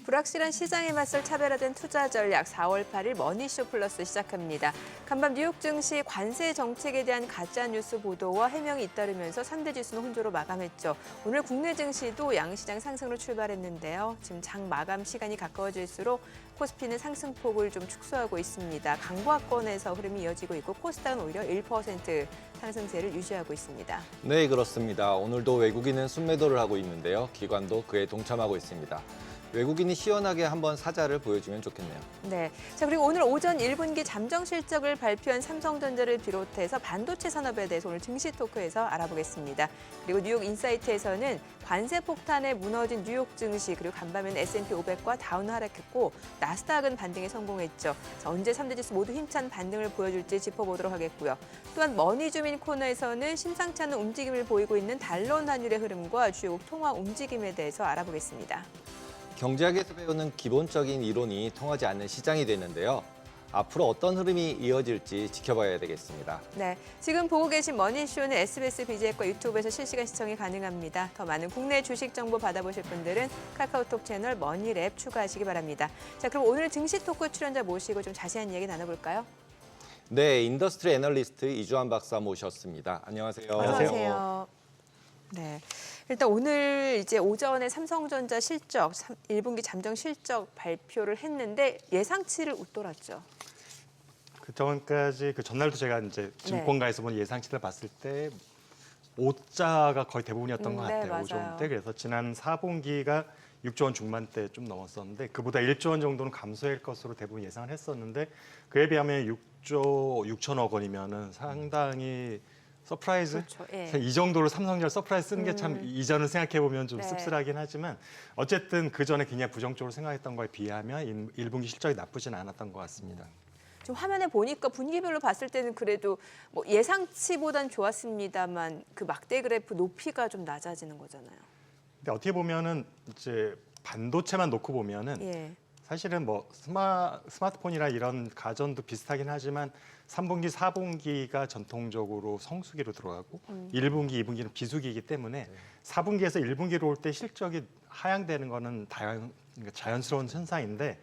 불확실한 시장에 맞설 차별화된 투자 전략 4월 8일 머니쇼 플러스 시작합니다. 간밤 뉴욕 증시 관세 정책에 대한 가짜 뉴스 보도와 해명이 잇따르면서 3대 지수는 혼조로 마감했죠. 오늘 국내 증시도 양시장 상승으로 출발했는데요. 지금 장 마감 시간이 가까워질수록 코스피는 상승폭을 좀 축소하고 있습니다. 강보합권에서 흐름이 이어지고 있고 코스닥은 오히려 1% 상승세를 유지하고 있습니다. 네, 그렇습니다. 오늘도 외국인은 순매도를 하고 있는데요. 기관도 그에 동참하고 있습니다. 외국인이 시원하게 한번 사자를 보여주면 좋겠네요. 네. 자, 그리고 오늘 오전 1분기 잠정 실적을 발표한 삼성전자를 비롯해서 반도체 산업에 대해서 오늘 증시 토크에서 알아보겠습니다. 그리고 뉴욕 인사이트에서는 관세 폭탄에 무너진 뉴욕 증시, 그리고 간밤에는 S&P 500과 다우는 하락했고 나스닥은 반등에 성공했죠. 자, 언제 3대 지수 모두 힘찬 반등을 보여줄지 짚어보도록 하겠고요. 또한 머니주민 코너에서는 심상치 않은 움직임을 보이고 있는 달러 환율의 흐름과 주요 통화 움직임에 대해서 알아보겠습니다. 경제학에서 배우는 기본적인 이론이 통하지 않는 시장이 되는데요. 앞으로 어떤 흐름이 이어질지 지켜봐야 되겠습니다. 네, 지금 보고 계신 머니쇼는 SBS BJ과 유튜브에서 실시간 시청이 가능합니다. 더 많은 국내 주식 정보 받아보실 분들은 카카오톡 채널 머니랩 추가하시기 바랍니다. 자, 그럼 오늘 증시 토크 출연자 모시고 좀 자세한 이야기 나눠볼까요? 네, 인더스트리 애널리스트 이주환 박사 모셨습니다. 안녕하세요. 안녕하세요. 네. 일단 오늘 이제 오전에 삼성전자 실적, 1분기 잠정 실적 발표를 했는데 예상치를 웃돌았죠. 그 전까지 그 전날도 제가 이제 증권가에서 본 예상치를 봤을 때 5자가 거의 대부분이었던 것 같아요. 맞아요. 5조 대. 그래서 지난 4분기가 6조 원 중반대 좀 넘었었는데 그보다 1조 원 정도는 감소할 것으로 대부분 예상을 했었는데 그에 비하면 6조 6천억 원이면은 상당히 서프라이즈? 그렇죠. 예. 이 정도로 삼성전자 서프라이즈 쓰는 게 참 이전을 생각해보면 좀 네. 씁쓸하긴 하지만 어쨌든 그 전에 굉장히 부정적으로 생각했던 거에 비하면 1분기 실적이 나쁘지는 않았던 것 같습니다. 좀 화면에 보니까 분기별로 봤을 때는 그래도 뭐 예상치보단 좋았습니다만 그 막대 그래프 높이가 좀 낮아지는 거잖아요. 근데 어떻게 보면은 이제 반도체만 놓고 보면은 예. 사실은 뭐 스마트폰이나 이런 가전도 비슷하긴 하지만 3분기, 4분기가 전통적으로 성수기로 들어가고 1분기, 2분기는 비수기이기 때문에 4분기에서 1분기로 올 때 실적이 하향되는 거는 자연스러운 현상인데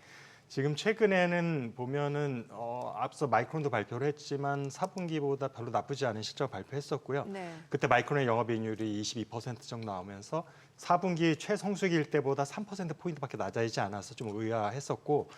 지금 최근에는 보면은 앞서 마이크론도 발표를 했지만 4분기보다 별로 나쁘지 않은 실적 발표했었고요. 네. 그때 마이크론의 영업이익률이 22% 정도 나오면서 4분기 최성수기일 때보다 3%포인트밖에 낮아지지 않아서 좀 의아했었고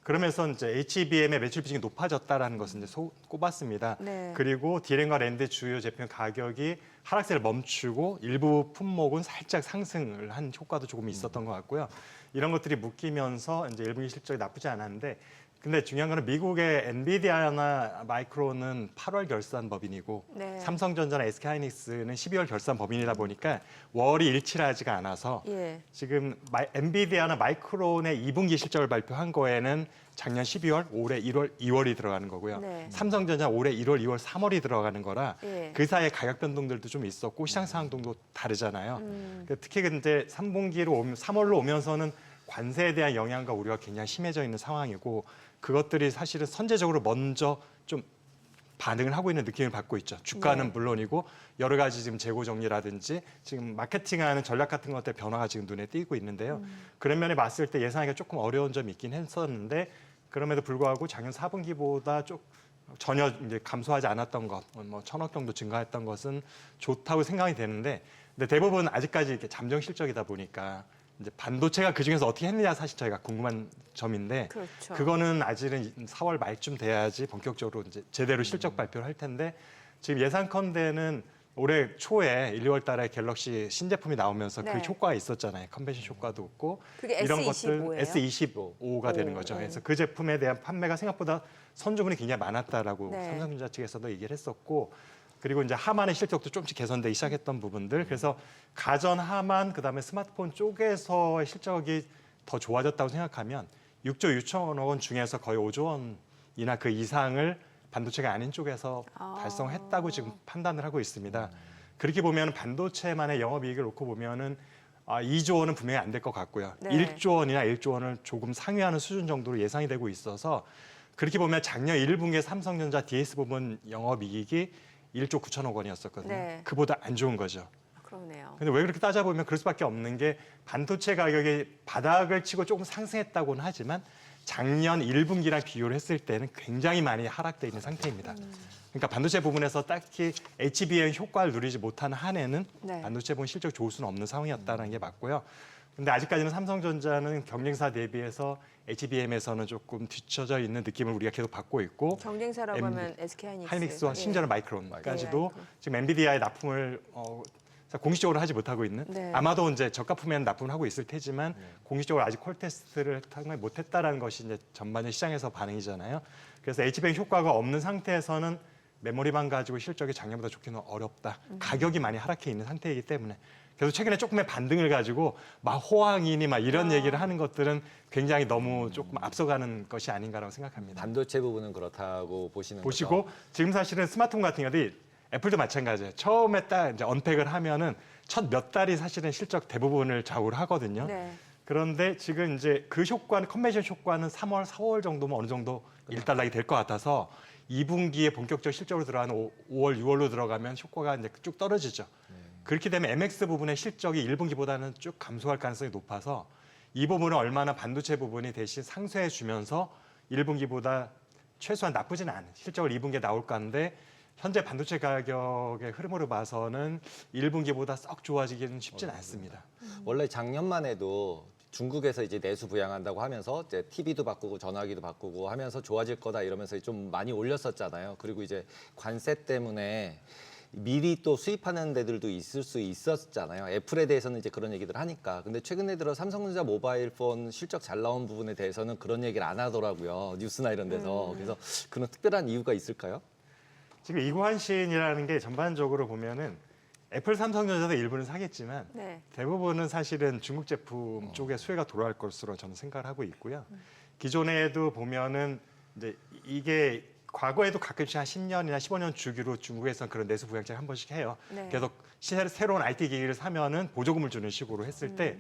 그러면서 이제 HBM의 매출 비중이 높아졌다라는 것을 이제 꼽았습니다. 네. 그리고 디램과 랜드 주요 제품 가격이 하락세를 멈추고 일부 품목은 살짝 상승을 한 효과도 조금 있었던 것 같고요. 이런 것들이 묶이면서 이제 1분기 실적이 나쁘지 않았는데 근데 중요한 거는 미국의 엔비디아나 마이크론은 8월 결산 법인이고 네. 삼성전자나 SK하이닉스는 12월 결산 법인이다 보니까 월이 일치하지가 않아서 예. 지금 엔비디아나 마이크론의 2분기 실적을 발표한 거에는 작년 12월, 올해 1월, 2월이 들어가는 거고요. 네. 삼성전자 올해 1월, 2월, 3월이 들어가는 거라 예. 그 사이에 가격 변동들도 좀 있었고 시장 상황도 다르잖아요. 그러니까 특히 근데 3월로 오면서는 관세에 대한 영향과 우려가 굉장히 심해져 있는 상황이고 그것들이 사실은 선제적으로 먼저 좀 반응을 하고 있는 느낌을 받고 있죠. 주가는 네. 물론이고 여러 가지 지금 재고 정리라든지 지금 마케팅하는 전략 같은 것들의 변화가 지금 눈에 띄고 있는데요. 그런 면에 봤을 때 예상하기가 조금 어려운 점이 있긴 했었는데 그럼에도 불구하고 작년 4분기보다 전혀 이제 감소하지 않았던 것, 뭐 1,000억 정도 증가했던 것은 좋다고 생각이 되는데 근데 대부분 아직까지 이렇게 잠정 실적이다 보니까 이제 반도체가 그 중에서 어떻게 했느냐 사실 저희가 궁금한 점인데 그렇죠. 그거는 아직은 4월 말쯤 돼야지 본격적으로 이제 제대로 실적 발표를 할 텐데 지금 예상컨대는 올해 초에 1, 2월 달에 갤럭시 신제품이 나오면서 네. 그 효과가 있었잖아요. 컨벤션 효과도 없고 그게 이런 S25 것들 예요? S25가 되는 거죠. 그래서 그 제품에 대한 판매가 생각보다 선주문이 굉장히 많았다라고 네. 삼성전자 측에서도 얘기를 했었고 그리고 이제 하만의 실적도 조금씩 개선되기 시작했던 부분들. 그래서 가전, 하만, 그다음에 스마트폰 쪽에서의 실적이 더 좋아졌다고 생각하면 6조 6천억 원 중에서 거의 5조 원이나 그 이상을 반도체가 아닌 쪽에서 달성했다고 지금 판단을 하고 있습니다. 그렇게 보면 반도체만의 영업이익을 놓고 보면은 2조 원은 분명히 안 될 것 같고요. 네. 1조 원이나 1조 원을 조금 상회하는 수준 정도로 예상이 되고 있어서 그렇게 보면 작년 1분기에 삼성전자 DS 부분 영업이익이 1조 9천억 원이었었거든요. 네. 그보다 안 좋은 거죠. 그러네요. 근데 왜 그렇게 따져보면 그럴 수밖에 없는 게 반도체 가격이 바닥을 치고 조금 상승했다고는 하지만 작년 1분기랑 비교를 했을 때는 굉장히 많이 하락돼 있는 상태입니다. 그러니까 반도체 부분에서 딱히 HBM 효과를 누리지 못하는 한에는 네. 반도체 부분 실적이 좋을 수는 없는 상황이었다는 게 맞고요. 근데 아직까지는 삼성전자는 경쟁사 대비해서 HBM에서는 조금 뒤처져 있는 느낌을 우리가 계속 받고 있고 경쟁사라고 하면 SK 하이닉스와 예. 심지어는 마이크론까지도 마이크론. 지금 엔비디아의 납품을 공식적으로 하지 못하고 있는 네. 아마도 이제 저가 품에는 납품을 하고 있을 테지만 공식적으로 아직 콜 테스트를 못했다라는 것이 이제 전반적인 시장에서 반응이잖아요. 그래서 HBM 효과가 없는 상태에서는 메모리만 가지고 실적이 작년보다 좋기는 어렵다. 가격이 많이 하락해 있는 상태이기 때문에. 그래서 최근에 조금의 반등을 가지고 막 호황이니 막 이런 얘기를 하는 것들은 굉장히 너무 조금 앞서가는 것이 아닌가라고 생각합니다. 반도체 부분은 그렇다고 보시고 지금 사실은 스마트폰 같은 경우도 애플도 마찬가지예요. 처음에 딱 이제 언팩을 하면은 첫 몇 달이 사실은 실적 대부분을 좌우를 하거든요. 네. 그런데 지금 이제 그 효과는 컨벤션 효과는 3월, 4월 정도면 어느 정도 일단락이 될 것 같아서 2분기에 본격적 실적으로 들어가는 5월, 6월로 들어가면 효과가 이제 쭉 떨어지죠. 그렇게 되면 MX 부분의 실적이 1분기보다는 쭉 감소할 가능성이 높아서 이 부분은 얼마나 반도체 부분이 대신 상쇄해 주면서 1분기보다 최소한 나쁘진 않은 실적을 2분기에 나올까 하는데 현재 반도체 가격의 흐름으로 봐서는 1분기보다 썩 좋아지기는 쉽진 않습니다. 원래 작년만 해도 중국에서 이제 내수 부양한다고 하면서 이제 TV도 바꾸고 전화기도 바꾸고 하면서 좋아질 거다 이러면서 좀 많이 올렸었잖아요. 그리고 이제 관세 때문에 미리 또 수입하는 데들도 있을 수 있었잖아요. 애플에 대해서는 이제 그런 얘기들 하니까. 근데 최근에 들어 삼성전자 모바일 폰 실적 잘 나온 부분에 대해서는 그런 얘기를 안 하더라고요. 뉴스나 이런 데서. 그래서 그런 특별한 이유가 있을까요? 지금 이구환신이라는 게 전반적으로 보면은 애플, 삼성전자도 일부는 사겠지만 네. 대부분은 사실은 중국 제품 쪽에 수혜가 돌아갈 것으로 저는 생각을 하고 있고요. 기존에도 보면은 이제 이게 과거에도 가끔씩 한 10년이나 15년 주기로 중국에서는 그런 내수 부양책을 한 번씩 해요. 네. 계속 새로운 IT 기기를 사면은 보조금을 주는 식으로 했을 때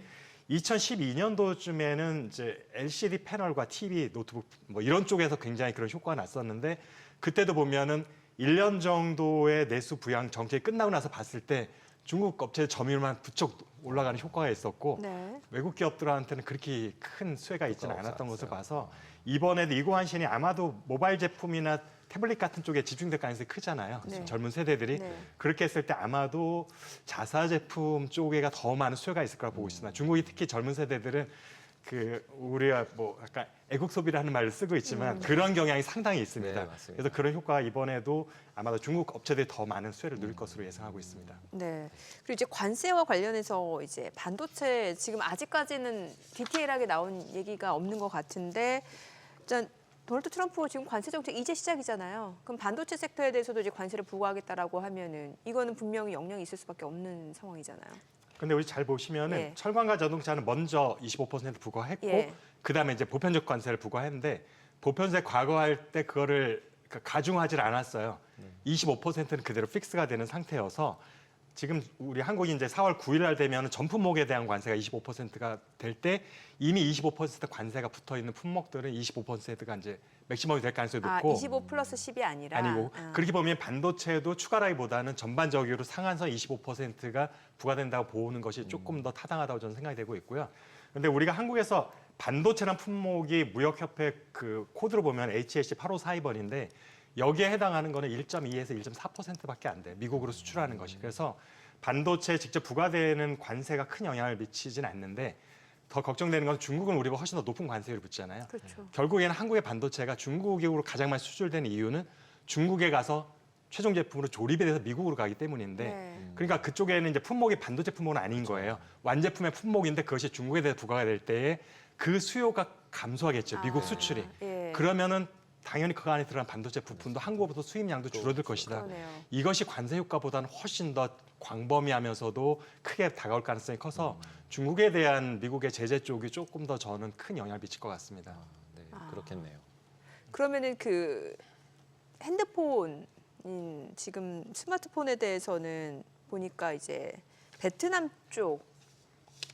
2012년도쯤에는 이제 LCD 패널과 TV, 노트북 뭐 이런 쪽에서 굉장히 그런 효과가 났었는데 그때도 보면은 1년 정도의 내수 부양 정책이 끝나고 나서 봤을 때 중국 업체 점유율만 부쩍 올라가는 효과가 있었고 네. 외국 기업들한테는 그렇게 큰 수혜가 있지는 효과가 않았던 것을 없었어요. 봐서 이번에도 이구환신이 아마도 모바일 제품이나 태블릿 같은 쪽에 집중될 가능성이 크잖아요. 네. 젊은 세대들이. 네. 그렇게 했을 때 아마도 자사 제품 쪽에가 더 많은 수혜가 있을 거라고 보고 있습니다. 중국이 특히 젊은 세대들은 그 우리가 뭐 약간 애국 소비라는 말을 쓰고 있지만 그런 경향이 상당히 있습니다. 네, 맞습니다. 그래서 그런 효과가 이번에도 아마도 중국 업체들이 더 많은 수혜를 누릴 것으로 예상하고 있습니다. 네. 그리고 이제 관세와 관련해서 이제 반도체 지금 아직까지는 디테일하게 나온 얘기가 없는 것 같은데 일단 도널드 트럼프 지금 관세 정책 이제 시작이잖아요. 그럼 반도체 섹터에 대해서도 이제 관세를 부과하겠다라고 하면은 이거는 분명히 영향이 있을 수밖에 없는 상황이잖아요. 근데 우리 잘 보시면은 예. 철강과 자동차는 먼저 25% 부과했고 예. 그다음에 이제 보편적 관세를 부과했는데 보편세 과거할 때 그거를 가중하지 않았어요. 25%는 그대로 픽스가 되는 상태여서 지금 우리 한국이 이제 4월 9일 날 되면 전 품목에 대한 관세가 25%가 될 때 이미 25% 관세가 붙어 있는 품목들은 25%가 이제 맥시멈이 될 가능성이 높고 25 플러스 10이 아니라 아니고 그렇게 보면 반도체도 추가라기보다는 전반적으로 상한선 25%가 부과된다고 보는 것이 조금 더 타당하다고 저는 생각이 되고 있고요. 그런데 우리가 한국에서 반도체란 품목이 무역협회 그 코드로 보면 HLC 8542번인데 여기에 해당하는 거는 1.2에서 1.4%밖에 안 돼요. 미국으로 수출하는 것이. 그래서 반도체에 직접 부과되는 관세가 큰 영향을 미치진 않는데 더 걱정되는 건 중국은 우리보다 훨씬 더 높은 관세를 붙잖아요. 그렇죠. 결국에는 한국의 반도체가 중국으로 가장 많이 수출되는 이유는 중국에 가서 최종 제품으로 조립이 돼서 미국으로 가기 때문인데 네. 그러니까 그쪽에는 이제 품목이 반도체 품목은 아닌 거예요. 완제품의 품목인데 그것이 중국에 대해 부과가 될 때에 그 수요가 감소하겠죠. 미국 수출이. 예. 그러면은 당연히 그 안에 들어간 반도체 부품도 한국으로부터 수입량도 줄어들 것이다. 그러네요. 이것이 관세 효과보다는 훨씬 더 광범위하면서도 크게 다가올 가능성이 커서 중국에 대한 미국의 제재 쪽이 조금 더 저는 큰 영향을 미칠 것 같습니다. 네, 그렇겠네요. 그러면은 그 핸드폰 지금 스마트폰에 대해서는 보니까 이제 베트남 쪽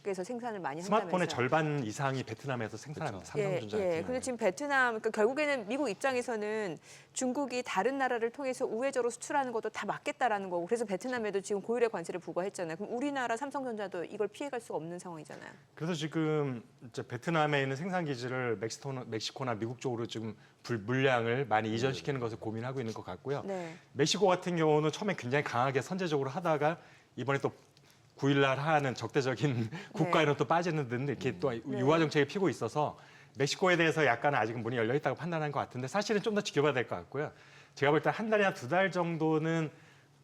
중국에서 생산을 많이 한다면서요. 스마트폰의 절반 이상이 베트남에서 생산합니다. 삼성전자. 같은 근데 경우는. 지금 베트남, 그러니까 결국에는 미국 입장에서는 중국이 다른 나라를 통해서 우회적으로 수출하는 것도 다 막겠다라는 거고, 그래서 베트남에도 지금 고율의 관세를 부과했잖아요. 그럼 우리나라 삼성전자도 이걸 피해갈 수가 없는 상황이잖아요. 그래서 지금 이제 베트남에 있는 생산 기지를 멕시코나 미국 쪽으로 지금 물량을 많이 이전시키는 것을 고민하고 있는 것 같고요. 네. 멕시코 같은 경우는 처음에 굉장히 강하게 선제적으로 하다가 이번에 또 9일날 하는 적대적인 국가에는 또 빠지는 등 이렇게 또 유화 정책을 피고 있어서 멕시코에 대해서 약간 아직은 문이 열려 있다고 판단한 것 같은데 사실은 좀 더 지켜봐야 될 것 같고요. 제가 볼 때 한 달이나 2달 정도는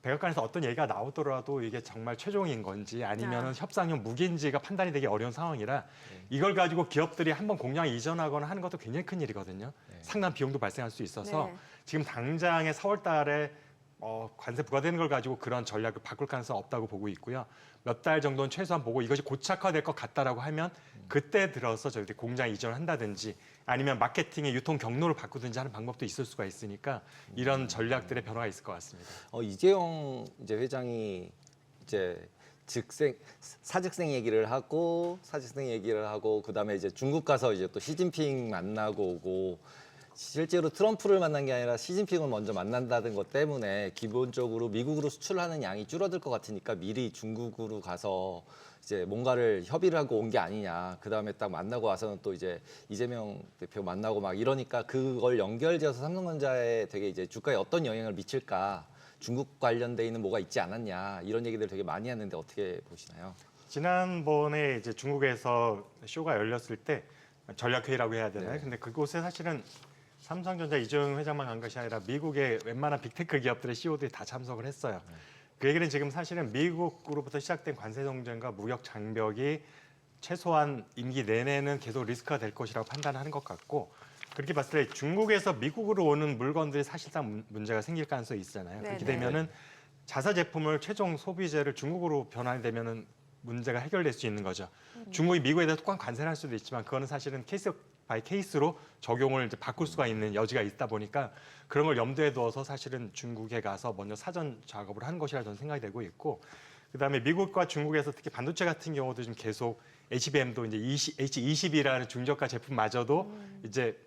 백악관에서 어떤 얘기가 나오더라도 이게 정말 최종인 건지 아니면 협상용 무기인지가 판단이 되기 어려운 상황이라 이걸 가지고 기업들이 한번 공장 이전하거나 하는 것도 굉장히 큰 일이거든요. 상당한 비용도 발생할 수 있어서 지금 당장에 4월 달에 관세 부과되는 걸 가지고 그런 전략을 바꿀 가능성은 없다고 보고 있고요. 몇 달 정도는 최소한 보고 이것이 고착화될 것 같다라고 하면 그때 들어서 저희들이 공장 이전을 한다든지 아니면 마케팅의 유통 경로를 바꾸든지 하는 방법도 있을 수가 있으니까 이런 전략들의 변화가 있을 것 같습니다. 이재용 이제 회장이 이제 사직생 얘기를 하고 그다음에 이제 중국 가서 이제 또 시진핑 만나고 오고 실제로 트럼프를 만난 게 아니라 시진핑을 먼저 만난다는 것 때문에 기본적으로 미국으로 수출하는 양이 줄어들 것 같으니까 미리 중국으로 가서 이제 뭔가를 협의를 하고 온 게 아니냐. 그다음에 딱 만나고 와서는 또 이제 이재명 대표 만나고 막 이러니까 그걸 연결지어서 삼성전자에 되게 이제 주가에 어떤 영향을 미칠까. 중국 관련돼 있는 뭐가 있지 않았냐. 이런 얘기들 되게 많이 했는데 어떻게 보시나요? 지난번에 이제 중국에서 쇼가 열렸을 때 전략회의라고 해야 되나요? 네. 근데 그곳에 사실은 삼성전자 이재용 회장만 간 것이 아니라 미국의 웬만한 빅테크 기업들의 CEO들이 다 참석을 했어요. 그 얘기는 지금 사실은 미국으로부터 시작된 관세 정쟁과 무역 장벽이 최소한 임기 내내는 계속 리스크가 될 것이라고 판단하는 것 같고 그렇게 봤을 때 중국에서 미국으로 오는 물건들이 사실상 문제가 생길 가능성이 있잖아요. 그렇게 되면은 자사 제품을 최종 소비재를 중국으로 변환이 되면은 문제가 해결될 수 있는 거죠. 중국이 미국에 대해서 똑같은 관세를 할 수도 있지만 그거는 사실은 케이스 바이 케이스로 적용을 이제 바꿀 수가 있는 여지가 있다 보니까 그런 걸 염두에 두어서 사실은 중국에 가서 먼저 사전 작업을 한 것이라 저는 생각이 되고 있고 그다음에 미국과 중국에서 특히 반도체 같은 경우도 지금 계속 HBM도 이제 H20이라는 중저가 제품마저도 이제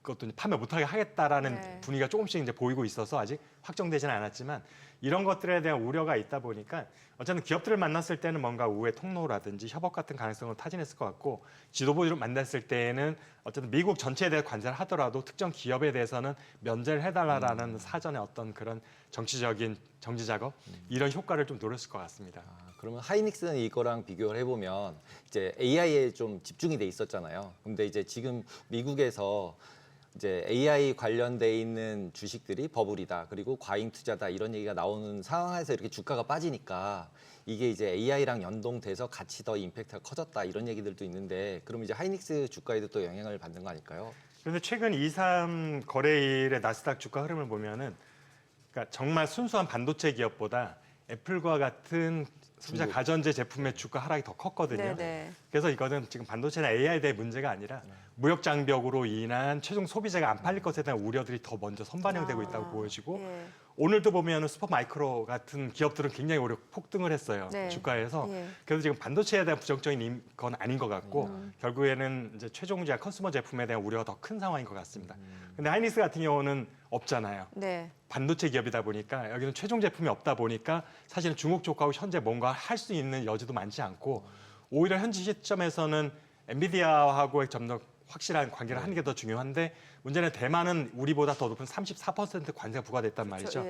그것도 이제 판매 못하게 하겠다라는 분위기가 조금씩 이제 보이고 있어서 아직 확정되지는 않았지만 이런 것들에 대한 우려가 있다 보니까 어쨌든 기업들을 만났을 때는 뭔가 우회 통로라든지 협업 같은 가능성을 타진했을 것 같고 지도부를 만났을 때에는 어쨌든 미국 전체에 대해 관세를 하더라도 특정 기업에 대해서는 면제를 해달라라는 사전에 어떤 그런 정치적인 정지 작업 이런 효과를 좀 노렸을 것 같습니다. 그러면 하이닉스는 이거랑 비교를 해보면 이제 AI에 좀 집중이 돼 있었잖아요. 근데 이제 지금 미국에서 이제 AI 관련돼 있는 주식들이 버블이다. 그리고 과잉 투자다. 이런 얘기가 나오는 상황에서 이렇게 주가가 빠지니까 이게 이제 AI랑 연동돼서 같이 더 임팩트가 커졌다. 이런 얘기들도 있는데 그럼 이제 하이닉스 주가에도 또 영향을 받는 거 아닐까요? 그런데 최근 2, 3 거래일의 나스닥 주가 흐름을 보면은 그러니까 정말 순수한 반도체 기업보다 애플과 같은 소비자 가전제 제품의 주가 하락이 더 컸거든요. 그래서 이거는 지금 반도체나 AI에 대한 문제가 아니라 무역 장벽으로 인한 최종 소비재가 안 팔릴 것에 대한 우려들이 더 먼저 선반영되고 있다고 보여지고 오늘도 보면 슈퍼마이크로 같은 기업들은 굉장히 오히려 폭등을 했어요. 주가에서. 그래서 지금 반도체에 대한 부정적인 건 아닌 것 같고 결국에는 이제 최종자 컨슈머 제품에 대한 우려가 더 큰 상황인 것 같습니다. 근데 하이닉스 같은 경우는 없잖아요. 반도체 기업이다 보니까 여기는 최종 제품이 없다 보니까 사실은 중국 쪽하고 현재 뭔가 할 수 있는 여지도 많지 않고 오히려 현재 시점에서는 엔비디아하고의 좀 더 확실한 관계를 하는 게 더 중요한데 문제는 대만은 우리보다 더 높은 34% 관세가 부과됐단 말이죠.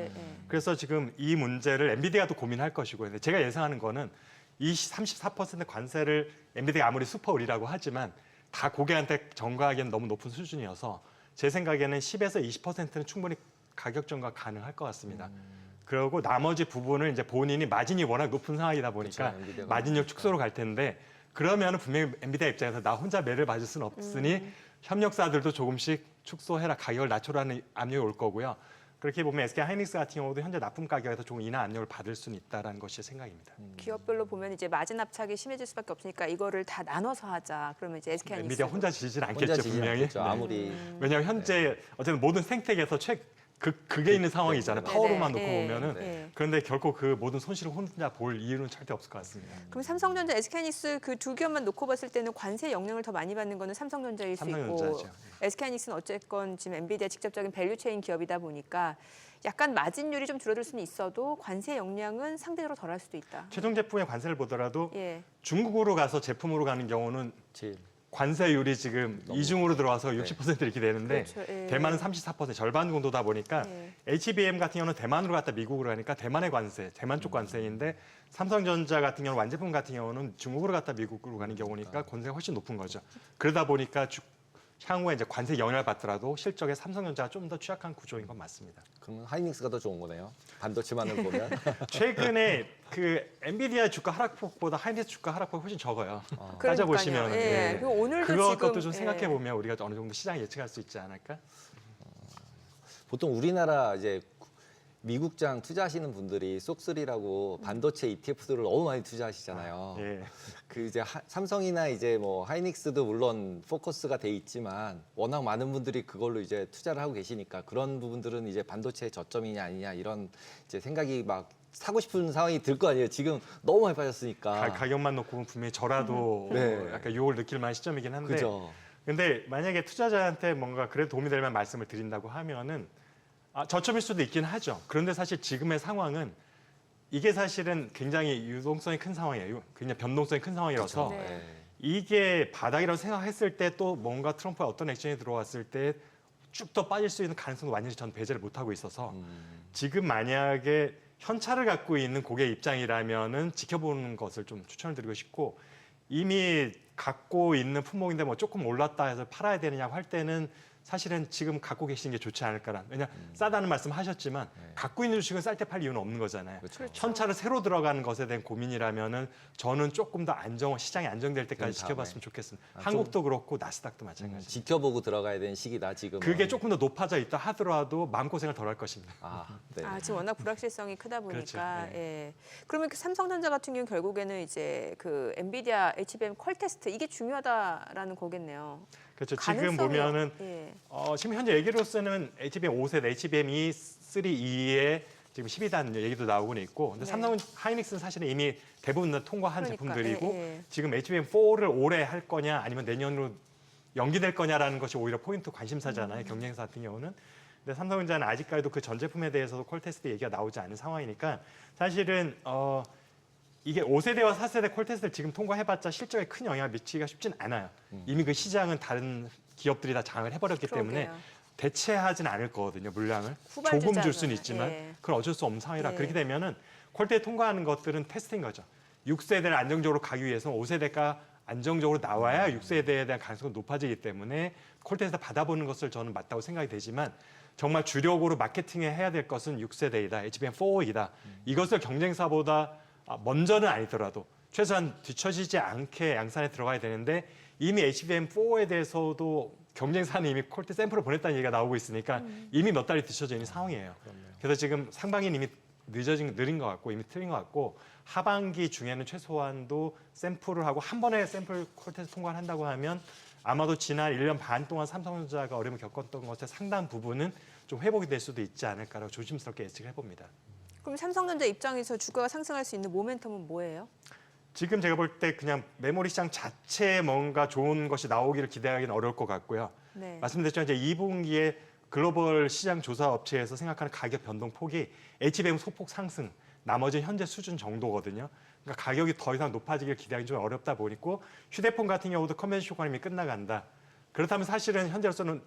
그래서 지금 이 문제를 엔비디아도 고민할 것이고 근데 제가 예상하는 거는 이 34% 관세를 엔비디아가 아무리 슈퍼울이라고 하지만 다 고객한테 전가하기엔 너무 높은 수준이어서 제 생각에는 10에서 20%는 충분히 가격 전가 가능할 것 같습니다. 그리고 나머지 부분을 이제 본인이 마진이 워낙 높은 상황이다 보니까 마진율 축소로 갈 텐데 그러면 분명히 엔비디아 입장에서 나 혼자 매를 맞을 수는 없으니 협력사들도 조금씩 축소해라 가격을 낮춰라는 압력이 올 거고요. 그렇게 보면 SK 하이닉스 같은 경우도 현재 납품 가격에서 조금 인하 압력을 받을 수는 있다는 것이 생각입니다. 기업별로 보면 이제 마진 압착이 심해질 수밖에 없으니까 이거를 다 나눠서 하자. 그러면 이제 SK 하이닉스 엔비디아 혼자 지지는 않겠죠 분명히. 아무리 왜냐하면 현재 어쨌든 모든 생태계에서 그게 있는 상황이잖아요. 네, 파워로만 네, 놓고 네, 보면은. 네. 그런데 결코 그 모든 손실을 혼자 볼 이유는 절대 없을 것 같습니다. 그럼 삼성전자, SK하이닉스 그 두 기업만 놓고 봤을 때는 관세 영향을 더 많이 받는 거는 삼성전자일 수 있고 삼성전자죠. SK하이닉스는 어쨌건 지금 엔비디아 직접적인 밸류체인 기업이다 보니까 약간 마진율이 좀 줄어들 수는 있어도 관세 영향은 상대적으로 덜할 수도 있다. 최종 제품의 관세를 보더라도 예. 중국으로 가서 제품으로 가는 경우는 제일 관세율이 지금 이중으로 들어와서 60% 이렇게 되는데 그렇죠. 예. 대만은 34% 절반 정도다 보니까 예. HBM 같은 경우는 대만으로 갔다 미국으로 가니까 대만의 관세, 대만 쪽 관세인데 삼성전자 같은 경우는 완제품 같은 경우는 중국으로 갔다 미국으로 가는 경우니까 관세가 훨씬 높은 거죠. 그러다 보니까 향후에 이제 관세 영향을 받더라도 실적에 삼성전자가 좀 더 취약한 구조인 건 맞습니다. 그러면 하이닉스가 더 좋은 거네요. 반도체만을 보면. 최근에 그 엔비디아 주가 하락폭보다 하이닉스 주가 하락폭이 훨씬 적어요. 따져보시면 예. 예. 그리고 오늘도 그것도 지금 좀 생각해 보면 우리가 어느 정도 시장 예측할 수 있지 않을까? 보통 우리나라 이제 미국장 투자하시는 분들이 쏙3라고 반도체 ETF들을 너무 많이 투자하시잖아요. 예. 그 이제 삼성이나 이제 뭐 하이닉스도 물론 포커스가 돼 있지만 워낙 많은 분들이 그걸로 이제 투자를 하고 계시니까 그런 부분들은 이제 반도체 저점이냐 아니냐 이런 이제 생각이 막 사고 싶은 상황이 들 거 아니에요. 지금 너무 많이 빠졌으니까. 가격만 놓고 보면 분명히 저라도 네. 약간 유혹을 느낄 만한 시점이긴 한데 그죠. 근데 만약에 투자자한테 뭔가 그래도 도움이 될 만한 말씀을 드린다고 하면은 저점일 수도 있긴 하죠. 그런데 사실 지금의 상황은 이게 사실은 굉장히 유동성이 큰 상황이에요. 굉장히 변동성이 큰 상황이라서 네. 네. 이게 바닥이라고 생각했을 때 또 뭔가 트럼프의 어떤 액션이 들어왔을 때 쭉 더 빠질 수 있는 가능성도 완전히 전 배제를 못하고 있어서 지금 만약에 현찰을 갖고 있는 고객 입장이라면은 지켜보는 것을 좀 추천을 드리고 싶고 이미 갖고 있는 품목인데 뭐 조금 올랐다 해서 팔아야 되느냐고 할 때는 사실은 지금 갖고 계시는 게 좋지 않을까라. 왜냐 싸다는 말씀 하셨지만 갖고 있는 주식은 쌀 때 팔 이유는 없는 거잖아요. 그렇죠. 현찰을 새로 들어가는 것에 대한 고민이라면은 저는 조금 더 시장이 안정될 때까지 그런 다음에. 지켜봤으면 좋겠습니다. 좀- 한국도 그렇고 나스닥도 마찬가지입니다. 지켜보고 들어가야 되는 시기다 지금. 그게 조금 더 높아져 있다 하더라도 마음고생을 덜 할 것입니다. 네. 지금 워낙 불확실성이 크다 보니까. 그렇죠. 예. 그러면 그 삼성전자 같은 경우는 결국에는 이제 그 엔비디아 HBM 퀄 테스트 이게 중요하다라는 거겠네요. 그렇죠. 지금 가능성이- 보면은 예. 지금 현재 얘기로서는 HBM 5세대, HBM 3E에 지금 12단 얘기도 나오고는 있고, 근데 네. 삼성 하이닉스는 사실은 이미 대부분 다 통과한 그러니까, 제품들이고 예, 예. 지금 HBM 4를 올해 할 거냐 아니면 내년으로 연기될 거냐라는 것이 오히려 포인트 관심사잖아요. 경쟁사 같은 경우는. 근데 삼성전자는 아직까지도 그 전 제품에 대해서도 퀄 테스트 얘기가 나오지 않은 상황이니까 사실은 이게 5세대와 4세대 퀄 테스트를 지금 통과해봤자 실적에 큰 영향을 미치기가 쉽진 않아요. 이미 그 시장은 다른 기업들이 다 장을 해버렸기 때문에 그러게요. 대체하진 않을 거거든요, 물량을. 후발주자잖아요. 조금 줄 수는 있지만 예. 그건 어쩔 수 없는 상황이라 예. 그렇게 되면은 퀄테에 통과하는 것들은 테스트인 거죠. 6세대를 안정적으로 가기 위해서는 5세대가 안정적으로 나와야 6세대에 대한 가능성이 높아지기 때문에 퀄테에서 받아보는 것을 저는 맞다고 생각이 되지만 정말 주력으로 마케팅에 해야 될 것은 6세대이다, HBM4이다. 이것을 경쟁사보다 먼저는 아니더라도 최소한 뒤처지지 않게 양산에 들어가야 되는데 이미 HBM4에 대해서도 경쟁사는 이미 퀄테 샘플을 보냈다는 얘기가 나오고 있으니까 이미 몇 달이 뒤쳐져 있는 상황이에요. 그래서 지금 상반기는 이미 느린 것 같고 이미 틀린 것 같고 하반기 중에는 최소한도 샘플을 하고 한 번에 샘플 퀄테에서 통과를 한다고 하면 아마도 지난 1년 반 동안 삼성전자가 어려움을 겪었던 것의 상당 부분은 좀 회복이 될 수도 있지 않을까라고 조심스럽게 예측을 해봅니다. 그럼 삼성전자 입장에서 주가가 상승할 수 있는 모멘텀은 뭐예요? 지금 제가 볼 때 그냥 메모리 시장 자체에 뭔가 좋은 것이 나오기를 기대하기는 어려울 것 같고요. 네. 말씀드렸지만 이제 2분기에 글로벌 시장 조사 업체에서 생각하는 가격 변동 폭이 HBM 소폭 상승, 나머지는 현재 수준 정도거든요. 그러니까 가격이 더 이상 높아지길 기대하기 좀 어렵다 보니까 휴대폰 같은 경우도 컨벤션 효과임이 끝나간다. 그렇다면 사실은 현재로서는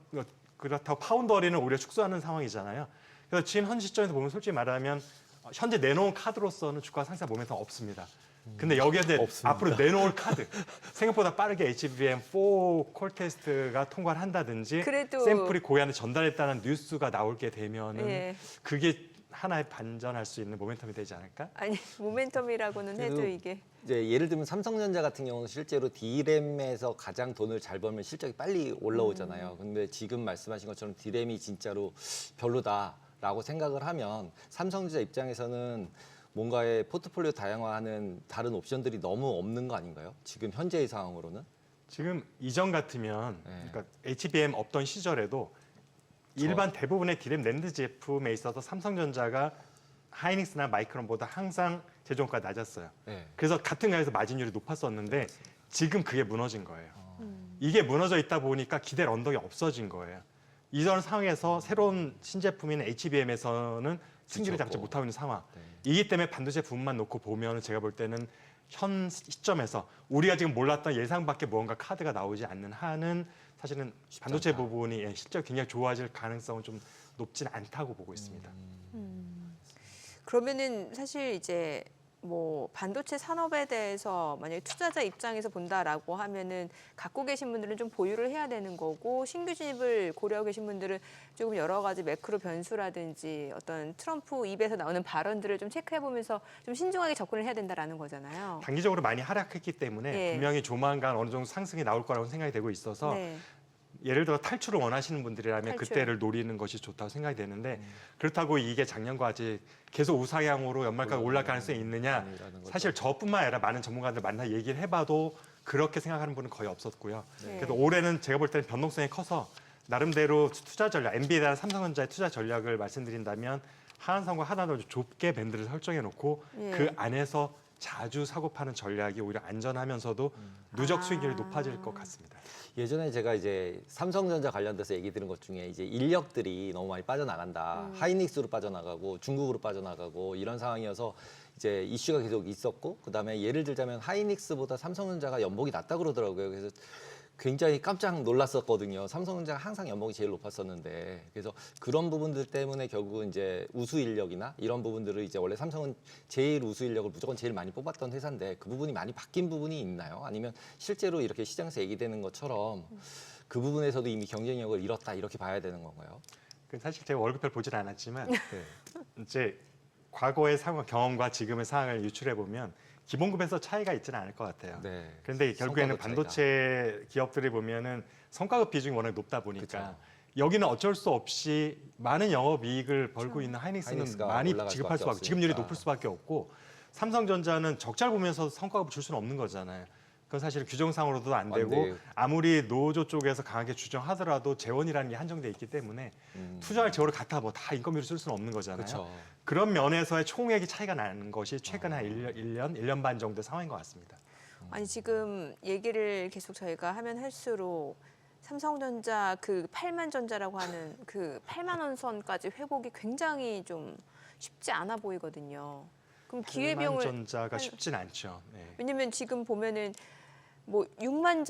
그렇다고 파운더리는 오히려 축소하는 상황이잖아요. 그래서 지금 현 시점에서 보면 솔직히 말하면 현재 내놓은 카드로서는 주가 상승 모멘텀 없습니다. 근데 여기에 이제 없습니다. 앞으로 내놓을 카드 생각보다 빠르게 HBM4 콜 테스트가 통과를 한다든지 그래도- 샘플이 고양에 전달했다는 뉴스가 나오게 되면은 예. 그게 하나의 반전할 수 있는 모멘텀이 되지 않을까? 아니 모멘텀이라고는 해도 그래도 이게 이제 예를 들면 삼성전자 같은 경우는 실제로 D램에서 가장 돈을 잘 벌면 실적이 빨리 올라오잖아요. 근데 지금 말씀하신 것처럼 D램이 진짜로 별로다라고 생각을 하면 삼성전자 입장에서는 뭔가의 포트폴리오 다양화하는 다른 옵션들이 너무 없는 거 아닌가요? 지금 현재의 상황으로는? 지금 이전 같으면 네. 그러니까 HBM 없던 시절에도 일반 대부분의 디램 낸드 제품에 있어서 삼성전자가 하이닉스나 마이크론보다 항상 제조원가가 낮았어요. 네. 그래서 같은 가에서 마진율이 높았었는데 지금 그게 무너진 거예요. 이게 무너져 있다 보니까 기댈 언덕이 없어진 거예요. 이전 상황에서 새로운 신제품인 HBM에서는 승기를 잡지 그렇죠. 못하고 있는 상황. 네. 이기 때문에 반도체 부분만 놓고 보면 제가 볼 때는 현 시점에서 우리가 지금 몰랐던 예상 밖의 무언가 카드가 나오지 않는 한은 사실은 반도체 않다. 부분이 실제 굉장히 좋아질 가능성은 좀 높지는 않다고 보고 있습니다. 그러면은 사실 이제 뭐 반도체 산업에 대해서 만약에 투자자 입장에서 본다라고 하면은 갖고 계신 분들은 좀 보유를 해야 되는 거고 신규 진입을 고려하고 계신 분들은 조금 여러 가지 매크로 변수라든지 어떤 트럼프 입에서 나오는 발언들을 좀 체크해 보면서 좀 신중하게 접근을 해야 된다라는 거잖아요. 단기적으로 많이 하락했기 때문에 네. 분명히 조만간 어느 정도 상승이 나올 거라고 생각이 되고 있어서 네. 예를 들어 탈출을 원하시는 분들이라면 탈출. 그때를 노리는 것이 좋다고 생각이 되는데 그렇다고 이게 작년과 아직 계속 우상향으로 연말까지 올라갈 가능성이 있느냐 아니라는 거죠. 사실 저뿐만 아니라 많은 전문가들 만나 얘기를 해봐도 그렇게 생각하는 분은 거의 없었고요. 네. 그래서 올해는 제가 볼 때는 변동성이 커서 나름대로 투자 전략, NBA에 대한 삼성전자의 투자 전략을 말씀드린다면 하한선과 하단을 좁게 밴드를 설정해 놓고 예. 그 안에서 자주 사고 파는 전략이 오히려 안전하면서도 누적 수익률이 높아질 것 같습니다. 예전에 제가 이제 삼성전자 관련돼서 얘기 들은 것 중에 이제 인력들이 너무 많이 빠져나간다. 하이닉스로 빠져나가고 중국으로 빠져나가고 이런 상황이어서 이제 이슈가 계속 있었고 그다음에 예를 들자면 하이닉스보다 삼성전자가 연봉이 낮다 그러더라고요. 그래서 굉장히 깜짝 놀랐었거든요. 삼성전자가 항상 연봉이 제일 높았었는데 그래서 그런 부분들 때문에 결국은 이제 우수 인력이나 이런 부분들을 이제 원래 삼성은 제일 우수 인력을 무조건 제일 많이 뽑았던 회사인데 그 부분이 많이 바뀐 부분이 있나요? 아니면 실제로 이렇게 시장에서 얘기되는 것처럼 그 부분에서도 이미 경쟁력을 잃었다 이렇게 봐야 되는 건가요? 사실 제가 월급별 보진 않았지만 이제 과거의 상황 경험과 지금의 상황을 유출해 보면 기본급에서 차이가 있지는 않을 것 같아요. 네. 그런데 결국에는 성과급 반도체 기업들이 보면은 성과급 비중이 워낙 높다 보니까 그쵸. 여기는 어쩔 수 없이 많은 영업이익을 벌고 있는 하이닉스는 하이닉스가 많이 올라갈 지급할 수밖에 수밖에 지급률이 없으니까. 높을 수밖에 없고 삼성전자는 적자를 보면서 성과급을 줄 수는 없는 거잖아요. 그건 사실 규정상으로도 안 되고 돼요. 아무리 노조 쪽에서 강하게 주장하더라도 재원이라는 게 한정돼 있기 때문에 투자할 재원을 갖다 뭐 다 인건비로 쓸 수는 없는 거잖아요. 그렇죠. 그런 면에서의 총액이 차이가 나는 것이 최근 한 1년 반 정도의 상황인 것 같습니다. 아니 지금 얘기를 계속 저희가 하면 할수록 삼성전자 그 8만 전자라고 하는 그 8만 원 선까지 회복이 굉장히 좀 쉽지 않아 보이거든요. 그럼 기회비용을 전자가 쉽진 않죠. 네. 왜냐면 지금 보면은 뭐 6만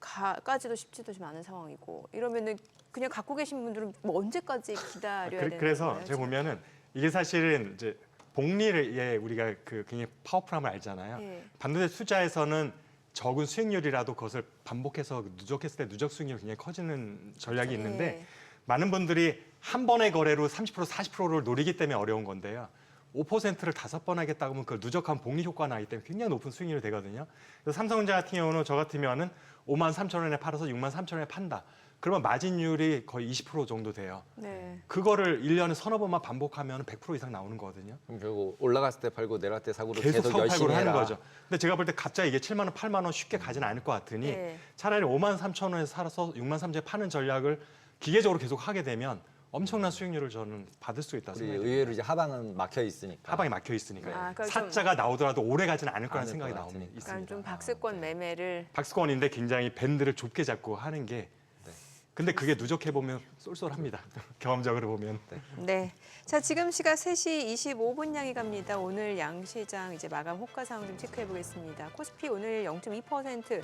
전자까지도 쉽지도 좀 않은 상황이고 이러면은 그냥 갖고 계신 분들은 뭐 언제까지 기다려야 되는 그래서 거예요? 제가 지금? 보면은 이게 사실은 이제 복리를 우리가 그 굉장히 파워풀함을 알잖아요. 예. 반도체 투자에서는 적은 수익률이라도 그것을 반복해서 누적했을 때 누적 수익률이 굉장히 커지는 전략이 있는데 예. 많은 분들이 한 번의 거래로 30% 40%를 노리기 때문에 어려운 건데요. 5%를 5번 하겠다고 하면 그 누적한 복리 효과가 나기 때문에 굉장히 높은 수익률이 되거든요. 그래서 삼성전자 같은 경우는 저 같으면은 5만 3천 원에 팔아서 6만 3천 원에 판다. 그러면 마진율이 거의 20% 정도 돼요. 네. 그거를 1년에 서너 번만 반복하면 100% 이상 나오는 거거든요. 그럼 결국 올라갔을 때 팔고 내려갈 때 사고를 계속 계속 사고 열심히 팔고를 하는 해라. 거죠. 근데 제가 볼 때 갑자기 이게 7만 원, 8만 원 쉽게 가지는 않을 것 같으니 네. 차라리 5만 3천 원에 살아서 6만 3천에 파는 전략을 기계적으로 계속 하게 되면 엄청난 수익률을 저는 받을 수 있다고 우리 생각해요. 의외로 이제 하방은 막혀 있으니까. 하방이 막혀 있으니까 아, 그러니까 좀- 사자가 나오더라도 오래 가지는 않을 거라는 않을 생각이 것 나오면 같으니까. 있습니다. 그러니까 좀 박스권 매매를 박스권인데 굉장히 밴드를 좁게 잡고 하는 게 네. 근데 그게 누적해 보면 쏠쏠합니다. 경험적으로 보면. 네. 자, 지금 시각 3시 25분 향이 갑니다. 오늘 양시장 이제 마감 호가 상황 좀 체크해 보겠습니다. 코스피 오늘 0.2%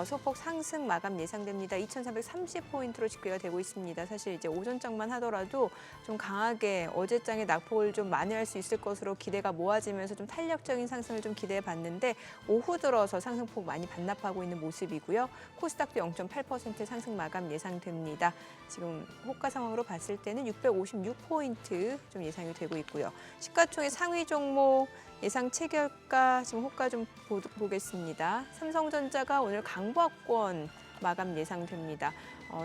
소폭 상승 마감 예상됩니다. 2,330포인트로 집계가 되고 있습니다. 사실 이제 오전장만 하더라도 좀 강하게 어제장의 낙폭을 좀 만회할 수 있을 것으로 기대가 모아지면서 좀 탄력적인 상승을 좀 기대해 봤는데 오후 들어서 상승폭 많이 반납하고 있는 모습이고요. 코스닥도 0.8% 상승 마감 예상됩니다. 지금 호가 상황으로 봤을 때는 656포인트 좀 예상이 되고 있고요. 시가총액 상위 종목 예상 체결가 지금 호가 좀 보겠습니다. 삼성전자가 오늘 강보합권 마감 예상됩니다.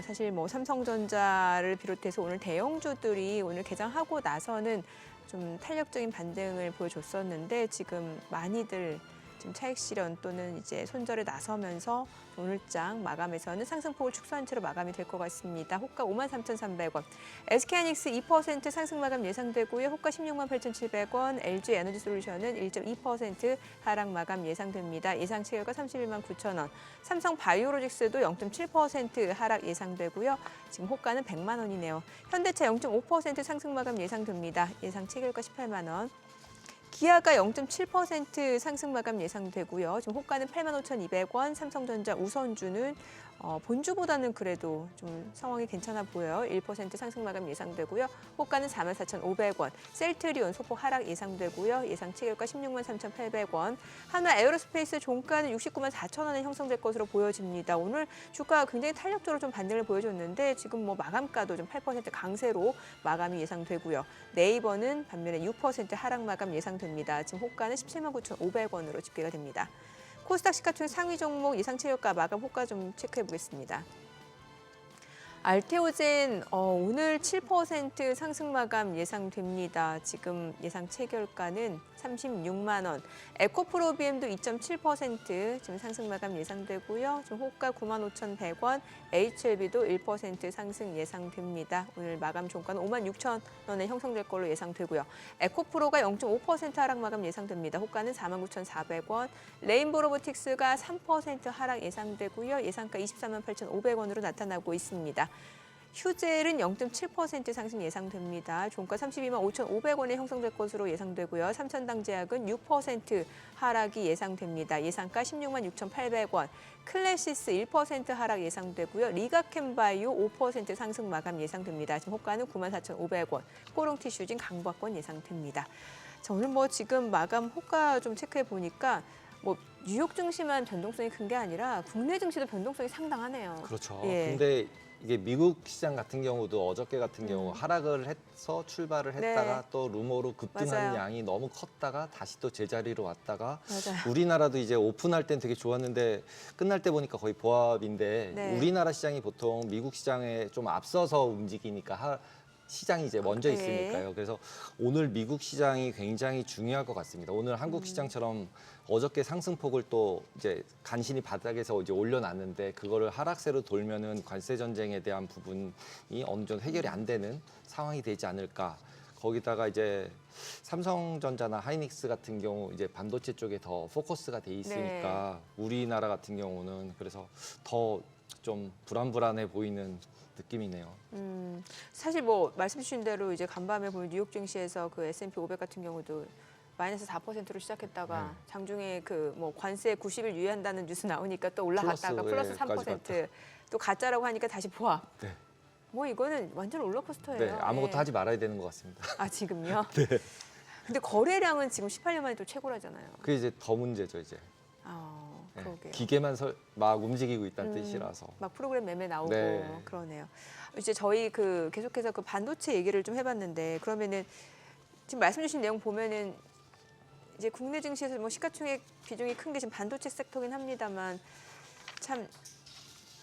사실 뭐 삼성전자를 비롯해서 오늘 대형주들이 오늘 개장하고 나서는 좀 탄력적인 반등을 보여줬었는데 지금 많이들 지금 차익 실현 또는 이제 손절에 나서면서 오늘장 마감에서는 상승폭을 축소한 채로 마감이 될 것 같습니다. 호가 53,300원, SK하이닉스 2% 상승 마감 예상되고요. 호가 168,700원, LG에너지솔루션은 1.2% 하락 마감 예상됩니다. 예상 체결가 31만 9천 원, 삼성바이오로직스도 0.7% 하락 예상되고요. 지금 호가는 100만 원이네요. 현대차 0.5% 상승 마감 예상됩니다. 예상 체결가 18만 원. 기아가 0.7% 상승 마감 예상되고요. 지금 호가는 85,200원, 삼성전자 우선주는 본주보다는 그래도 좀 상황이 괜찮아 보여요. 1% 상승 마감 예상되고요. 호가는 44,500원, 셀트리온 소폭 하락 예상되고요. 예상 체결가 16만 3,800원. 한화 에어로스페이스 종가는 69만 4천 원에 형성될 것으로 보여집니다. 오늘 주가가 굉장히 탄력적으로 좀 반등을 보여줬는데 지금 뭐 마감가도 좀 8% 강세로 마감이 예상되고요. 네이버는 반면에 6% 하락 마감 예상됩니다. 지금 호가는 17만 9,500원으로 집계가 됩니다. 코스닥 시가총액 상위 종목 예상 체결가 마감 호가 좀 체크해 보겠습니다. 알테오젠 오늘 7% 상승 마감 예상됩니다. 지금 예상 체결가는 36만 원. 에코프로비엠도 2.7% 지금 상승 마감 예상되고요. 지금 호가 95,100원. HLB도 1% 상승 예상됩니다. 오늘 마감 종가는 56,000 원에 형성될 걸로 예상되고요. 에코프로가 0.5% 하락 마감 예상됩니다. 호가는 49,400원. 레인보 로보틱스가 3% 하락 예상되고요. 예상가 24만 8,500원으로 나타나고 있습니다. 휴젤은 0.7% 상승 예상됩니다. 종가 32만 5,500원에 형성될 것으로 예상되고요. 삼천당제약은 6% 하락이 예상됩니다. 예상가 16만 6,800원. 클래시스 1% 하락 예상되고요. 리가캠바이오 5% 상승 마감 예상됩니다. 지금 호가는 9만 4,500원. 꼬롱티슈진 강박권 예상됩니다. 자, 오늘 뭐 지금 마감 호가 좀 체크해 보니까 뭐 뉴욕 증시만 변동성이 큰 게 아니라 국내 증시도 변동성이 상당하네요. 그렇죠. 예. 근데 이게 미국 시장 같은 경우도 어저께 같은 경우 하락을 해서 출발을 했다가 또 루머로 급등하는 맞아요. 양이 너무 컸다가 다시 또 제자리로 왔다가 맞아요. 우리나라도 이제 오픈할 땐 되게 좋았는데 끝날 때 보니까 거의 보합인데 네. 우리나라 시장이 보통 미국 시장에 좀 앞서서 움직이니까 시장이 이제 먼저 네. 있으니까요. 그래서 오늘 미국 시장이 굉장히 중요할 것 같습니다. 오늘 한국 시장처럼 어저께 상승폭을 또 이제 간신히 바닥에서 이제 올려놨는데 그거를 하락세로 돌면은 관세 전쟁에 대한 부분이 어느 정도 해결이 안 되는 상황이 되지 않을까. 거기다가 이제 삼성전자나 하이닉스 같은 경우 이제 반도체 쪽에 더 포커스가 돼 있으니까 우리나라 같은 경우는 그래서 더 좀 불안불안해 보이는 느낌이네요. 사실 뭐 말씀 주신 대로 이제 간밤에 보면 뉴욕 증시에서 그 S&P 500 같은 경우도 마이너스 4%로 시작했다가 장중에 그 뭐 관세 90일 유예한다는 뉴스 나오니까 또 올라갔다가 플러스 3%, 또 가짜라고 하니까 다시 보합. 네. 뭐 이거는 완전 롤러코스터예요. 네, 아무것도 예. 하지 말아야 되는 것 같습니다. 아, 지금요? 네. 근데 거래량은 지금 18년 만에 또 최고라잖아요. 그게 이제 더 문제죠, 이제. 네, 그러게요. 기계만 막 움직이고 있다는 뜻이라서. 막 프로그램 매매 나오고 네. 그러네요. 이제 저희 그 계속해서 그 반도체 얘기를 좀 해봤는데 그러면은 지금 말씀 주신 내용 보면은 이제 국내 증시에서 뭐 시가총액 비중이 큰 게 지금 반도체 섹터긴 합니다만 참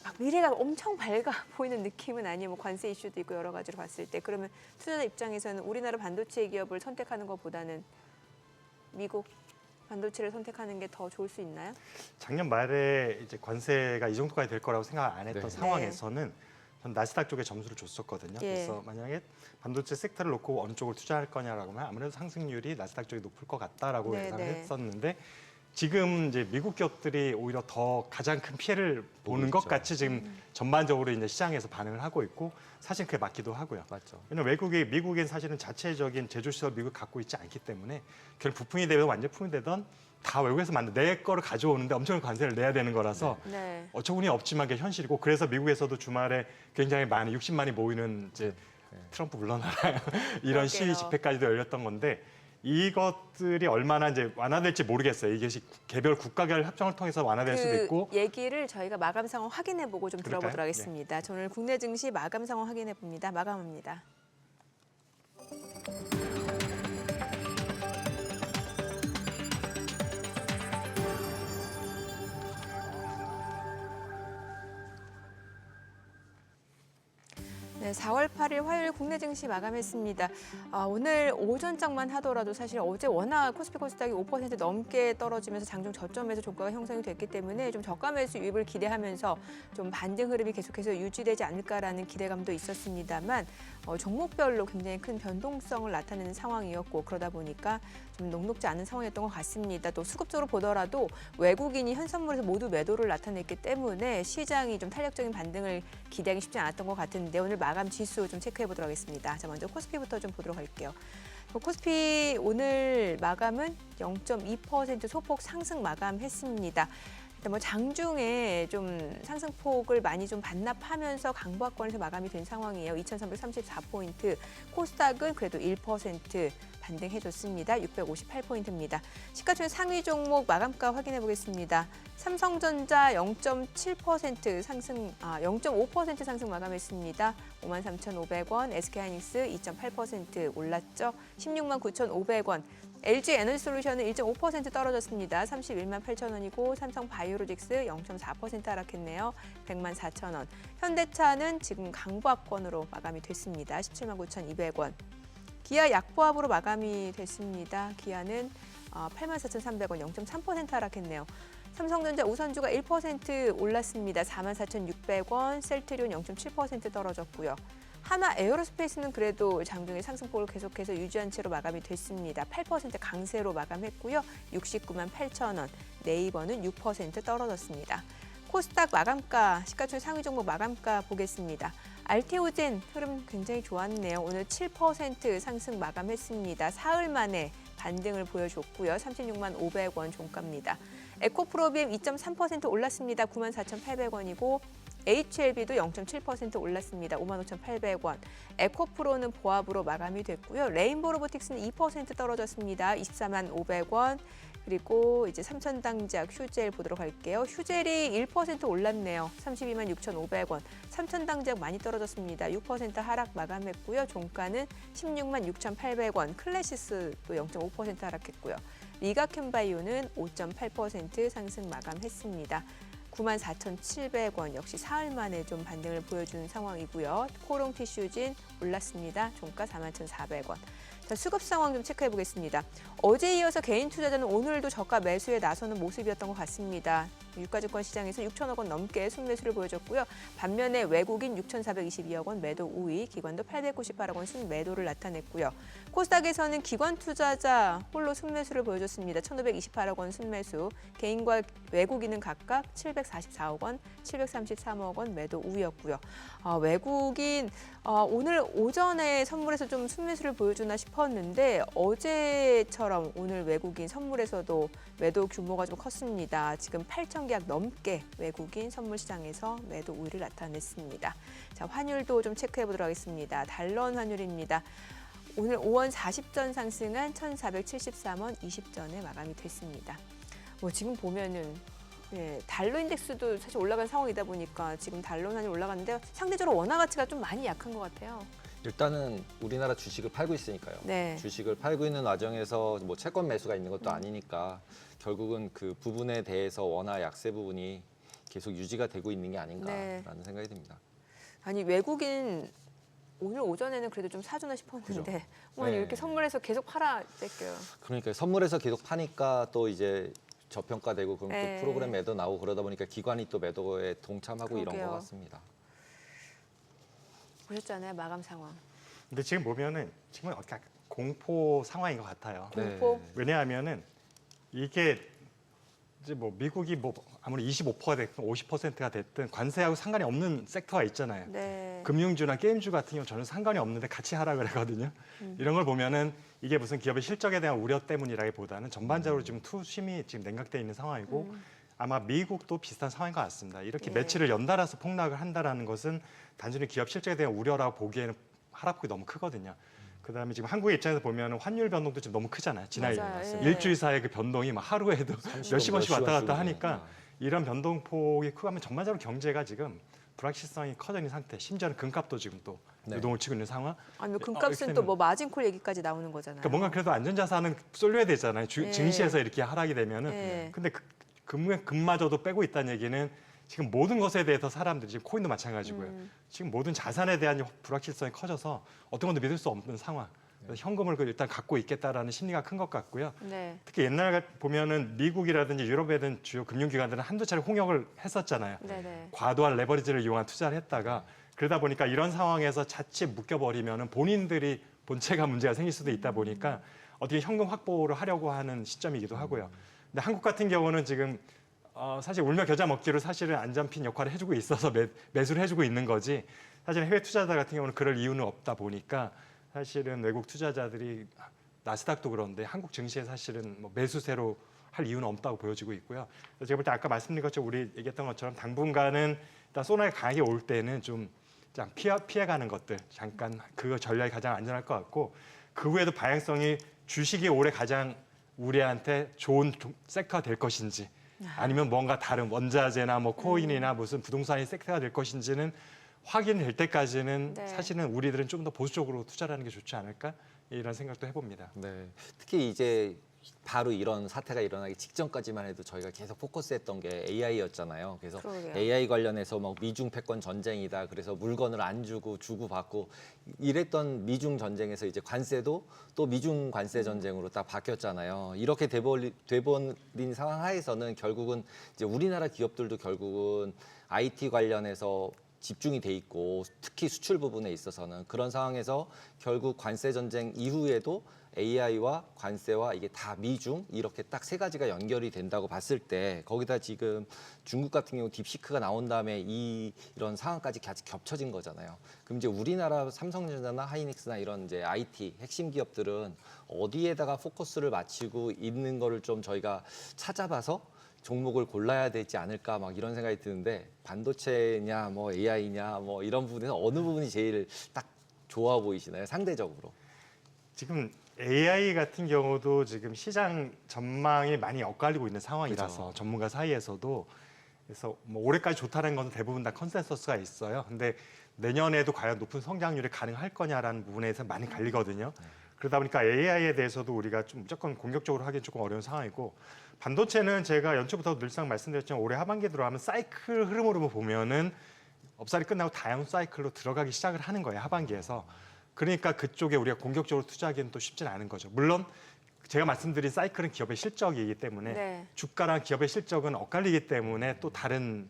막 미래가 엄청 밝아 보이는 느낌은 아니에요. 뭐 관세 이슈도 있고 여러 가지로 봤을 때 그러면 투자자 입장에서는 우리나라 반도체 기업을 선택하는 것보다는 미국 반도체를 선택하는 게 더 좋을 수 있나요? 작년 말에 이제 관세가 이 정도까지 될 거라고 생각 안 했던 네. 상황에서는 전 나스닥 쪽에 점수를 줬었거든요. 예. 그래서 만약에 반도체 섹터를 놓고 어느 쪽을 투자할 거냐라고 하면 아무래도 상승률이 나스닥 쪽이 높을 것 같다라고 네, 예상을 네. 했었는데 지금 이제 미국 기업들이 오히려 더 가장 큰 피해를 보는 것 있죠. 같이 지금 전반적으로 이제 시장에서 반응을 하고 있고 사실 그게 맞기도 하고요. 맞죠. 왜냐면 미국엔 사실은 자체적인 제조시설 미국 갖고 있지 않기 때문에 결국 부품이 되든 완제품이 되든 다 외국에서 만든 내 거를 가져오는데 엄청난 관세를 내야 되는 거라서 네. 어처구니 없지만 그게 현실이고 그래서 미국에서도 주말에 굉장히 많이 60만이 모이는 이제 트럼프 물러나라 이런 시위 그러게요. 집회까지도 열렸던 건데 이것들이 얼마나 이제 완화될지 모르겠어요. 이게 개별 국가별 협정을 통해서 완화될 수도 있고 얘기를 저희가 마감 상황 확인해보고 좀 그럴까요? 들어보도록 하겠습니다. 저 오늘 국내 증시 마감 상황 확인해봅니다. 마감합니다. 네, 4월 8일 화요일 국내 증시 마감했습니다. 오늘 오전장만 하더라도 사실 어제 워낙 코스피 코스닥이 5% 넘게 떨어지면서 장중 저점에서 종가가 형성이 됐기 때문에 좀 저가 매수 유입을 기대하면서 좀 반등 흐름이 계속해서 유지되지 않을까라는 기대감도 있었습니다만 종목별로 굉장히 큰 변동성을 나타내는 상황이었고 그러다 보니까 좀 녹록지 않은 상황이었던 것 같습니다. 또 수급적으로 보더라도 외국인이 현선물에서 모두 매도를 나타냈기 때문에 시장이 좀 탄력적인 반등을 기대하기 쉽지 않았던 것 같은데 오늘 마감 지수 좀 체크해 보도록 하겠습니다. 자, 먼저 코스피부터 좀 보도록 할게요. 코스피 오늘 마감은 0.2% 소폭 상승 마감했습니다. 일단 뭐 장중에 좀 상승폭을 많이 좀 반납하면서 강보합권에서 마감이 된 상황이에요. 2,334포인트. 코스닥은 그래도 1% 반등해줬습니다. 658포인트입니다. 시가총액 상위 종목 마감가 확인해 보겠습니다. 삼성전자 0.7% 상승, 0.5% 상승 마감했습니다. 53,500원, SK하이닉스 2.8% 올랐죠. 169,500원. LG 에너지솔루션은 1.5% 떨어졌습니다. 31만 8천 원이고 삼성바이오로직스 0.4% 하락했네요. 100만 4천 원. 현대차는 지금 강보합권으로 마감이 됐습니다. 17만 9,200원. 기아 약보합으로 마감이 됐습니다. 기아는 8만 4,300원, 0.3% 하락했네요. 삼성전자 우선주가 1% 올랐습니다. 4만 4,600원, 셀트리온 0.7% 떨어졌고요. 하나 에어로스페이스는 그래도 장중에 상승폭을 계속해서 유지한 채로 마감이 됐습니다. 8% 강세로 마감했고요. 69만 8천 원, 네이버는 6% 떨어졌습니다. 코스닥 마감가, 시가총액 상위 종목 마감가 보겠습니다. 알테오젠 흐름 굉장히 좋았네요. 오늘 7% 상승 마감했습니다. 사흘 만에 반등을 보여줬고요. 36만 500원 종가입니다. 에코프로비엠 2.3% 올랐습니다. 9만 4,800원이고 HLB도 0.7% 올랐습니다. 55,800원. 에코프로는 보합으로 마감이 됐고요. 레인보우 로보틱스는 2% 떨어졌습니다. 24만 500원. 그리고 이제 삼천당작 휴젤 보도록 할게요. 휴젤이 1% 올랐네요. 32만 6,500원. 삼천당작 많이 떨어졌습니다. 6% 하락 마감했고요. 종가는 16만 6,800원. 클래시스도 0.5% 하락했고요. 리가캠바이오는 5.8% 상승 마감했습니다. 9만 4,700원 역시 사흘 만에 좀 반등을 보여주는 상황이고요. 코롱 티슈진 올랐습니다. 종가 41,400원. 자, 수급 상황 좀 체크해 보겠습니다. 어제 이어서 개인 투자자는 오늘도 저가 매수에 나서는 모습이었던 것 같습니다. 유가증권 시장에서 6천억 원 넘게 순매수를 보여줬고요. 반면에 외국인 6,422억 원 매도 우위, 기관도 898억 원 순매도를 나타냈고요. 코스닥에서는 기관 투자자 홀로 순매수를 보여줬습니다. 1,528억 원 순매수, 개인과 외국인은 각각 744억 원, 733억 원 매도 우위였고요. 외국인 오늘 오전에 선물에서 좀 순매수를 보여주나 싶었는데 어제처럼 오늘 외국인 선물에서도 매도 규모가 좀 컸습니다. 지금 8천 계약 넘게 외국인 선물 시장에서 매도 우위를 나타냈습니다. 자, 환율도 좀 체크해 보도록 하겠습니다. 달러 환율입니다. 오늘 5원 40전 상승한 1,473원 20전에 마감이 됐습니다. 지금 보면은 달러 인덱스도 사실 올라간 상황이다 보니까 지금 달러 환율 올라갔는데 상대적으로 원화 가치가 좀 많이 약한 것 같아요. 일단은 우리나라 주식을 팔고 있으니까요. 네. 주식을 팔고 있는 와중에서 뭐 채권 매수가 있는 것도 아니니까 결국은 그 부분에 대해서 원화 약세 부분이 계속 유지가 되고 있는 게 아닌가라는 생각이 듭니다. 아니 외국인 오늘 오전에는 그래도 좀 사주나 싶었는데 오늘 이렇게 선물해서 계속 팔아 째껴요. 그러니까 선물해서 계속 파니까 또 이제 저평가되고 그럼 네. 또 프로그램 매도 나오고 그러다 보니까 기관이 또 매도에 동참하고 이런 그러게요. 것 같습니다. 보셨잖아요, 마감 상황. 근데 지금 보면은 지금은 약간 공포 상황인 것 같아요. 공포? 왜냐하면은 이게 이제 뭐 미국이 뭐 아무리 25%가 됐든 50%가 됐든 관세하고 상관이 없는 섹터가 있잖아요. 네. 금융주나 게임주 같은 경우 전혀 상관이 없는데 같이 하락을 하거든요. 이런 걸 보면은 이게 무슨 기업의 실적에 대한 우려 때문이라기보다는 전반적으로 지금 투심이 지금 냉각돼 있는 상황이고 아마 미국도 비슷한 상황인 것 같습니다. 이렇게 예. 며칠을 연달아서 폭락을 한다라는 것은 단순히 기업 실적에 대한 우려라고 보기에는 하락폭이 너무 크거든요. 그다음에 지금 한국의 입장에서 보면 환율 변동도 지금 너무 크잖아요. 지난 맞아요. 예. 일주일 사이에 그 변동이 막 하루에도 몇십 원씩 왔다 갔다 하니까 네. 이런 변동폭이 크고 하면 전반적으로 경제가 지금 불확실성이 커져 있는 상태. 심지어는 금값도 지금 또 네. 유동을 치고 있는 상황. 아니 금값은 또 뭐 마진콜 얘기까지 나오는 거잖아요. 그러니까 뭔가 그래도 안전자산은 쏠려야 되잖아요. 네. 증시에서 이렇게 하락이 되면은. 네. 근데 금마저도 빼고 있다는 얘기는 지금 모든 것에 대해서 사람들이 지금 코인도 마찬가지고요. 지금 모든 자산에 대한 불확실성이 커져서 어떤 것도 믿을 수 없는 상황. 그래서 현금을 일단 갖고 있겠다라는 심리가 큰 것 같고요. 네. 특히 옛날 보면은 미국이라든지 유럽에 주요 금융기관들은 한두 차례 홍역을 했었잖아요. 네네. 과도한 레버리지를 이용한 투자를 했다가 그러다 보니까 이런 상황에서 자칫 묶여버리면은 본인들이 본체가 문제가 생길 수도 있다 보니까 어떻게 현금 확보를 하려고 하는 시점이기도 하고요. 근데 한국 같은 경우는 지금 사실 울며 겨자 먹기로 사실은 안전핀 역할을 해주고 있어서 매수를 해주고 있는 거지 사실 해외 투자자 같은 경우는 그럴 이유는 없다 보니까 사실은 외국 투자자들이 나스닥도 그런데 한국 증시에 사실은 뭐 매수세로 할 이유는 없다고 보여지고 있고요. 그래서 제가 볼 때 아까 말씀드린 것처럼 우리 얘기했던 것처럼 당분간은 일단 소나기 강하게 올 때는 좀 피해가는 것들 잠깐 그 전략이 가장 안전할 것 같고 그 후에도 방향성이 주식이 올해 가장 우리한테 좋은 섹터가 될 것인지 아니면 뭔가 다른 원자재나 뭐 코인이나 무슨 부동산이 섹터가 될 것인지는 확인될 때까지는 네. 사실은 우리들은 좀 더 보수적으로 투자를 하는 게 좋지 않을까 이런 생각도 해봅니다. 네. 특히 이제 바로 이런 사태가 일어나기 직전까지만 해도 저희가 계속 포커스했던 게 AI였잖아요. 그래서 그러게요. AI 관련해서 막 미중 패권 전쟁이다. 그래서 물건을 안 주고 주고 받고 이랬던 미중 전쟁에서 이제 관세도 또 미중 관세 전쟁으로 딱 바뀌었잖아요. 이렇게 돼버린 상황 하에서는 결국은 이제 우리나라 기업들도 결국은 IT 관련해서 집중이 돼 있고 특히 수출 부분에 있어서는 그런 상황에서 결국 관세 전쟁 이후에도 AI와 관세와 이게 다 미중 이렇게 딱 세 가지가 연결이 된다고 봤을 때 거기다 지금 중국 같은 경우 딥시크가 나온 다음에 이런 상황까지 같이 겹쳐진 거잖아요. 그럼 이제 우리나라 삼성전자나 하이닉스나 이런 이제 IT 핵심 기업들은 어디에다가 포커스를 맞추고 있는 거를 좀 저희가 찾아봐서 종목을 골라야 되지 않을까 막 이런 생각이 드는데 반도체냐 뭐 AI냐 뭐 이런 부분에서 어느 부분이 제일 딱 좋아 보이시나요? 상대적으로. 지금 AI 같은 경우도 지금 시장 전망이 많이 엇갈리고 있는 상황이라서 그죠. 전문가 사이에서도 그래서 뭐 올해까지 좋다는 것은 대부분 다 컨센서스가 있어요. 근데 내년에도 과연 높은 성장률이 가능할 거냐라는 부분에서 많이 갈리거든요. 그러다 보니까 AI에 대해서도 우리가 좀 무조건 공격적으로 하기는 조금 어려운 상황이고 반도체는 제가 연초부터 늘상 말씀드렸지만 올해 하반기에 들어가면 사이클 흐름으로 보면은 업살이 끝나고 다음 사이클로 들어가기 시작을 하는 거예요. 하반기에서. 그러니까 그쪽에 우리가 공격적으로 투자하기는 또 쉽지는 않은 거죠. 물론 제가 말씀드린 사이클은 기업의 실적이기 때문에 네. 주가랑 기업의 실적은 엇갈리기 때문에 또 다른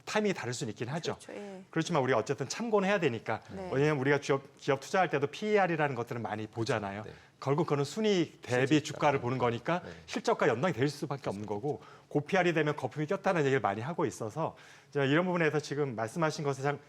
타이밍이 다를 수는 있긴 하죠. 그렇죠. 예. 그렇지만 우리가 어쨌든 참고는 해야 되니까 네. 왜냐하면 우리가 기업 투자할 때도 PER이라는 것들을 많이 보잖아요. 네. 결국 그거는 순이익 대비 주가를 보는 거니까 네. 실적과 연동이 될 수밖에 없는 거고 고PR이 되면 거품이 꼈다는 얘기를 많이 하고 있어서 제가 이런 부분에서 지금 말씀하신 것에 참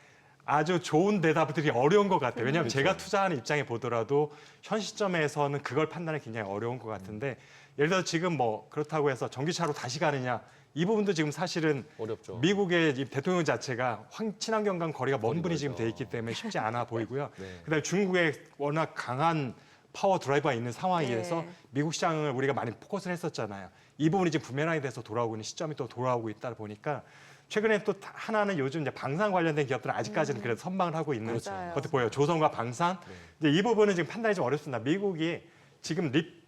아주 좋은 대답들이 어려운 것 같아요. 왜냐하면 제가 투자하는 입장에 보더라도 현 시점에서는 그걸 판단하기 굉장히 어려운 것 같은데 예를 들어 지금 뭐 그렇다고 해서 전기차로 다시 가느냐 이 부분도 지금 사실은 어렵죠. 미국의 이 대통령 자체가 친환경과 거리가 먼 거리 분이 지금 멀죠. 돼 있기 때문에 쉽지 않아 보이고요. 네. 그다음에 중국에 워낙 강한 파워 드라이버가 있는 상황에서 네. 미국 시장을 우리가 많이 포커스를 했었잖아요. 이 부분이 지금 부메랑이 돼서 돌아오고 있는 시점이 또 돌아오고 있다 보니까 최근에 또 하나는 요즘 이제 방산 관련된 기업들은 아직까지는 그래도 선방을 하고 있는 맞아요. 것도 보여요. 조선과 방산. 이제 이 부분은 지금 판단이 좀 어렵습니다. 미국이 지금 립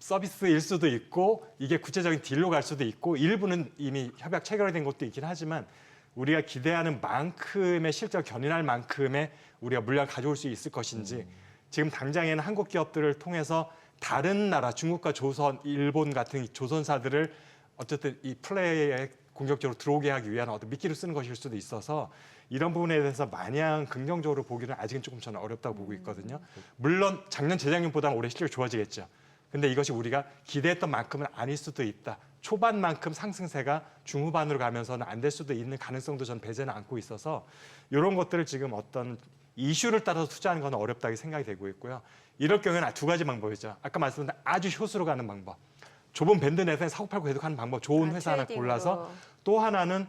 서비스일 수도 있고 이게 구체적인 딜로 갈 수도 있고 일부는 이미 협약 체결된 것도 있긴 하지만 우리가 기대하는 만큼의 실적 견인할 만큼의 우리가 물량을 가져올 수 있을 것인지 지금 당장에는 한국 기업들을 통해서 다른 나라 중국과 조선, 일본 같은 조선사들을 어쨌든 이 플레이에 공격적으로 들어오게 하기 위한 어떤 미끼를 쓰는 것일 수도 있어서 이런 부분에 대해서 마냥 긍정적으로 보기는 아직은 조금 저는 어렵다고 보고 있거든요. 물론 작년, 재작년보다는 올해 실적이 좋아지겠죠. 근데 이것이 우리가 기대했던 만큼은 아닐 수도 있다. 초반만큼 상승세가 중후반으로 가면서는 안 될 수도 있는 가능성도 저는 배제는 않고 있어서 이런 것들을 지금 어떤 이슈를 따라서 투자하는 건 어렵다고 생각이 되고 있고요. 이럴 경우에는 두 가지 방법이죠. 아까 말씀드린 아주 효수로 가는 방법. 좁은 밴드 내에서 사고 팔고 계속 하는 방법. 좋은 회사 하나 트레이딩으로. 골라서 또 하나는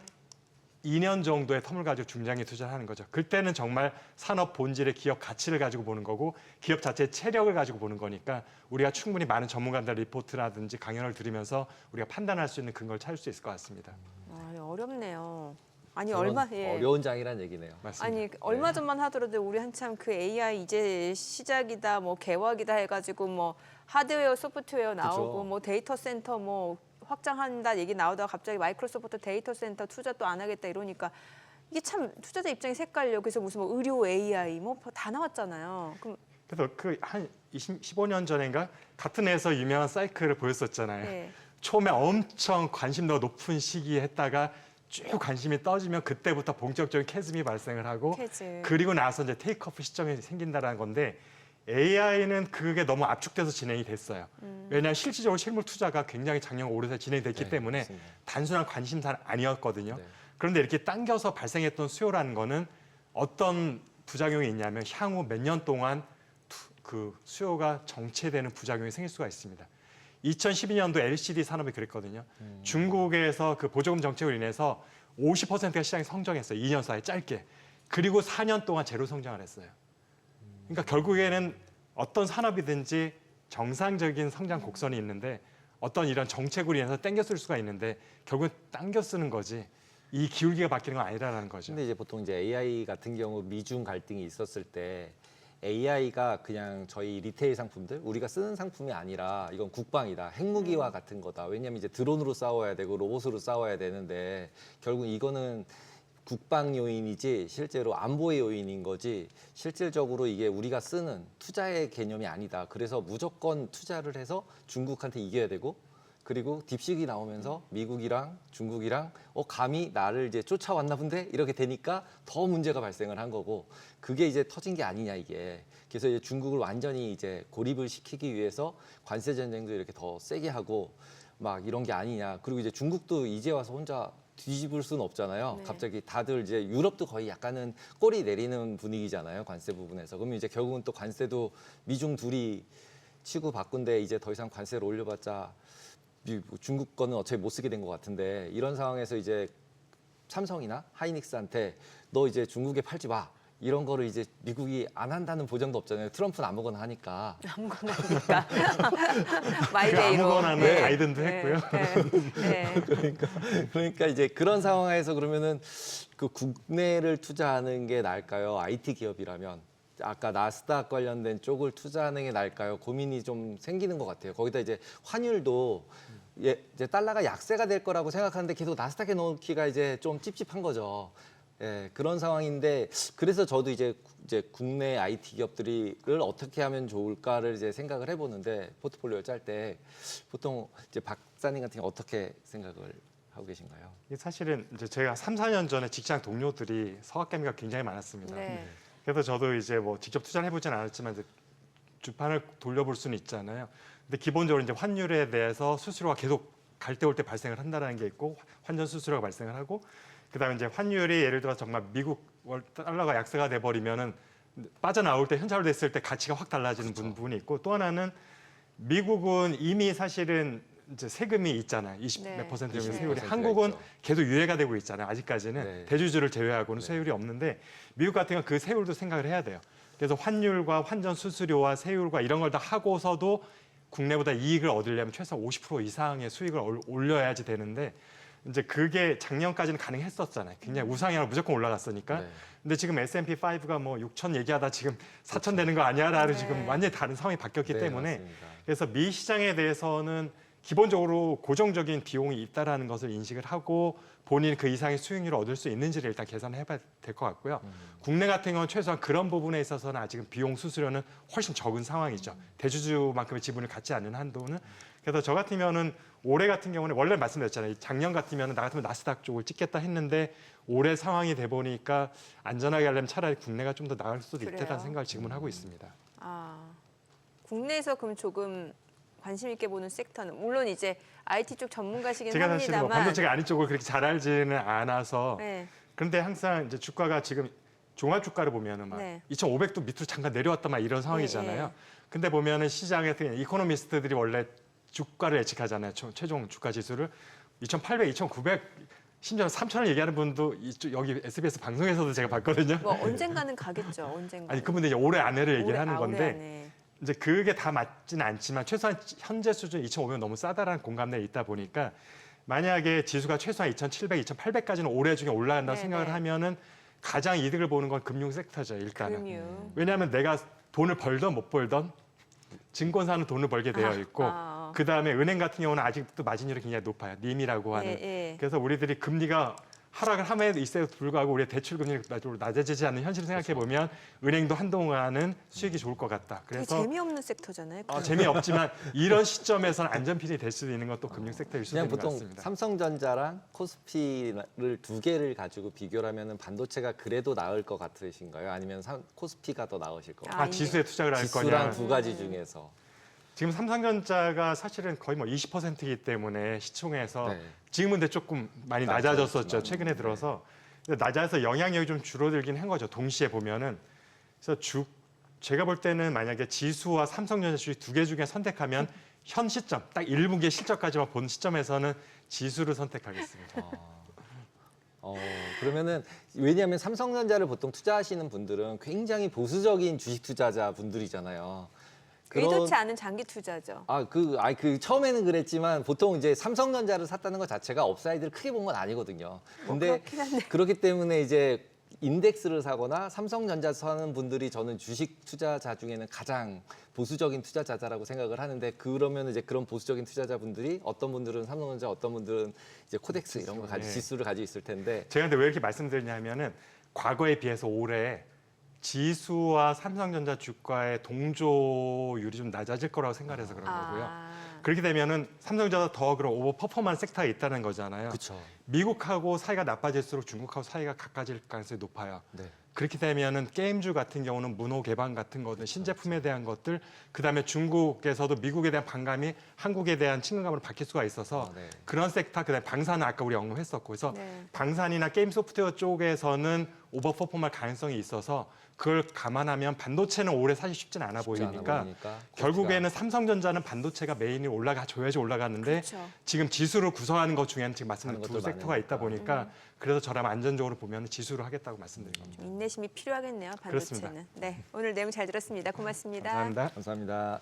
2년 정도의 텀을 가지고 중장기 투자를 하는 거죠. 그때는 정말 산업 본질의 기업 가치를 가지고 보는 거고 기업 자체의 체력을 가지고 보는 거니까 우리가 충분히 많은 전문가들 리포트라든지 강연을 들으면서 우리가 판단할 수 있는 근거를 찾을 수 있을 것 같습니다. 아, 어렵네요. 아니 저는 얼마 예. 어려운 장이란 얘기네요. 맞습니다. 아니 얼마 전만 하더라도 우리 한참 그 AI 이제 시작이다 뭐 개화기다 해가지고 뭐 하드웨어 소프트웨어 나오고 그죠. 뭐 데이터 센터 뭐 확장한다 얘기 나오다가 갑자기 마이크로소프트 데이터 센터 투자 또 안 하겠다 이러니까 이게 참 투자자 입장이 색깔려. 그래서 무슨 뭐 의료 AI 뭐 다 나왔잖아요. 그럼 그래서 그 한 15년 전인가 같은 회사 유명한 사이클을 보였었잖아요. 네. 처음에 엄청 관심도가 높은 시기에 했다가 쭉 관심이 떠지면 그때부터 본격적인 캐즘이 발생을 하고 캐즘. 그리고 나서 이제 테이크오프 시점이 생긴다는 건데 AI는 그게 너무 압축돼서 진행이 됐어요. 왜냐하면 실질적으로 실물 투자가 굉장히 작년 올해 진행이 됐기 네, 때문에 맞습니다. 단순한 관심사는 아니었거든요. 네. 그런데 이렇게 당겨서 발생했던 수요라는 거는 어떤 부작용이 있냐면 향후 몇 년 동안 그 수요가 정체되는 부작용이 생길 수가 있습니다. 2012년도 LCD 산업이 그랬거든요. 중국에서 그 보조금 정책으로 인해서 50%가 시장이 성장했어요. 2년 사이에 짧게. 그리고 4년 동안 제로 성장을 했어요. 그러니까 결국에는 어떤 산업이든지 정상적인 성장 곡선이 있는데 어떤 이런 정책으로 인해서 땡겨 쓸 수가 있는데 결국은 당겨 쓰는 거지 이 기울기가 바뀌는 건 아니라는 거죠. 근데 이제 보통 이제 AI 같은 경우 미중 갈등이 있었을 때 AI가 그냥 저희 리테일 상품들 우리가 쓰는 상품이 아니라 이건 국방이다, 핵무기와 같은 거다. 왜냐하면 이제 드론으로 싸워야 되고 로봇으로 싸워야 되는데 결국 이거는 국방 요인이지 실제로 안보의 요인인 거지 실질적으로 이게 우리가 쓰는 투자의 개념이 아니다. 그래서 무조건 투자를 해서 중국한테 이겨야 되고 그리고 딥식이 나오면서 미국이랑 중국이랑 감히 나를 이제 쫓아왔나 본데 이렇게 되니까 더 문제가 발생을 한 거고 그게 이제 터진 게 아니냐 이게. 그래서 이제 중국을 완전히 이제 고립을 시키기 위해서 관세 전쟁도 이렇게 더 세게 하고 막 이런 게 아니냐. 그리고 이제 중국도 이제 와서 혼자 뒤집을 수는 없잖아요. 네. 갑자기 다들 이제 유럽도 거의 약간은 꼬리 내리는 분위기잖아요. 관세 부분에서. 그러면 이제 결국은 또 관세도 미중 둘이 치고 바꾼데 이제 더 이상 관세를 올려봤자 중국 거는 어차피 못 쓰게 된 것 같은데 이런 상황에서 이제 삼성이나 하이닉스한테 너 이제 중국에 팔지 마. 이런 거를 이제 미국이 안 한다는 보장도 없잖아요. 트럼프는 아무거나 하니까. 아무거나 하니까 마이데이로. 아무거나는 네. 바이든도 했고요. 네. 그러니까 이제 그런 상황에서 그러면은 그 국내를 투자하는 게 나을까요? IT 기업이라면 아까 나스닥 관련된 쪽을 투자하는 게 나을까요? 고민이 좀 생기는 것 같아요. 거기다 이제 환율도 이제 달러가 약세가 될 거라고 생각하는데 계속 나스닥에 넣기가 이제 좀 찝찝한 거죠. 예, 그런 상황인데 그래서 저도 이제 국내 IT 기업들을 어떻게 하면 좋을까를 이제 생각을 해보는데 포트폴리오 짤 때 보통 이제 박사님 같은 경우 어떻게 생각을 하고 계신가요? 이게 사실은 이제 제가 3, 4년 전에 직장 동료들이 서학개미가 굉장히 많았습니다. 네. 그래서 저도 이제 뭐 직접 투자를 해보진 않았지만 이제 주판을 돌려볼 수는 있잖아요. 근데 기본적으로 이제 환율에 대해서 수수료가 계속 갈 때 올 때 발생을 한다는 게 있고 환전 수수료가 발생을 하고 그다음에 이제 환율이 예를 들어 정말 미국 달러가 약세가 돼 버리면은 빠져나올 때 현찰로 됐을 때 가치가 확 달라지는 부분이 있고 또 하나는 미국은 이미 사실은 이제 세금이 있잖아요. 20 네. 몇 퍼센트 정도 20% 세율이. 가 한국은 있죠. 계속 유예가 되고 있잖아요. 아직까지는 네. 대주주를 제외하고는 네. 세율이 없는데 미국 같은 경우는 그 세율도 생각을 해야 돼요. 그래서 환율과 환전 수수료와 세율과 이런 걸 다 하고서도 국내보다 이익을 얻으려면 최소 50% 이상의 수익을 올려야지 되는데 이제 그게 작년까지는 가능했었잖아요. 굉장히 우상향으로 무조건 올라갔으니까. 네. 근데 지금 S&P 5가 뭐 6천 얘기하다 지금 4천 되는 거 아니야라고 네. 지금 완전히 다른 상황이 바뀌었기 네, 때문에 맞습니다. 그래서 미 시장에 대해서는 기본적으로 고정적인 비용이 있다라는 것을 인식을 하고 본인 그 이상의 수익률을 얻을 수 있는지를 일단 계산해봐야 될 것 같고요. 국내 같은 경우는 최소한 그런 부분에 있어서는 아직은 비용 수수료는 훨씬 적은 상황이죠. 대주주만큼의 지분을 갖지 않는 한도는. 그래서 저 같으면은 올해 같은 경우는 원래 말씀드렸잖아요. 작년 같으면 나 같으면 나스닥 쪽을 찍겠다 했는데 올해 상황이 돼 보니까 안전하게 하려면 차라리 국내가 좀 더 나을 수도 그래요? 있다는 생각을 지금은 하고 있습니다. 아, 국내에서 그럼 조금 관심 있게 보는 섹터는 물론 이제 IT 쪽 전문가시긴 제가 사실 뭐 합니다만. 반도체가 아닌 쪽을 그렇게 잘 알지는 않아서 네. 그런데 항상 이제 주가가 지금 종합 주가를 보면은 막 네. 2,500도 밑으로 잠깐 내려왔다 막 이런 상황이잖아요. 네. 근데 보면은 시장에 이코노미스트들이 원래 주가를 예측하잖아요. 최종 주가 지수를 2,800, 2,900 심지어 3,000을 얘기하는 분도 이쪽 여기 SBS 방송에서도 제가 봤거든요. 뭐 언젠가는 가겠죠. 언젠가. 아니 그분들 이제 올해 안에를 얘기하는 건데 안에. 이제 그게 다 맞지는 않지만 최소한 현재 수준 2,500은 너무 싸다라는 공감대가 있다 보니까 만약에 지수가 최소한 2,700, 2,800까지는 올해 중에 올라간다고 네, 생각을 네. 하면은 가장 이득을 보는 건 금융 섹터죠 일단은. 금융. 왜냐하면 내가 돈을 벌던 못 벌던 증권사는 돈을 벌게 되어 있고 그다음에 은행 같은 경우는 아직도 마진율이 굉장히 높아요. 님이라고 하는. 예. 그래서 우리들이 금리가 하락을 함에도 있어도 불구하고 우리의 대출 금리가 낮아지지 않는 현실을 생각해 보면 은행도 한동안은 수익이 좋을 것 같다. 되게 그래서 재미없는 섹터잖아요. 재미없지만 이런 시점에서는 안전핀이 될 수도 있는 것도 금융 섹터일 수도 그냥 있는 것 보통 같습니다. 삼성전자랑 코스피를 두 개를 가지고 비교를 하면은 반도체가 그래도 나을 것 같으신가요? 아니면 코스피가 더 나으실 것 같아요? 지수에 투자를 할 지수랑 거냐. 두 가지 중에서. 지금 삼성전자가 사실은 거의 뭐 20%이기 때문에 시총에서 네. 지금은 근데 조금 많이 낮아졌지만. 낮아졌었죠. 최근에 들어서. 근데 낮아서 영향력이 좀 줄어들긴 한 거죠. 동시에 보면은. 그래서 제가 볼 때는 만약에 지수와 삼성전자 주식 두 개 중에 선택하면 현 시점, 딱 1분기 실적까지만 본 시점에서는 지수를 선택하겠습니다. 그러면은 왜냐하면 삼성전자를 보통 투자하시는 분들은 굉장히 보수적인 주식 투자자 분들이잖아요. 의도치 않은 장기 투자죠. 그 처음에는 그랬지만 보통 이제 삼성전자를 샀다는 것 자체가 업사이드를 크게 본 건 아니거든요. 근데 그렇긴 한데. 그렇기 때문에 이제 인덱스를 사거나 삼성전자 사는 분들이 저는 주식 투자자 중에는 가장 보수적인 투자자라고 생각을 하는데 그러면 이제 그런 보수적인 투자자분들이 어떤 분들은 삼성전자, 어떤 분들은 이제 코덱스 이런 거 가지고 지수를 가지고 있을 텐데 제가 근데 왜 이렇게 말씀드리냐면은 과거에 비해서 올해 지수와 삼성전자 주가의 동조율이 좀 낮아질 거라고 생각해서 그런 거고요. 그렇게 되면은 삼성전자가 더 그런 오버 퍼포먼스 섹터에 있다는 거잖아요. 그렇죠. 미국하고 사이가 나빠질수록 중국하고 사이가 가까워질 가능성이 높아요. 네. 그렇게 되면은 게임주 같은 경우는 문호 개방 같은 것들, 신제품에 대한 것들, 그다음에 중국에서도 미국에 대한 반감이 한국에 대한 친근감으로 바뀔 수가 있어서 네. 그런 섹터, 그다음에 방산은 아까 우리 언급했었고, 그래서 네. 방산이나 게임 소프트웨어 쪽에서는 오버 퍼포먼 가능성이 있어서 그걸 감안하면 반도체는 올해 사실 쉽진 않아 보이니까 결국에는 삼성전자는 반도체가 메인이 올라가줘야지 올라가는데 그렇죠. 지금 지수를 구성하는 것 중에는 지금 말씀드린 두 것들 섹터가 있다 보니까 그래서 저라면 안전적으로 보면 지수를 하겠다고 말씀드린 겁니다. 인내심이 필요하겠네요. 반도체는. 그렇습니다. 네, 오늘 내용 잘 들었습니다. 고맙습니다. 감사합니다. 감사합니다.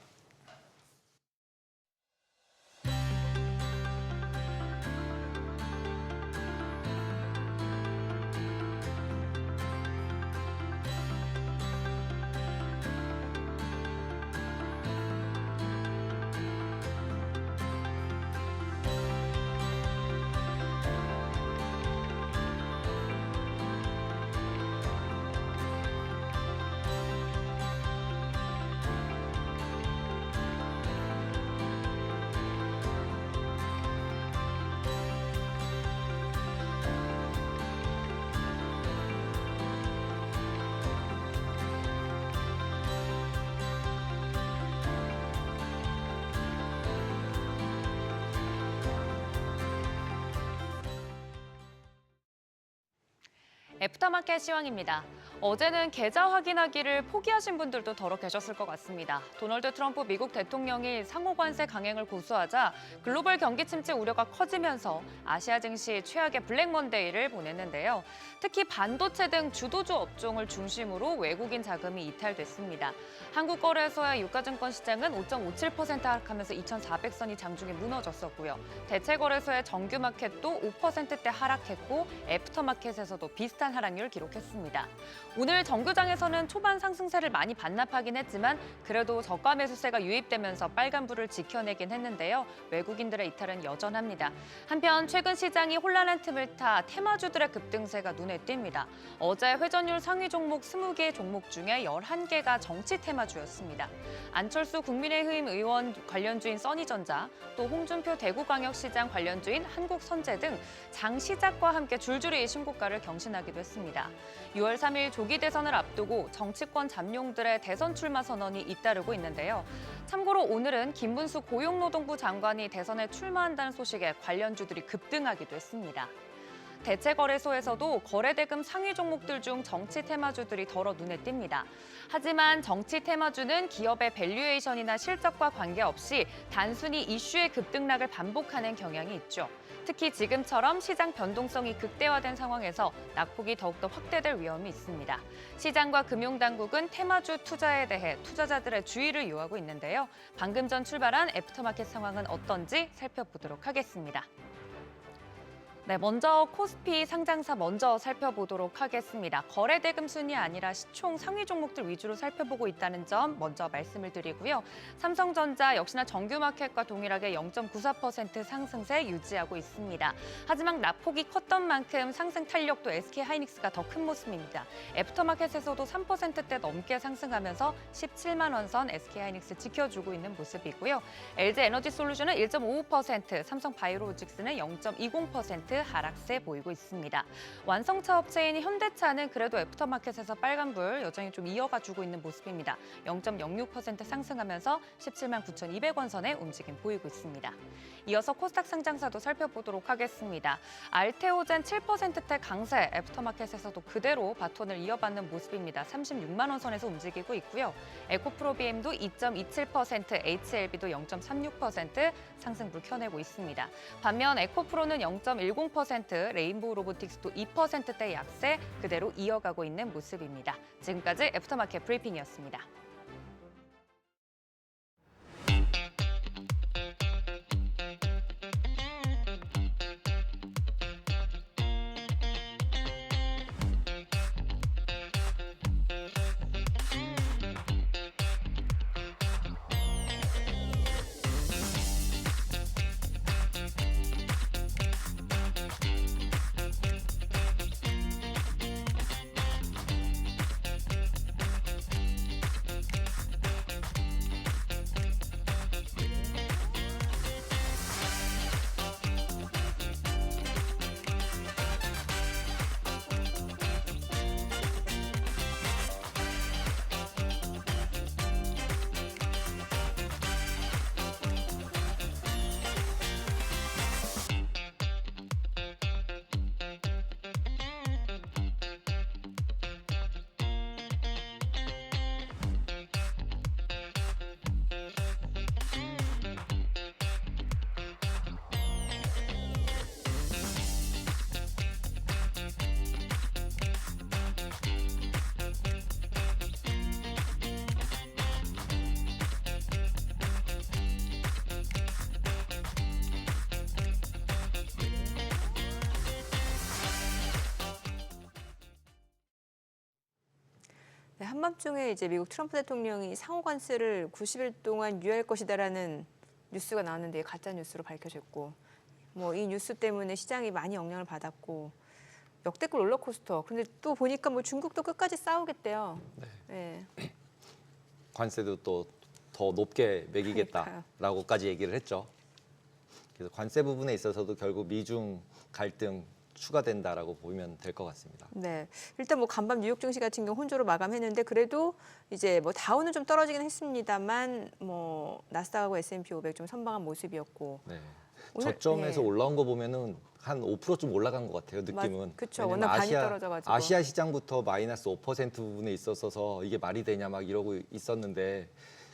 애프터마켓 시황입니다. 어제는 계좌 확인하기를 포기하신 분들도 더러 계셨을 것 같습니다. 도널드 트럼프 미국 대통령이 상호 관세 강행을 고수하자 글로벌 경기 침체 우려가 커지면서 아시아 증시 최악의 블랙 먼데이를 보냈는데요. 특히 반도체 등 주도주 업종을 중심으로 외국인 자금이 이탈됐습니다. 한국거래소의 유가증권 시장은 5.57% 하락하면서 2,400선이 장중에 무너졌었고요. 대체거래소의 정규마켓도 5%대 하락했고 애프터마켓에서도 비슷한 하락률을 기록했습니다. 오늘 정규장에서는 초반 상승세를 많이 반납하긴 했지만 그래도 저가 매수세가 유입되면서 빨간불을 지켜내긴 했는데요. 외국인들의 이탈은 여전합니다. 한편 최근 시장이 혼란한 틈을 타 테마주들의 급등세가 눈에 띕니다. 어제 회전율 상위 종목 20개 종목 중에 11개가 정치 테마주였습니다. 안철수 국민의힘 의원 관련주인 써니전자, 또 홍준표 대구광역시장 관련주인 한국선제 등 장 시작과 함께 줄줄이 신고가를 경신하기도 했습니다. 6월 3일 조기 대선을 앞두고 정치권 잠룡들의 대선 출마 선언이 잇따르고 있는데요. 참고로 오늘은 김문수 고용노동부 장관이 대선에 출마한다는 소식에 관련주들이 급등하기도 했습니다. 대체거래소에서도 거래대금 상위 종목들 중 정치 테마주들이 덜어 눈에 띕니다. 하지만 정치 테마주는 기업의 밸류에이션이나 실적과 관계없이 단순히 이슈의 급등락을 반복하는 경향이 있죠. 특히 지금처럼 시장 변동성이 극대화된 상황에서 낙폭이 더욱더 확대될 위험이 있습니다. 시장과 금융당국은 테마주 투자에 대해 투자자들의 주의를 요하고 있는데요. 방금 전 출발한 애프터마켓 상황은 어떤지 살펴보도록 하겠습니다. 네, 먼저 코스피 상장사 먼저 살펴보도록 하겠습니다. 거래 대금 순이 아니라 시총 상위 종목들 위주로 살펴보고 있다는 점 먼저 말씀을 드리고요. 삼성전자 역시나 정규마켓과 동일하게 0.94% 상승세 유지하고 있습니다. 하지만 낙폭이 컸던 만큼 상승 탄력도 SK하이닉스가 더 큰 모습입니다. 애프터마켓에서도 3%대 넘게 상승하면서 17만 원 선 SK하이닉스 지켜주고 있는 모습이고요. LG에너지솔루션은 1.55%, 삼성바이오로직스는 0.20% 하락세 보이고 있습니다. 완성차 업체인 현대차는 그래도 애프터마켓에서 빨간불 여전히 좀 이어가주고 있는 모습입니다. 0.06% 상승하면서 17만 9,200원 선의 움직임 보이고 있습니다. 이어서 코스닥 상장사도 살펴보도록 하겠습니다. 알테오젠 7%대 강세, 애프터마켓에서도 그대로 바톤을 이어받는 모습입니다. 36만 원 선에서 움직이고 있고요. 에코프로비엠도 2.27%, HLB도 0.36% 상승불 켜내고 있습니다. 반면 에코프로는 0.10%, 레인보우 로보틱스도 2%대 약세 그대로 이어가고 있는 모습입니다. 지금까지 애프터마켓 브리핑이었습니다. 네, 한밤중에 이제 미국 트럼프 대통령이 상호 관세를 90일 동안 유예할 것이다라는 뉴스가 나왔는데 가짜 뉴스로 밝혀졌고, 뭐 이 뉴스 때문에 시장이 많이 영향을 받았고 역대급 롤러코스터. 근데 또 보니까 뭐 중국도 끝까지 싸우겠대요. 네. 관세도 또 더 높게 매기겠다라고까지 얘기를 했죠. 그래서 관세 부분에 있어서도 결국 미중 갈등 추가된다라고 보면 될 것 같습니다. 네, 일단 뭐 간밤 뉴욕 증시 같은 경우 혼조로 마감했는데 그래도 이제 뭐 다우는 좀 떨어지긴 했습니다만 뭐 나스닥하고 S&P 500 좀 선방한 모습이었고. 네. 오늘, 저점에서 네. 올라온 거 보면은 한 5%좀 올라간 것 같아요, 느낌은. 그렇죠. 왜냐면 워낙 많이 떨어져가지고. 아시아 시장부터 마이너스 5% 부분에 있었어서 이게 말이 되냐 막 이러고 있었는데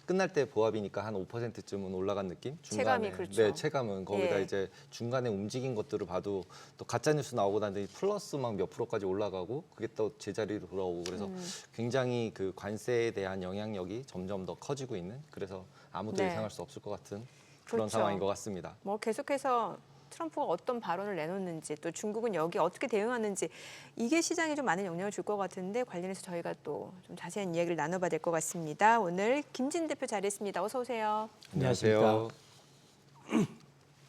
끝날 때 보합이니까 한 5%쯤은 올라간 느낌? 체감이 그렇죠. 네, 체감은 거기다 예. 이제 중간에 움직인 것들을 봐도 또 가짜 뉴스 나오고 나니 플러스 막 몇 프로까지 올라가고 그게 또 제자리로 돌아오고 그래서 굉장히 그 관세에 대한 영향력이 점점 더 커지고 있는, 그래서 아무도 네. 예상할 수 없을 것 같은 그런 그렇죠. 상황인 것 같습니다. 뭐 계속해서 트럼프가 어떤 발언을 내놓는지 또 중국은 여기 어떻게 대응하는지 이게 시장에 좀 많은 영향을 줄 것 같은데 관련해서 저희가 또 좀 자세한 이야기를 나눠봐야 될 것 같습니다. 오늘 김진 대표 자리했습니다. 어서 오세요. 안녕하세요.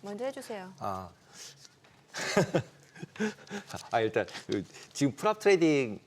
먼저 해주세요. 일단 지금 프랍 트레이딩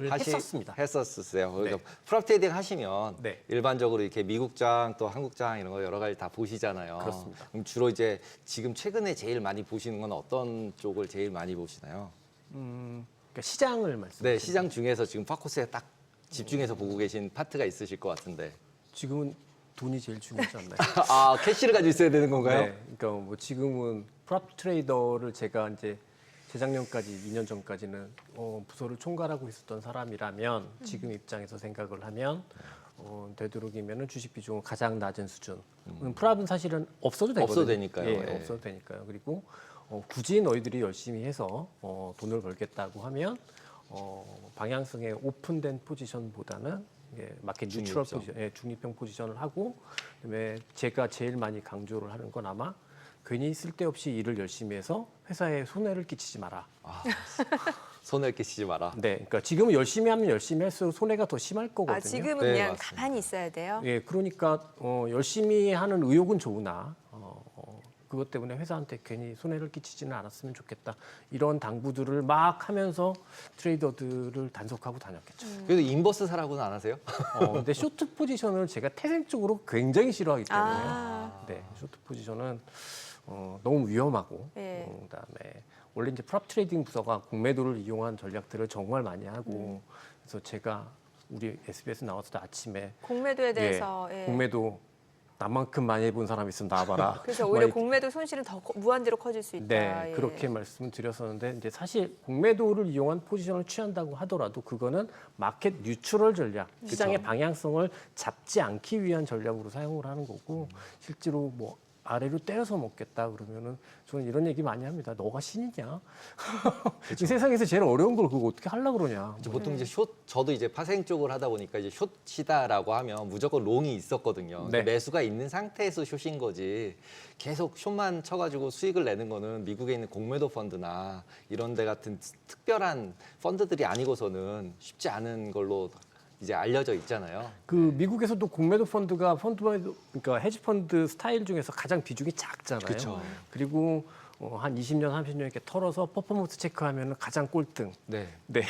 했었습니다. 했었어요. 그러니까 네. 프랍 트레이딩 하시면 네. 일반적으로 이렇게 미국장 또 한국장 이런 거 여러 가지 다 보시잖아요. 그렇습니다. 그럼 주로 이제 지금 최근에 제일 많이 보시는 건 어떤 쪽을 제일 많이 보시나요? 그러니까 시장을 말씀. 네, 시장 중에서 지금 파코스에 딱 집중해서 보고 계신 파트가 있으실 것 같은데. 지금은 돈이 제일 중요하지 않나요? 캐시를 가지고 있어야 되는 건가요? 네. 그러니까 뭐 지금은 프랍 트레이더를 제가 이제 재작년까지 2년 전까지는 부서를 총괄하고 있었던 사람이라면 지금 입장에서 생각을 하면 되도록이면은 주식 비중은 가장 낮은 수준. 프랍은 사실은 없어도 되거든요. 없어도 되니까요. 예, 예. 없어도 되니까요. 그리고 굳이 너희들이 열심히 해서 돈을 벌겠다고 하면 방향성에 오픈된 포지션보다는 마켓 뉴트럴 중립적. 포지션, 중립형 포지션을 하고 그다음에 제가 제일 많이 강조를 하는 건 아마 괜히 쓸데없이 일을 열심히 해서 회사에 손해를 끼치지 마라. 손을 끼치지 마라. 네, 그러니까 지금은 열심히 하면 열심히 할수록 손해가 더 심할 거거든요. 지금은 네, 그냥 맞습니다. 가만히 있어야 돼요. 예, 그러니까 열심히 하는 의욕은 좋으나 그것 때문에 회사한테 괜히 손해를 끼치지는 않았으면 좋겠다. 이런 당부들을 막 하면서 트레이더들을 단속하고 다녔겠죠. 그래도 인버스 사라고는 안 하세요? 근데 쇼트 포지션을 제가 태생적으로 굉장히 싫어하기 때문에 네, 쇼트 포지션은 너무 위험하고 예. 그다음에 원래 이제 프랍 트레이딩 부서가 공매도를 이용한 전략들을 정말 많이 하고 그래서 제가 우리 SBS 나와서도 아침에 공매도에 대해서 예. 공매도 나만큼 많이 해본 사람 있으면 나와봐라. 그래서 막 오히려 이렇게 공매도 손실은 더 무한대로 커질 수 있다. 네, 예. 그렇게 말씀을 드렸었는데 이제 사실 공매도를 이용한 포지션을 취한다고 하더라도 그거는 마켓 뉴트럴 전략, 시장의 방향성을 잡지 않기 위한 전략으로 사용을 하는 거고 실제로 뭐 아래로 때려서 먹겠다 그러면은 저는 이런 얘기 많이 합니다. 너가 신이냐? 이 세상에서 제일 어려운 걸 그거 어떻게 하려고 그러냐? 이제 보통 이제 저도 이제 파생 쪽을 하다 보니까 이제 숏이다라고 하면 무조건 롱이 있었거든요. 네. 매수가 있는 상태에서 숏인 거지. 계속 숏만 쳐가지고 수익을 내는 거는 미국에 있는 공매도 펀드나 이런 데 같은 특별한 펀드들이 아니고서는 쉽지 않은 걸로 이제 알려져 있잖아요. 그 미국에서도 공매도 펀드가 그러니까 헤지 펀드 스타일 중에서 가장 비중이 작잖아요. 그쵸. 그리고 한 20년, 30년 이렇게 털어서 퍼포먼스 체크하면 가장 꼴등. 네. 네.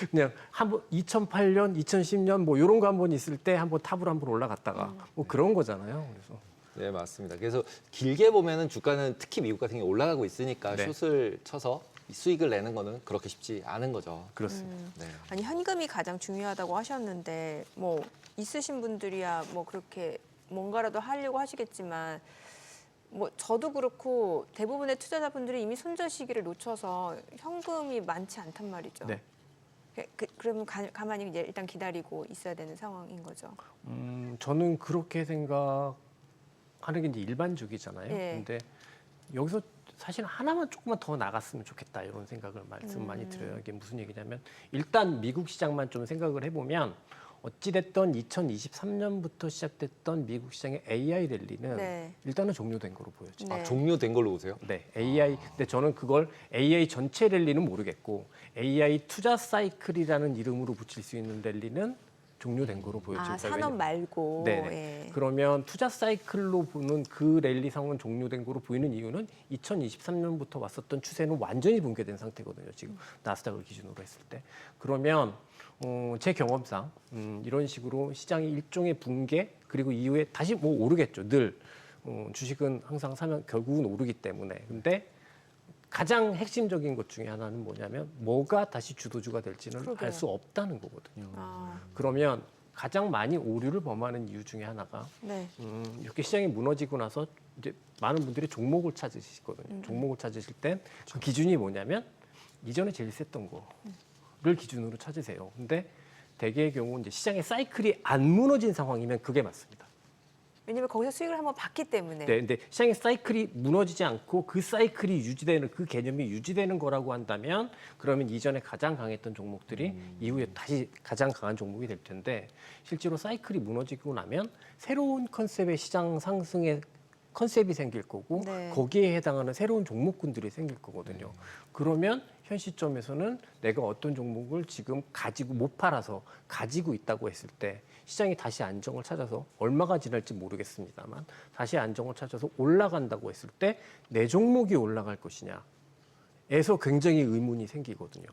그냥 한번 2008년, 2010년 뭐 이런 거 한번 있을 때 한번 탑으로 한번 올라갔다가 뭐 그런 거잖아요. 그래서 네, 맞습니다. 그래서 길게 보면은 주가는 특히 미국 같은 게 올라가고 있으니까 네. 숏을 쳐서 수익을 내는 거는 그렇게 쉽지 않은 거죠. 그렇습니다. 네. 아니 현금이 가장 중요하다고 하셨는데 뭐 있으신 분들이야 뭐 그렇게 뭔가라도 하려고 하시겠지만 뭐 저도 그렇고 대부분의 투자자분들이 이미 손절 시기를 놓쳐서 현금이 많지 않단 말이죠. 네. 그러면 가만히 이제 일단 기다리고 있어야 되는 상황인 거죠. 저는 그렇게 생각하는 게 이제 일반적이잖아요. 예. 근데 여기서 사실 하나만 조금만 더 나갔으면 좋겠다 이런 생각을 말씀 많이 드려요. 이게 무슨 얘기냐면 일단 미국 시장만 좀 생각을 해보면 어찌됐던 2023년부터 시작됐던 미국 시장의 AI 랠리는 네. 일단은 종료된 거로 보여져요. 네. 종료된 걸로 보세요? 네, AI. 근데 저는 그걸 AI 전체 랠리는 모르겠고 AI 투자 사이클이라는 이름으로 붙일 수 있는 랠리는 종료된 거로 보여져요. 산업 말고. 네네. 예. 그러면 투자 사이클로 보는 그 랠리 상황은 종료된 거로 보이는 이유는 2023년부터 왔었던 추세는 완전히 붕괴된 상태거든요. 지금 나스닥을 기준으로 했을 때. 그러면 제 경험상 이런 식으로 시장이 일종의 붕괴 그리고 이후에 다시 뭐 오르겠죠. 늘 주식은 항상 사면 결국은 오르기 때문에. 근데 가장 핵심적인 것 중에 하나는 뭐냐면 뭐가 다시 주도주가 될지는 그러게요. 알 수 없다는 거거든요. 아, 그러면 가장 많이 오류를 범하는 이유 중에 하나가 네. 이렇게 시장이 무너지고 나서 이제 많은 분들이 종목을 찾으시거든요. 종목을 찾으실 땐 그 기준이 뭐냐면 이전에 제일 셌던 거를 기준으로 찾으세요. 근데 대개의 경우 이제 시장의 사이클이 안 무너진 상황이면 그게 맞습니다. 왜냐면 거기서 수익을 한번 봤기 때문에. 네, 근데 시장의 사이클이 무너지지 않고 그 사이클이 유지되는 그 개념이 유지되는 거라고 한다면 그러면 이전에 가장 강했던 종목들이 이후에 다시 가장 강한 종목이 될 텐데 실제로 사이클이 무너지고 나면 새로운 컨셉의 시장 상승의 컨셉이 생길 거고 네. 거기에 해당하는 새로운 종목군들이 생길 거거든요. 그러면 현 시점에서는 내가 어떤 종목을 지금 가지고 못 팔아서 가지고 있다고 했을 때 시장이 다시 안정을 찾아서 얼마가 지날지 모르겠습니다만 다시 안정을 찾아서 올라간다고 했을 때 내 종목이 올라갈 것이냐에서 굉장히 의문이 생기거든요.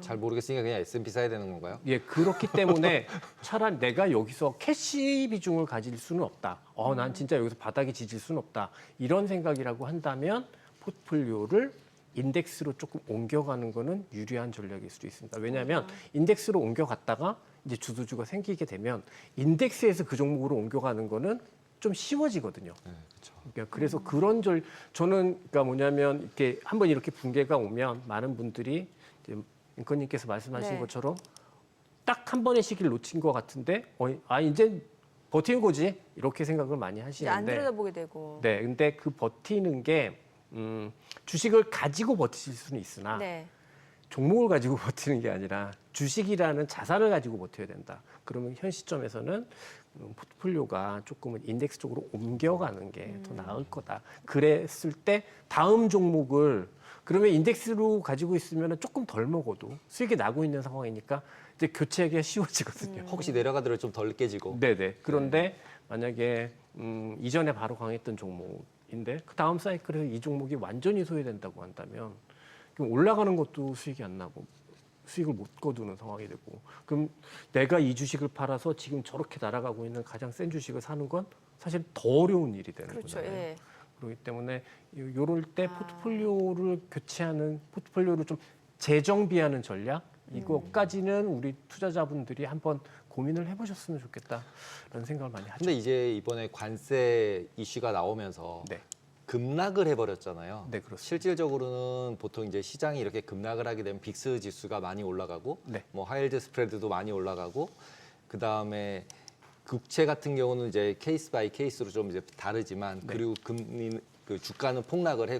잘 모르겠으니까 그냥 S&P 사야 되는 건가요? 예, 그렇기 때문에 차라리 내가 여기서 캐시 비중을 가질 수는 없다. 난 진짜 여기서 바닥이 지질 수는 없다. 이런 생각이라고 한다면 포트폴리오를 인덱스로 조금 옮겨가는 거는 유리한 전략일 수도 있습니다. 왜냐하면 인덱스로 옮겨갔다가 이제 주도주가 생기게 되면 인덱스에서 그 종목으로 옮겨가는 거는 좀 쉬워지거든요. 네, 그렇죠. 그러니까 그래서 그런 저는 그러니까 뭐냐면 이렇게 한번 이렇게 붕괴가 오면 많은 분들이 이제 앵커님께서 말씀하신 네. 것처럼 딱 한 번의 시기를 놓친 것 같은데 이제 버티는 거지 이렇게 생각을 많이 이제 안 하시는데 들여다보게 되고. 네, 근데 그 버티는 게 주식을 가지고 버티실 수는 있으나 네. 종목을 가지고 버티는 게 아니라 주식이라는 자산을 가지고 버텨야 된다. 그러면 현 시점에서는 포트폴리오가 조금은 인덱스 쪽으로 옮겨가는 게 더 나을 거다. 그랬을 때 다음 종목을 그러면 인덱스로 가지고 있으면 조금 덜 먹어도 수익이 나고 있는 상황이니까 이제 교체하기가 쉬워지거든요. 혹시 내려가더라도 좀 덜 깨지고. 네네. 그런데 만약에 이전에 바로 강했던 종목인데 그 다음 사이클에서 이 종목이 완전히 소외된다고 한다면 그럼 올라가는 것도 수익이 안 나고 수익을 못 거두는 상황이 되고 그럼 내가 이 주식을 팔아서 지금 저렇게 날아가고 있는 가장 센 주식을 사는 건 사실 더 어려운 일이 되는 그렇죠. 거잖아요. 예. 그렇기 때문에 요럴 때 포트폴리오를 교체하는 포트폴리오를 좀 재정비하는 전략 이거까지는 우리 투자자분들이 한번 고민을 해보셨으면 좋겠다라는 생각을 많이 하죠. 근데 이제 이번에 관세 이슈가 나오면서 네, 급락을 해버렸잖아요. 네 그렇습니다. 실질적으로는 보통 이제 시장이 이렇게 급락을 하게 되면 빅스 지수가 많이 올라가고, 네. 뭐 하이힐드 스프레드도 많이 올라가고, 그 다음에 국채 같은 경우는 이제 케이스 바이 케이스로 좀 이제 다르지만, 네. 그리고 그 주가는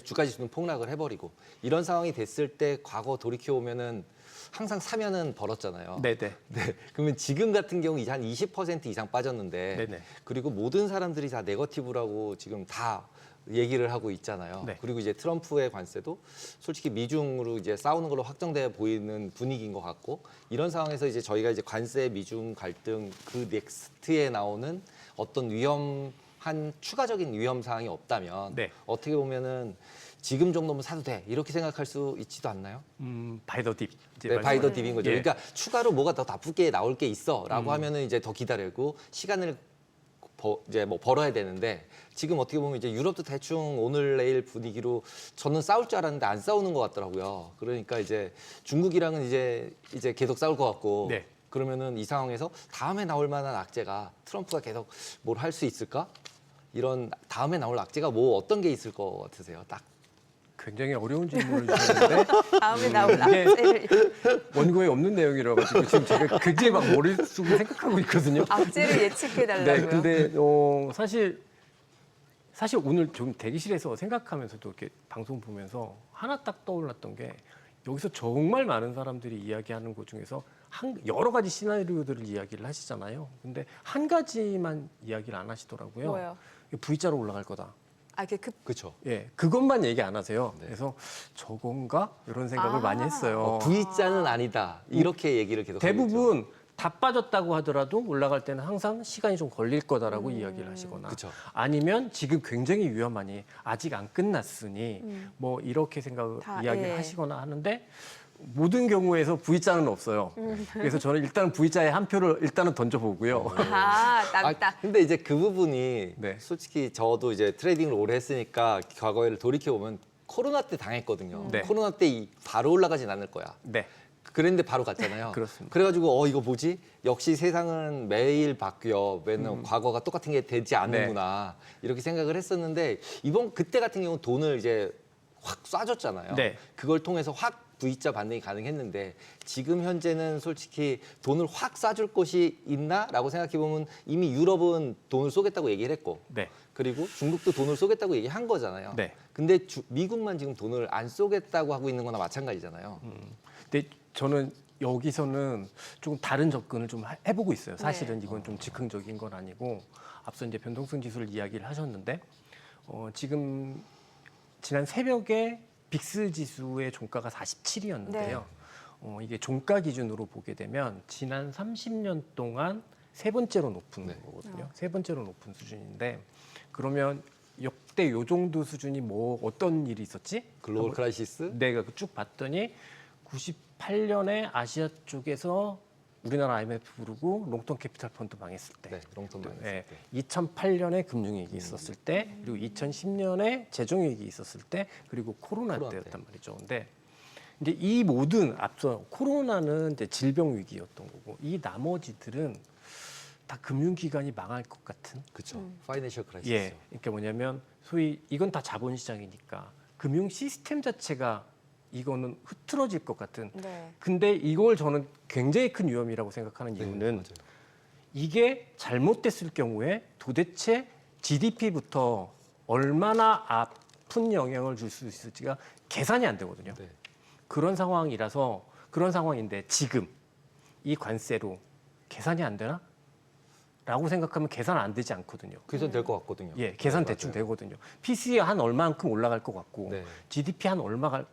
주가 지수는 폭락을 해버리고 이런 상황이 됐을 때 과거 돌이켜 보면은 항상 사면은 벌었잖아요. 네네. 네. 그러면 지금 같은 경우 한 20% 이상 빠졌는데, 네네. 그리고 모든 사람들이 다 네거티브라고 지금 다 얘기를 하고 있잖아요. 네. 그리고 이제 트럼프의 관세도 솔직히 미중으로 이제 싸우는 걸로 확정돼 보이는 분위기인 것 같고, 이런 상황에서 이제 저희가 이제 관세 미중 갈등 그 넥스트에 나오는 어떤 위험한 추가적인 위험 사항이 없다면 네. 어떻게 보면은 지금 정도면 사도 돼 이렇게 생각할 수 있지도 않나요? 바이 더 딥. 네, 바이 더 딥인 거죠. 예. 그러니까 추가로 뭐가 더 나쁘게 나올 게 있어라고 하면은 이제 더 기다리고 시간을 이제 뭐 벌어야 되는데, 지금 어떻게 보면 이제 유럽도 대충 오늘 내일 분위기로 저는 싸울 줄 알았는데 안 싸우는 것 같더라고요. 그러니까 이제 중국이랑은 이제 계속 싸울 것 같고, 네. 그러면은 이 상황에서 다음에 나올 만한 악재가 트럼프가 계속 뭘 할 수 있을까? 이런 다음에 나올 악재가 뭐 어떤 게 있을 것 같으세요? 딱. 굉장히 어려운 질문을 주셨는데 다음에 나올 이게 악재를, 원고에 없는 내용이라 가지고 지금 제가 굉장히 막 머릿속에 생각하고 있거든요. 악재를 예측해 달라고요. 네, 근데 사실 오늘 좀 대기실에서 생각하면서도 이렇게 방송 보면서 하나 딱 떠올랐던 게 여기서 정말 많은 사람들이 이야기하는 것 중에서 여러 가지 시나리오들을 이야기를 하시잖아요. 근데 한 가지만 이야기를 안 하시더라고요. 뭐예요? V자로 올라갈 거다. 아, 이게 급 그렇죠. 예, 그것만 얘기 안 하세요. 네. 그래서 저건가 이런 생각을 많이 했어요. V자는 아니다. 이렇게 얘기를 계속 하고 있죠. 대부분 다 빠졌다고 하더라도 올라갈 때는 항상 시간이 좀 걸릴 거다라고 이야기를 하시거나 그쵸. 아니면 지금 굉장히 위험하니 아직 안 끝났으니 뭐 이렇게 생각을 다, 이야기를 예. 하시거나 하는데 모든 경우에서 V자는 없어요. 그래서 저는 일단 V자에 한 표를 일단은 던져보고요. 딱. 근데 이제 그 부분이 네. 솔직히 저도 이제 트레이딩을 오래 했으니까 과거를 돌이켜 보면 코로나 때 당했거든요. 네. 코로나 때 바로 올라가진 않을 거야. 네, 그랬는데 바로 갔잖아요. 그렇습니다. 그래가지고 이거 뭐지? 역시 세상은 매일 바뀌어. 맨날 과거가 똑같은 게 되지 않는구나. 이렇게 생각을 했었는데 그때 같은 경우는 돈을 이제 확 쏴줬잖아요. 네. 그걸 통해서 확 V자 반등이 가능했는데 지금 현재는 솔직히 돈을 확 쏴줄 곳이 있나라고 생각해 보면 이미 유럽은 돈을 쏘겠다고 얘기를 했고, 네, 그리고 중국도 돈을 쏘겠다고 얘기한 거잖아요. 네. 근데 미국만 지금 돈을 안 쏘겠다고 하고 있는 거나 마찬가지잖아요. 근데 저는 여기서는 조금 다른 접근을 좀 해보고 있어요. 사실은 네. 이건 좀 즉흥적인 건 아니고 앞서 이제 변동성 지수를 이야기를 하셨는데 지금 지난 새벽에 빅스 지수의 종가가 47이었는데요. 네. 이게 종가 기준으로 보게 되면 지난 30년 동안 세 번째로 높은 네. 거거든요. 세 번째로 높은 수준인데 그러면 역대 요 정도 수준이 뭐 어떤 일이 있었지? 글로벌 크라이시스? 내가 쭉 봤더니 98년에 아시아 쪽에서 우리나라 IMF 부르고 롱텀 캐피탈 펀드 망했을 때, 네, 롱텀 망했을 네, 때. 2008년에 금융위기 있었을 때, 그리고 2010년에 재정위기 있었을 때, 그리고 코로나 코로나 때였단 말이죠. 근데 이제 이 모든 앞서 코로나는 이제 질병 위기였던 거고, 이 나머지들은 다 금융기관이 망할 것 같은. 그렇죠. 파이낸셜 크라이시스. 예, 그러니까 뭐냐면 소위 이건 다 자본시장이니까 금융 시스템 자체가 이거는 흐트러질 것 같은. 네. 근데 이걸 저는 굉장히 큰 위험이라고 생각하는 네, 이유는 맞아요. 이게 잘못됐을 경우에 도대체 GDP부터 얼마나 아픈 영향을 줄 수 있을지가 계산이 안 되거든요. 네. 그런 상황인데 지금 이 관세로 계산이 안 되나? 라고 생각하면 계산 안 되지 않거든요. 그래서 될 것 같거든요. 예, 계산 네, 대충 맞아요. 되거든요. PCE 한 얼마만큼 올라갈 것 같고, 네. GDP 한 얼마만큼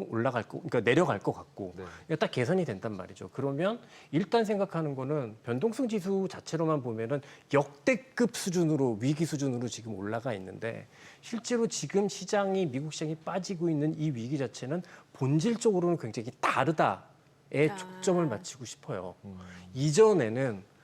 올라갈 거, 그러니까 내려갈 것 같고, 네. 이게 딱 계산이 된단 말이죠. 그러면 일단 생각하는 거는 변동성 지수 자체로만 보면은 역대급 수준으로 위기 수준으로 지금 올라가 있는데 실제로 지금 시장이 미국 시장이 빠지고 있는 이 위기 자체는 본질적으로는 굉장히 다르다에 초점을 맞추고 싶어요. 이전에는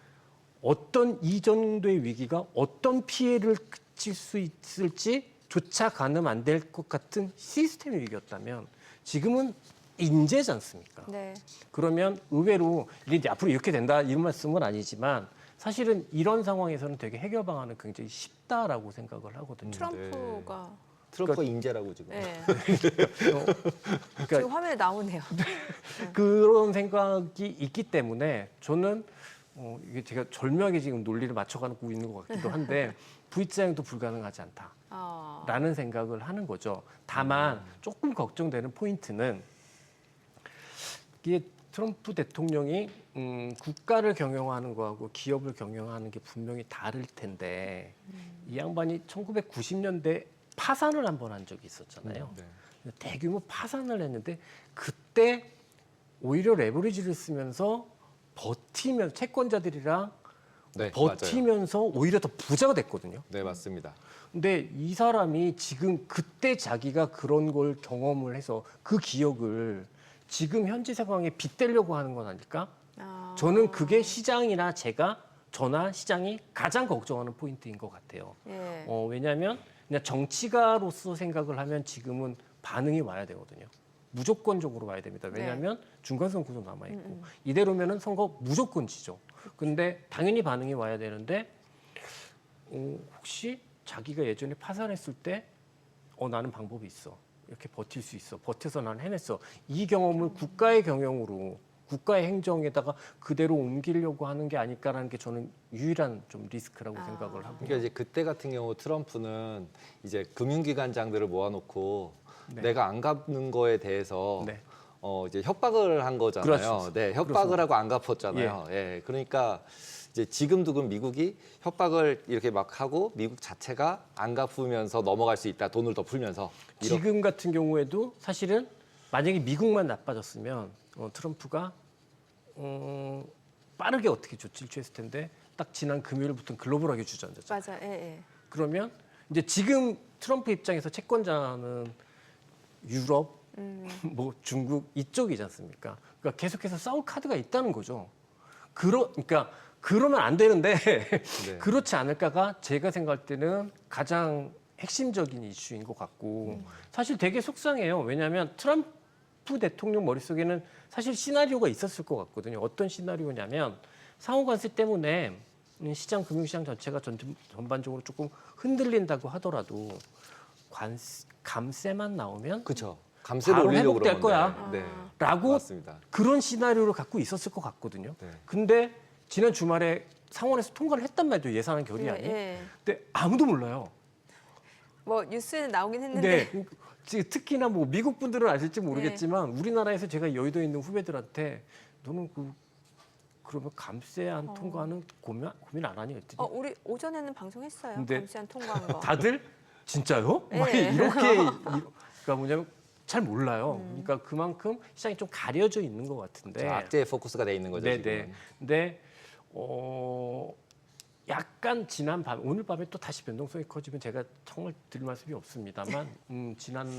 어떤 이 정도의 위기가 어떤 피해를 끼칠 수 있을지조차 가늠 안 될 것 같은 시스템 위기였다면 지금은 인재지 않습니까? 네. 그러면 의외로 이게 이제 앞으로 이렇게 된다 이런 말씀은 아니지만 사실은 이런 상황에서는 되게 해결 방안은 굉장히 쉽다라고 생각을 하거든요. 트럼프가 트럼프가 인재라고 지금. 네. 그러니까 지금 화면에 나오네요. 그런 생각이 있기 때문에 저는 이게 제가 절묘하게 지금 논리를 맞춰가고 있는 것 같기도 한데 V자형도 불가능하지 않다라는 생각을 하는 거죠. 다만 조금 걱정되는 포인트는 이게 트럼프 대통령이 국가를 경영하는 거하고 기업을 경영하는 게 분명히 다를 텐데 이 양반이 1990년대 파산을 한 번 한 적이 있었잖아요. 네. 대규모 파산을 했는데 그때 오히려 레버리지를 쓰면서 버티면 채권자들이랑 네, 버티면서 오히려 더 부자가 됐거든요. 맞아요. 네, 맞습니다. 근데 이 사람이 지금 그때 자기가 그런 걸 경험을 해서 그 기억을 지금 현재 상황에 빗대려고 하는 건 아닐까? 저는 그게 시장이나 저나 시장이 가장 걱정하는 포인트인 것 같아요. 예. 왜냐하면 그냥 정치가로서 생각을 하면 지금은 반응이 와야 되거든요. 무조건적으로 와야 됩니다. 왜냐하면 중간선거도 남아있고 이대로면은 선거 무조건 지죠. 근데 당연히 반응이 와야 되는데 혹시 자기가 예전에 파산했을 때 나는 방법이 있어. 이렇게 버틸 수 있어. 버텨서 난 해냈어. 이 경험을 국가의 경영으로 국가의 행정에다가 그대로 옮기려고 하는 게 아닐까라는 게 저는 유일한 좀 리스크라고 생각을 하고. 그러니까 이제 그때 같은 경우 트럼프는 이제 금융기관장들을 모아놓고 네. 내가 안 갚는 거에 대해서 네. 이제 협박을 한 거잖아요. 그렇죠. 네, 협박을 그렇습니다. 하고 안 갚았잖아요. 예. 그러니까 이제 지금도 그 미국이 협박을 이렇게 막 하고 미국 자체가 안 갚으면서 넘어갈 수 있다. 돈을 더 풀면서. 지금 같은 경우에도 사실은 만약에 미국만 나빠졌으면 트럼프가 빠르게 어떻게 조치를 취했을 텐데 딱 지난 금요일부터는 글로벌하게 주저앉았죠. 맞아. 예, 예. 그러면 이제 지금 트럼프 입장에서 채권자는 유럽, 뭐 중국 이쪽이지 않습니까? 그러니까 계속해서 싸울 카드가 있다는 거죠. 그러니까 그러면 안 되는데 네. 그렇지 않을까가 제가 생각할 때는 가장 핵심적인 이슈인 것 같고 사실 되게 속상해요. 왜냐하면 트럼프 대통령 머릿속에는 사실 시나리오가 있었을 것 같거든요. 어떤 시나리오냐면 상호관세 때문에 시장, 금융시장 전체가 전반적으로 조금 흔들린다고 하더라도 감세만 나오면 그렇죠. 감세를 바로 올리려고 회복될 그러는 거야. 건데. 네. 라고 맞습니다. 그런 시나리오를 갖고 있었을 것 같거든요. 네. 근데 지난 주말에 상원에서 통과를 했단 말이죠. 예산안 결의안이. 예. 근데 아무도 몰라요. 뭐 뉴스에는 나오긴 했는데 근데 특히나 뭐 미국 분들은 아실지 모르겠지만 우리나라에서 제가 여의도에 있는 후배들한테 너는 그러면 감세안 통과는 고민 안 하니 했더니 우리 오전에는 방송했어요. 근데 감시안 통과한 거. 다들 진짜요? 네. 막 이렇게 그러니까 뭐냐면 잘 몰라요. 그러니까 그만큼 시장이 좀 가려져 있는 것 같은데. 악재에 포커스가 돼 있는 거죠, 네네. 지금. 근데 약간 지난 밤 오늘 밤에 또 다시 변동성이 커지면 제가 정말 드릴 말씀이 없습니다만 지난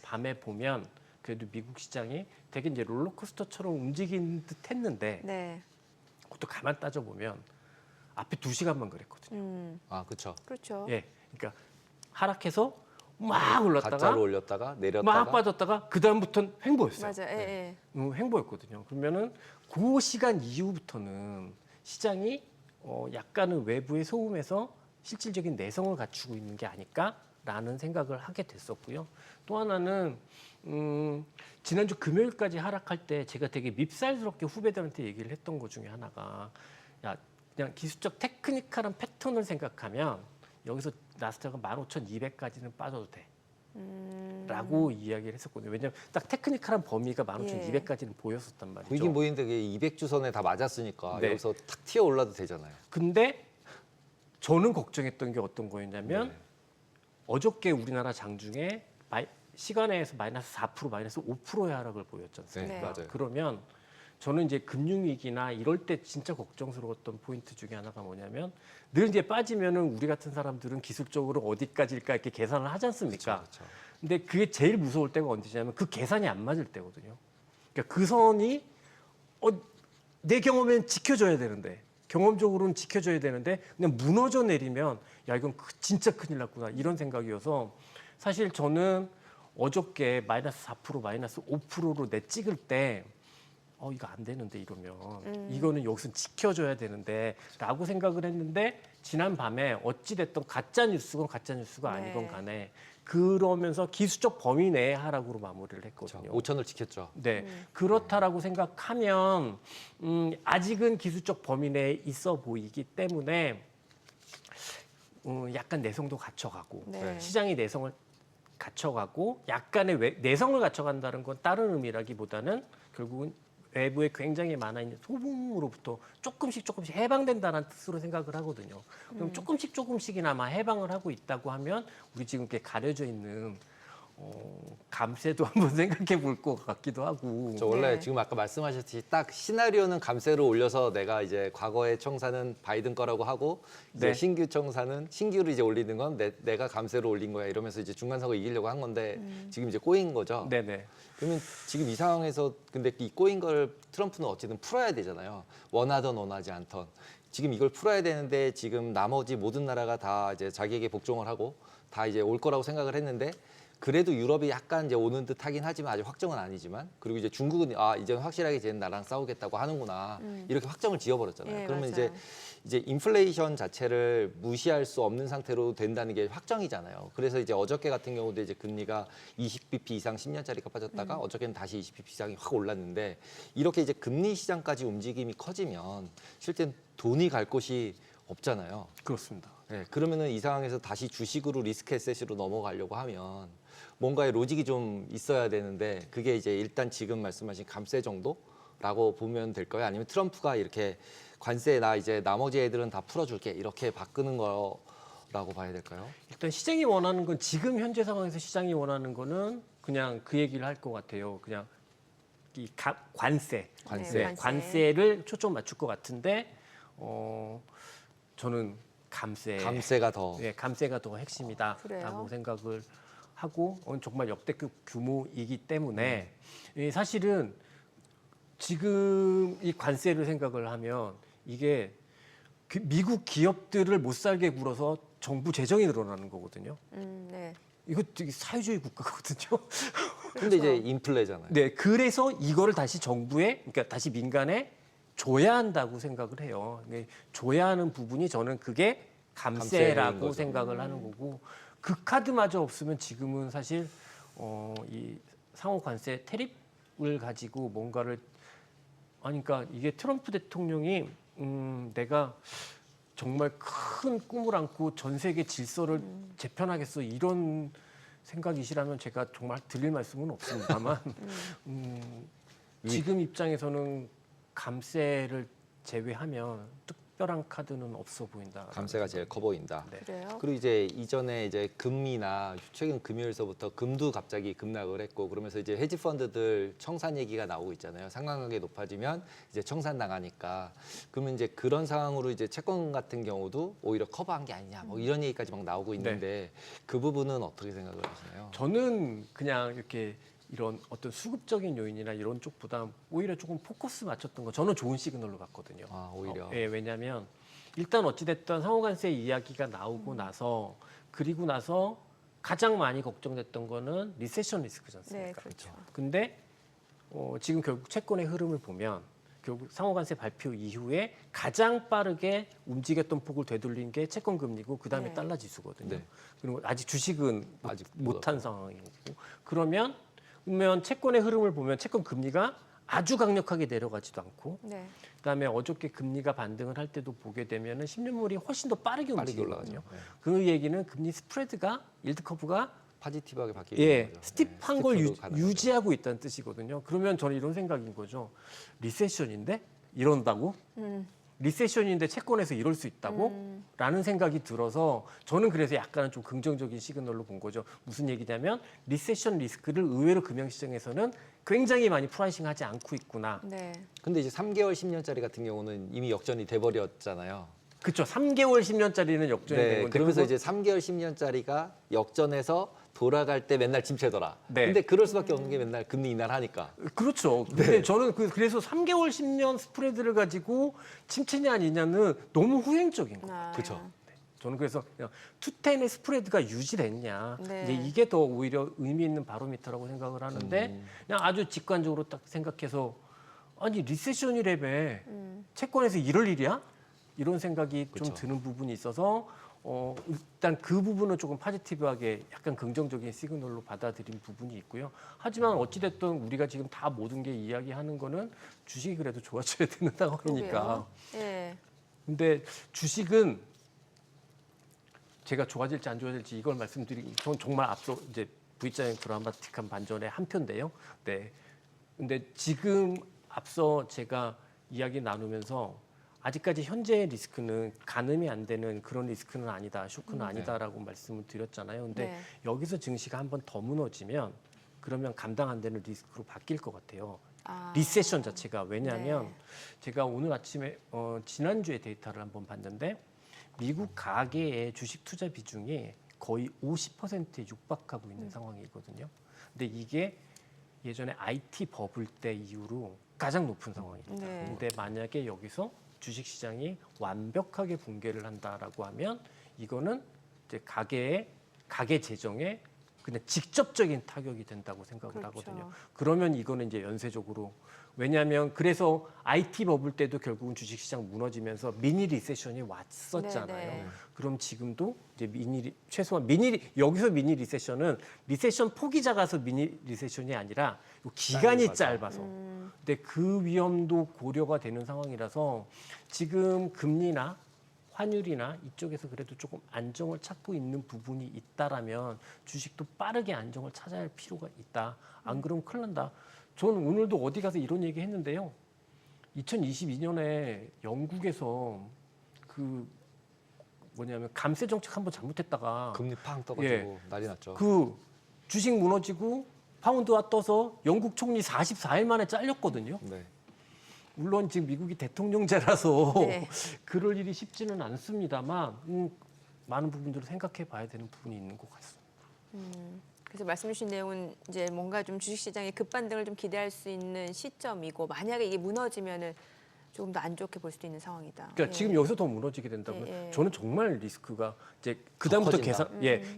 밤에 보면 그래도 미국 시장이 되게 이제 롤러코스터처럼 움직인 듯했는데 네. 그것도 가만 따져 보면 앞에 2시간만 그랬거든요. 아, 그렇죠. 그렇죠. 예, 그러니까 하락해서 막 올랐다가 가짜로 올렸다가 내렸다가 막 빠졌다가 그 다음부터는 횡보였어요. 맞아. 예, 예. 횡보였거든요. 그러면은 그 시간 이후부터는 시장이 약간은 외부의 소음에서 실질적인 내성을 갖추고 있는 게 아닐까라는 생각을 하게 됐었고요. 또 하나는 지난주 금요일까지 하락할 때 제가 되게 밉살스럽게 후배들한테 얘기를 했던 것 중에 하나가 야 그냥 기술적 테크니컬한 패턴을 생각하면 여기서 나스닥은 15,200까지는 빠져도 돼. 라고 이야기를 했었거든요. 왜냐하면 딱 테크니컬한 범위가 15,200까지는 보였었단 말이죠. 보이긴 보이는데 200주선에 다 맞았으니까 네. 여기서 탁 튀어 올라도 되잖아요. 근데 저는 걱정했던 게 어떤 거였냐면 네. 어저께 우리나라 장중에 시간에서 마이너스 4%, 마이너스 5%의 하락을 보였지 않습니까? 네, 네. 맞아요. 그러면 저는 이제 금융위기나 이럴 때 진짜 걱정스러웠던 포인트 중에 하나가 뭐냐면 늘 이제 빠지면은 우리 같은 사람들은 기술적으로 어디까지일까 이렇게 계산을 하지 않습니까? 그렇죠. 근데 그게 제일 무서울 때가 언제냐면 그 계산이 안 맞을 때거든요. 그러니까 그 선이 내 경험엔 지켜줘야 되는데 경험적으로는 지켜줘야 되는데 그냥 무너져 내리면 야 이건 진짜 큰일 났구나 이런 생각이어서 사실 저는 어저께 마이너스 4%, 마이너스 5%로 내 찍을 때 이거 안 되는데 이러면 이거는 여기서 지켜줘야 되는데 라고 생각을 했는데 지난 밤에 어찌됐든 가짜 뉴스건 가짜 뉴스가 네. 아니건 간에 그러면서 기술적 범위 내의 하락으로 마무리를 했거든요. 5천을 지켰죠. 네, 그렇다라고 생각하면 아직은 기술적 범위 내에 있어 보이기 때문에 약간 내성도 갖춰가고 네. 시장이 내성을 갖춰가고 약간의 내성을 갖춰간다는 건 다른 의미라기보다는 결국은 외부에 굉장히 많아 있는 소금으로부터 조금씩 해방된다는 뜻으로 생각을 하거든요. 그럼 조금씩이나마 해방을 하고 있다고 하면 우리 지금 이렇게 가려져 있는 감세도 한번 생각해 볼 것 같기도 하고. 저 원래 네. 지금 아까 말씀하셨듯이 딱 시나리오는 감세로 올려서 내가 이제 과거의 청사는 바이든 거라고 하고 이제 네. 신규 청사는 신규로 이제 올리는 건 내가 감세로 올린 거야 이러면서 이제 중간 선거 이기려고 한 건데 지금 이제 꼬인 거죠. 네네. 그러면 지금 이 상황에서 근데 이 꼬인 걸 트럼프는 어쨌든 풀어야 되잖아요. 원하던 원하지 않던. 지금 이걸 풀어야 되는데 지금 나머지 모든 나라가 다 이제 자기에게 복종을 하고 다 이제 올 거라고 생각을 했는데 그래도 유럽이 약간 이제 오는 듯 하긴 하지만 아직 확정은 아니지만 그리고 이제 중국은 이제는 확실하게 쟤는 나랑 싸우겠다고 하는구나 이렇게 확정을 지어버렸잖아요. 예, 그러면 맞아요. 이제 인플레이션 자체를 무시할 수 없는 상태로 된다는 게 확정이잖아요. 그래서 이제 어저께 같은 경우도 이제 금리가 20bp 이상 10년짜리가 빠졌다가 어저께는 다시 20bp 이상이 확 올랐는데 이렇게 이제 금리 시장까지 움직임이 커지면 실제 돈이 갈 곳이 없잖아요. 그렇습니다. 네, 그러면은 이 상황에서 다시 주식으로 리스크 에셋으로 넘어가려고 하면 뭔가의 로직이 좀 있어야 되는데 그게 이제 일단 지금 말씀하신 감세 정도라고 보면 될까요? 아니면 트럼프가 이렇게 관세 나 이제 나머지 애들은 다 풀어줄게 이렇게 바꾸는 거라고 봐야 될까요? 일단 시장이 원하는 건 지금 현재 상황에서 시장이 원하는 거는 그냥 그 얘기를 할 것 같아요. 그냥 이 관세. 관세. 네, 관세를 초점 맞출 것 같은데 저는 감세가 더 네, 감세가 더 핵심이다라고 그래요? 생각을 하고 정말 역대급 규모이기 때문에 사실은 지금 이 관세를 생각을 하면 이게 미국 기업들을 못 살게 굴어서 정부 재정이 늘어나는 거거든요. 네. 이거 되게 사회주의 국가거든요. 근데 이제 인플레잖아요. 네, 그래서 이거를 다시 정부에, 그러니까 다시 민간에 줘야 한다고 생각을 해요. 근데 줘야 하는 부분이 저는 그게 감세인 감세라고 거죠. 생각을 하는 거고 그 카드마저 없으면 지금은 사실 이 상호 관세 테립을 가지고 뭔가를 그러니까 이게 트럼프 대통령이 내가 정말 큰 꿈을 안고 전 세계 질서를 재편하겠어 이런 생각이시라면 제가 정말 드릴 말씀은 없습니다만 지금 입장에서는 감세를 제외하면 특별한 카드는 없어 보인다. 감세가 제일 커 보인다. 네. 그래요? 그리고 이제 이전에 이제 금리나 최근 금요일서부터 금도 갑자기 급락을 했고 그러면서 이제 헤지 펀드들 청산 얘기가 나오고 있잖아요. 상관관계 높아지면 이제 청산 나가니까 그러면 이제 그런 상황으로 이제 채권 같은 경우도 오히려 커버한 게 아니냐 뭐 이런 얘기까지 막 나오고 있는데 그 부분은 어떻게 생각을 하시나요? 저는 그냥 이렇게 이런 어떤 수급적인 요인이나 이런 쪽보다 오히려 조금 포커스 맞췄던 거 저는 좋은 시그널로 봤거든요. 아, 오히려. 예, 왜냐하면 일단 어찌됐든 상호관세 이야기가 나오고 나서 그리고 나서 가장 많이 걱정됐던 거는 리세션 리스크지 않습니까? 네, 그렇죠. 근데 지금 결국 채권의 흐름을 보면 결국 상호관세 발표 이후에 가장 빠르게 움직였던 폭을 되돌린 게 채권 금리고 그다음에 네. 달러 지수거든요. 네. 그리고 아직 주식은 아직 못한 상황이고 그러면 채권의 흐름을 보면 채권 금리가 아주 강력하게 내려가지도 않고 네. 그다음에 어저께 금리가 반등을 할 때도 보게 되면은 10년물이 훨씬 더 빠르게 움직이거든요. 올라가죠. 네. 그 얘기는 금리 스프레드가 일드 커브가 파지티브하게 바뀌는 예, 거죠. 스팁한 네, 걸 스티프로 가는 거죠. 유지하고 있다는 뜻이거든요. 그러면 저는 이런 생각인 거죠. 리세션인데 이런다고? 리세션인데 채권에서 이럴 수 있다고? 라는 생각이 들어서 저는 그래서 약간은 좀 긍정적인 시그널로 본 거죠. 무슨 얘기냐면 리세션 리스크를 의외로 금융시장에서는 굉장히 많이 프라이싱하지 않고 있구나. 네. 근데 이제 3개월 10년짜리 같은 경우는 이미 역전이 돼버렸잖아요. 그렇죠. 3개월 10년짜리는 역전이 된 건데 그러면서 그거- 이제 3개월 10년짜리가 역전해서 돌아갈 때 맨날 침체더라. 네. 근데 그럴 수밖에 없는 게 맨날 금리 인하하니까. 그렇죠. 근데 저는 그래서 3개월 10년 스프레드를 가지고 침체냐 아니냐는 너무 후행적인 거예요. 아, 그렇죠. 저는 그래서 그냥 투텐의 스프레드가 유지됐냐 네. 이제 이게 더 오히려 의미 있는 바로미터라고 생각을 하는데 그냥 아주 직관적으로 딱 생각해서 아니 리세션이래매 채권에서 이럴 일이야? 이런 생각이 그쵸. 좀 드는 부분이 있어서 일단 그 부분은 조금 포지티브하게 약간 긍정적인 시그널로 받아들인 부분이 있고요. 하지만 어찌됐든 우리가 지금 다 모든 게 이야기하는 거는 주식이 그래도 좋아져야 되는 상황이니까. 예. 근데 주식은 제가 좋아질지 안 좋아질지 이걸 말씀드리기 전 정말 앞서 이제 V자형 드라마틱한 반전의 한 표인데요. 네. 근데 지금 앞서 제가 이야기 나누면서 아직까지 현재의 리스크는 가늠이 안 되는 그런 리스크는 아니다, 쇼크는 아니다라고 말씀을 드렸잖아요. 근데 네. 여기서 증시가 한 번 더 무너지면 그러면 감당 안 되는 리스크로 바뀔 것 같아요. 아. 리세션 자체가 왜냐하면 네. 제가 오늘 아침에 지난주에 데이터를 한번 봤는데 미국 가계의 주식 투자 비중이 거의 50%에 육박하고 있는 상황이거든요. 근데 이게 예전에 IT 버블 때 이후로 가장 높은 상황입니다. 네. 근데 만약에 여기서 주식 시장이 완벽하게 붕괴를 한다라고 하면 이거는 이제 가계 재정에 그냥 직접적인 타격이 된다고 생각을 그렇죠. 하거든요. 그러면 이거는 이제 연쇄적으로 왜냐하면 그래서 IT 버블 때도 결국은 주식 시장 무너지면서 미니 리세션이 왔었잖아요. 네, 네. 그럼 지금도 이제 최소한 여기서 미니 리세션은 리세션 폭이 작아서 미니 리세션이 아니라 기간이 짧아서. 근데 그 위험도 고려가 되는 상황이라서 지금 금리나 환율이나 이쪽에서 그래도 조금 안정을 찾고 있는 부분이 있다라면 주식도 빠르게 안정을 찾아야 할 필요가 있다. 안 그러면 큰일 난다. 저는 오늘도 어디 가서 이런 얘기 했는데요. 2022년에 영국에서 그 뭐냐면 감세 정책 한번 잘못했다가 금리 팡 떠가지고 예. 난리 났죠. 그 주식 무너지고 파운드가 떠서 영국 총리 44일 만에 잘렸거든요. 네. 물론 지금 미국이 대통령제라서 네. 그럴 일이 쉽지는 않습니다만 많은 부분들을 생각해 봐야 되는 부분이 있는 것 같습니다. 그래서 말씀 주신 내용은 이제 뭔가 좀 주식시장의 급반등을 좀 기대할 수 있는 시점이고 만약에 이게 무너지면은 조금 더 안 좋게 볼 수도 있는 상황이다. 그러니까 예. 지금 여기서 더 무너지게 된다면 예, 예. 저는 정말 리스크가 이제 그다음부터 커진다.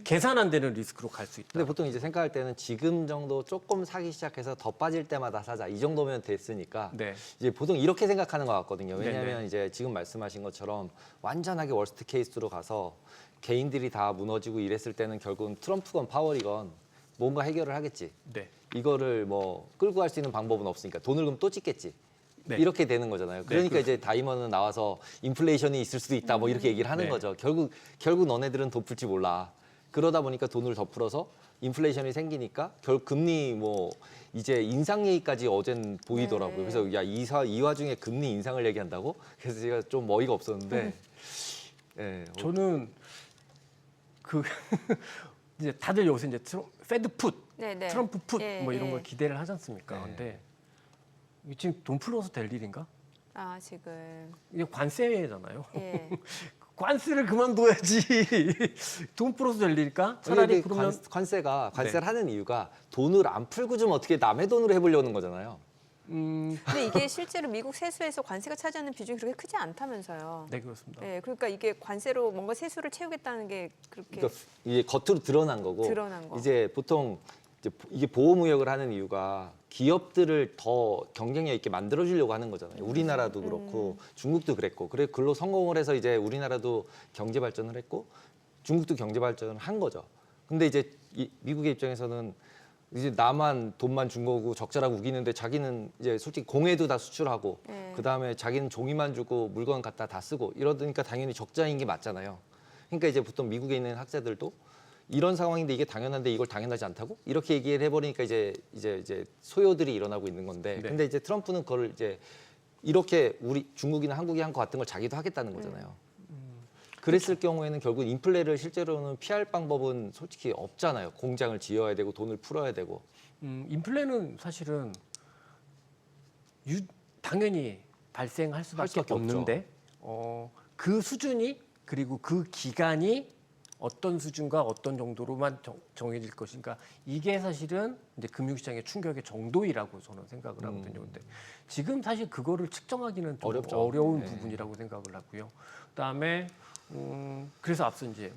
계산 안 되는 리스크로 갈 수 있다. 근데 보통 이제 생각할 때는 지금 정도 조금 사기 시작해서 더 빠질 때마다 사자 이 정도면 됐으니까 네. 이제 보통 이렇게 생각하는 것 같거든요. 왜냐하면 네네. 이제 지금 말씀하신 것처럼 완전하게 월스트 케이스로 가서 개인들이 다 무너지고 이랬을 때는 결국은 트럼프건 파월이건 뭔가 해결을 하겠지. 네. 이거를 뭐 끌고 갈 수 있는 방법은 없으니까 돈을 그럼 또 찍겠지. 네. 이렇게 되는 거잖아요. 그러니까 그렇죠. 이제 다이먼은 나와서 인플레이션이 있을 수도 있다 뭐 이렇게 얘기를 하는 네. 거죠. 결국 너네들은 돈 풀지 몰라. 그러다 보니까 돈을 더 풀어서 인플레이션이 생기니까 금리 뭐 이제 인상 얘기까지 어젠 보이더라고요. 네. 그래서 야 이 와중에 금리 인상을 얘기한다고? 그래서 제가 좀 어이가 없었는데 예, 저는 그 이제 다들 여기서 이제 페드 풋, 네, 네. 트럼프 풋 예, 뭐 이런 예. 걸 기대를 하지 않습니까? 네. 근데 이게 지금 돈 풀어서 될 일인가? 아 지금 이게 관세잖아요. 예. 관세를 그만둬야지. 돈 풀어서 될 일일까? 차라리 차라리 그러면 관세를 하는 이유가 돈을 안 풀고 좀 어떻게 남의 돈으로 해보려는 거잖아요. 근데 이게 실제로 미국 세수에서 관세가 차지하는 비중이 그렇게 크지 않다면서요. 네 그렇습니다. 예, 그러니까 이게 관세로 뭔가 세수를 채우겠다는 게 그렇게 그러니까 이게 겉으로 드러난 거고 드러난 거. 이제 보통 이게 보호무역을 하는 이유가 기업들을 더 경쟁력 있게 만들어주려고 하는 거잖아요. 우리나라도 그렇고 중국도 그랬고 그래 글로 성공을 해서 이제 우리나라도 경제 발전을 했고 중국도 경제 발전을 한 거죠. 근데 이제 미국의 입장에서는 이제 나만 돈만 준 거고 적자라고 우기는데 자기는 이제 솔직히 공해도 다 수출하고 네. 그다음에 자기는 종이만 주고 물건 갖다 다 쓰고 이러니까 당연히 적자인 게 맞잖아요. 그러니까 이제 보통 미국에 있는 학자들도 이런 상황인데 이게 당연한데 이걸 당연하지 않다고 이렇게 얘기를 해버리니까 이제 소요들이 일어나고 있는 건데 네. 근데 이제 트럼프는 그걸 이제 이렇게 우리 중국이나 한국이 한 것 같은 걸 자기도 하겠다는 거잖아요. 그랬을 경우에는 결국 인플레를 실제로는 피할 방법은 솔직히 없잖아요. 공장을 지어야 되고 돈을 풀어야 되고. 인플레는 사실은 당연히 발생할 수밖에 수밖에 없는데 그 수준이 그리고 그 기간이 어떤 수준과 어떤 정도로만 정해질 것인가 이게 사실은 이제 금융시장의 충격의 정도이라고 저는 생각을 하거든요. 근데 지금 사실 그거를 측정하기는 좀 어렵죠. 어려운 네. 부분이라고 생각을 하고요. 그다음에 그래서 앞서 이제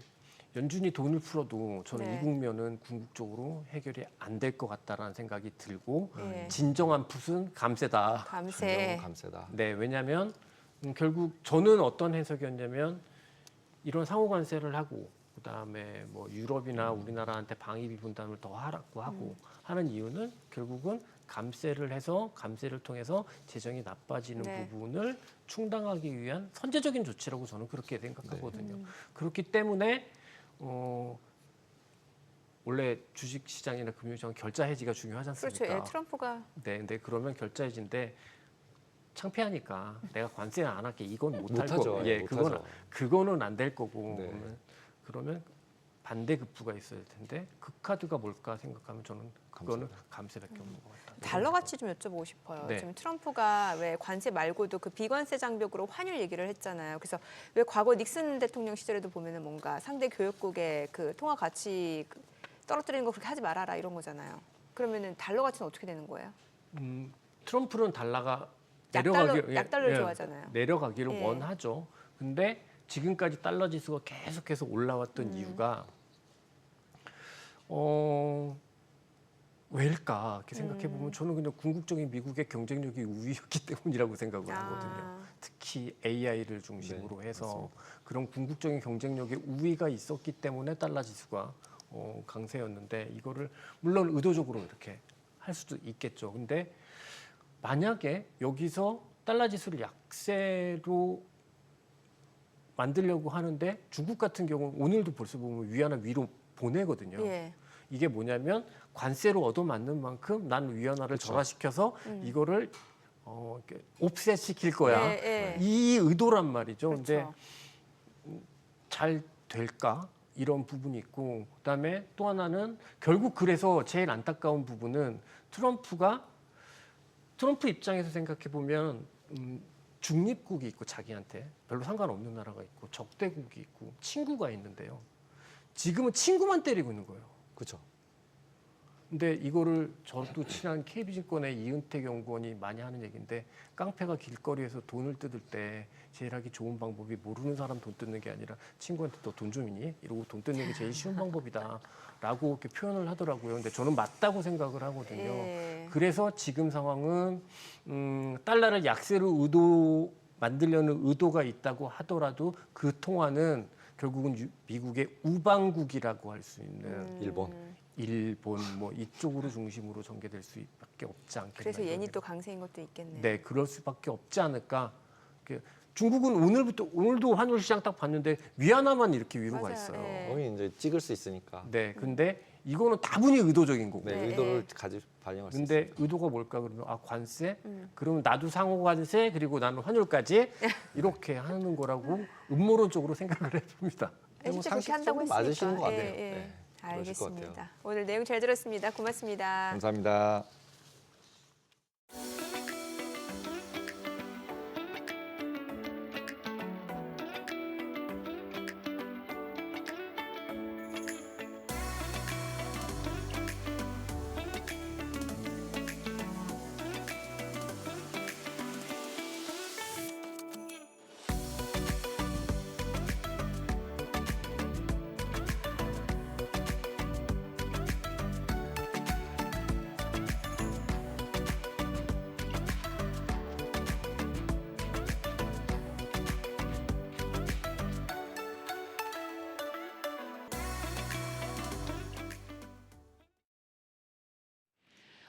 연준이 돈을 풀어도 저는 네. 이 국면은 궁극적으로 해결이 안 될 것 같다라는 생각이 들고 네. 진정한 풋은 감세다. 감세. 진정은 감세다. 네, 왜냐하면 결국 저는 어떤 해석이었냐면 이런 상호 관세를 하고 그다음에 뭐 유럽이나 우리나라한테 방위비 분담을 더 하라고 하고 하는 이유는 결국은 감세를 해서 감세를 통해서 재정이 나빠지는 네. 부분을 충당하기 위한 선제적인 조치라고 저는 그렇게 생각하거든요. 네. 그렇기 때문에 원래 주식 시장이나 금융시장 결자 해지가 중요하지 않습니까? 그렇죠. 예, 트럼프가 네, 그러면 결자 해지인데 창피하니까 내가 관세는 안 할게 이건 못할 못하죠. 거고, 예, 못하죠. 그거는 안 될 거고 네. 그러면 반대급부가 있어야 텐데 그 카드가 뭘까 생각하면 저는 그거는 감세밖에 없는 것 같다. 달러 가치 좀 여쭤보고 싶어요. 네. 지금 트럼프가 왜 관세 말고도 그 비관세 장벽으로 환율 얘기를 했잖아요. 그래서 왜 과거 닉슨 대통령 시절에도 보면은 뭔가 상대 교역국의 그 통화 가치 떨어뜨리는 거 그렇게 하지 말아라 이런 거잖아요. 그러면은 달러 가치는 어떻게 되는 거예요? 트럼프는 달러가 약달러를 좋아하잖아요. 내려가기를 예. 원하죠. 근데 지금까지 달러 지수가 계속해서 올라왔던 이유가 왜일까 이렇게 생각해 보면 저는 그냥 궁극적인 미국의 경쟁력이 우위였기 때문이라고 생각을 하거든요. 특히 AI를 중심으로 네, 해서 맞습니다. 그런 궁극적인 경쟁력의 우위가 있었기 때문에 달러 지수가 강세였는데 이거를 물론 의도적으로 이렇게 할 수도 있겠죠. 근데 만약에 여기서 달러 지수를 약세로 만들려고 하는데 중국 같은 경우는 오늘도 벌써 보면 위안화 위로 보내거든요. 예. 이게 뭐냐면 관세로 얻어맞는 만큼 난 위안화를 절하시켜서 이거를 이렇게 옵셋시킬 거야. 예, 예. 이 의도란 말이죠. 그렇죠. 근데 잘 될까? 이런 부분이 있고 그다음에 또 하나는 결국 그래서 제일 안타까운 부분은 트럼프 입장에서 생각해 보면 중립국이 있고 자기한테 별로 상관없는 나라가 있고 적대국이 있고 친구가 있는데요. 지금은 친구만 때리고 있는 거예요. 그렇죠. 근데 이거를 저도 친한 KB증권의 이은택 연구원이 많이 하는 얘기인데 깡패가 길거리에서 돈을 뜯을 때 제일 하기 좋은 방법이 모르는 사람 돈 뜯는 게 아니라 친구한테 너 돈 좀 있니? 이러고 돈 뜯는 게 제일 쉬운 방법이다라고 이렇게 표현을 하더라고요. 근데 저는 맞다고 생각을 하거든요. 예. 그래서 지금 상황은 달러를 약세로 만들려는 의도가 있다고 하더라도 그 통화는 결국은 미국의 우방국이라고 할 수 있는 일본 뭐 이쪽으로 중심으로 전개될 수밖에 없지 않겠나. 그래서 이런 예니 생각. 또 강세인 것도 있겠네요. 네, 그럴 수밖에 없지 않을까. 중국은 오늘도 환율 시장 딱 봤는데 위안화만 이렇게 위로가 맞아요. 있어요. 네. 거의 이제 찍을 수 있으니까. 네, 근데 이거는 다분히 의도적인 거고. 네, 네, 의도를 네. 반영할 수 근데 있습니다. 의도가 뭘까 그러면 관세? 그러면 나도 상호 관세 그리고 나는 환율까지 이렇게 하는 거라고 음모론적으로 생각을 해봅니다. 네, 실제 그렇게 상식적으로 한다고 했으니까. 맞으시는 것 같아요. 예, 예. 네, 그러실 것 같아요. 알겠습니다. 오늘 내용 잘 들었습니다. 고맙습니다. 감사합니다.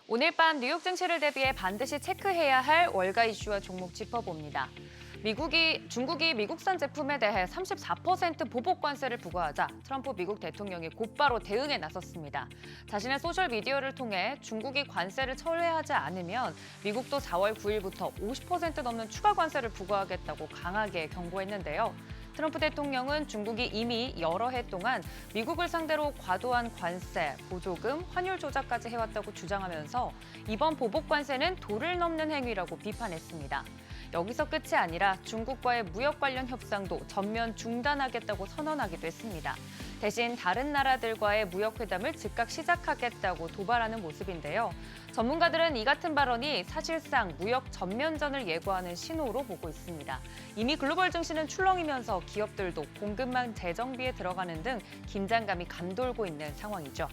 오늘 밤 뉴욕 증시를 대비해 반드시 체크해야 할 월가 이슈와 종목 짚어봅니다. 중국이 미국산 제품에 대해 34% 보복 관세를 부과하자 트럼프 미국 대통령이 곧바로 대응에 나섰습니다. 자신의 소셜 미디어를 통해 중국이 관세를 철회하지 않으면 미국도 4월 9일부터 50% 넘는 추가 관세를 부과하겠다고 강하게 경고했는데요. 트럼프 대통령은 중국이 이미 여러 해 동안 미국을 상대로 과도한 관세, 보조금, 환율 조작까지 해왔다고 주장하면서 이번 보복 관세는 도를 넘는 행위라고 비판했습니다. 여기서 끝이 아니라 중국과의 무역 관련 협상도 전면 중단하겠다고 선언하기도 했습니다. 대신 다른 나라들과의 무역 회담을 즉각 시작하겠다고 도발하는 모습인데요. 전문가들은 이 같은 발언이 사실상 무역 전면전을 예고하는 신호로 보고 있습니다. 이미 글로벌 증시는 출렁이면서 기업들도 공급망 재정비에 들어가는 등 긴장감이 감돌고 있는 상황이죠.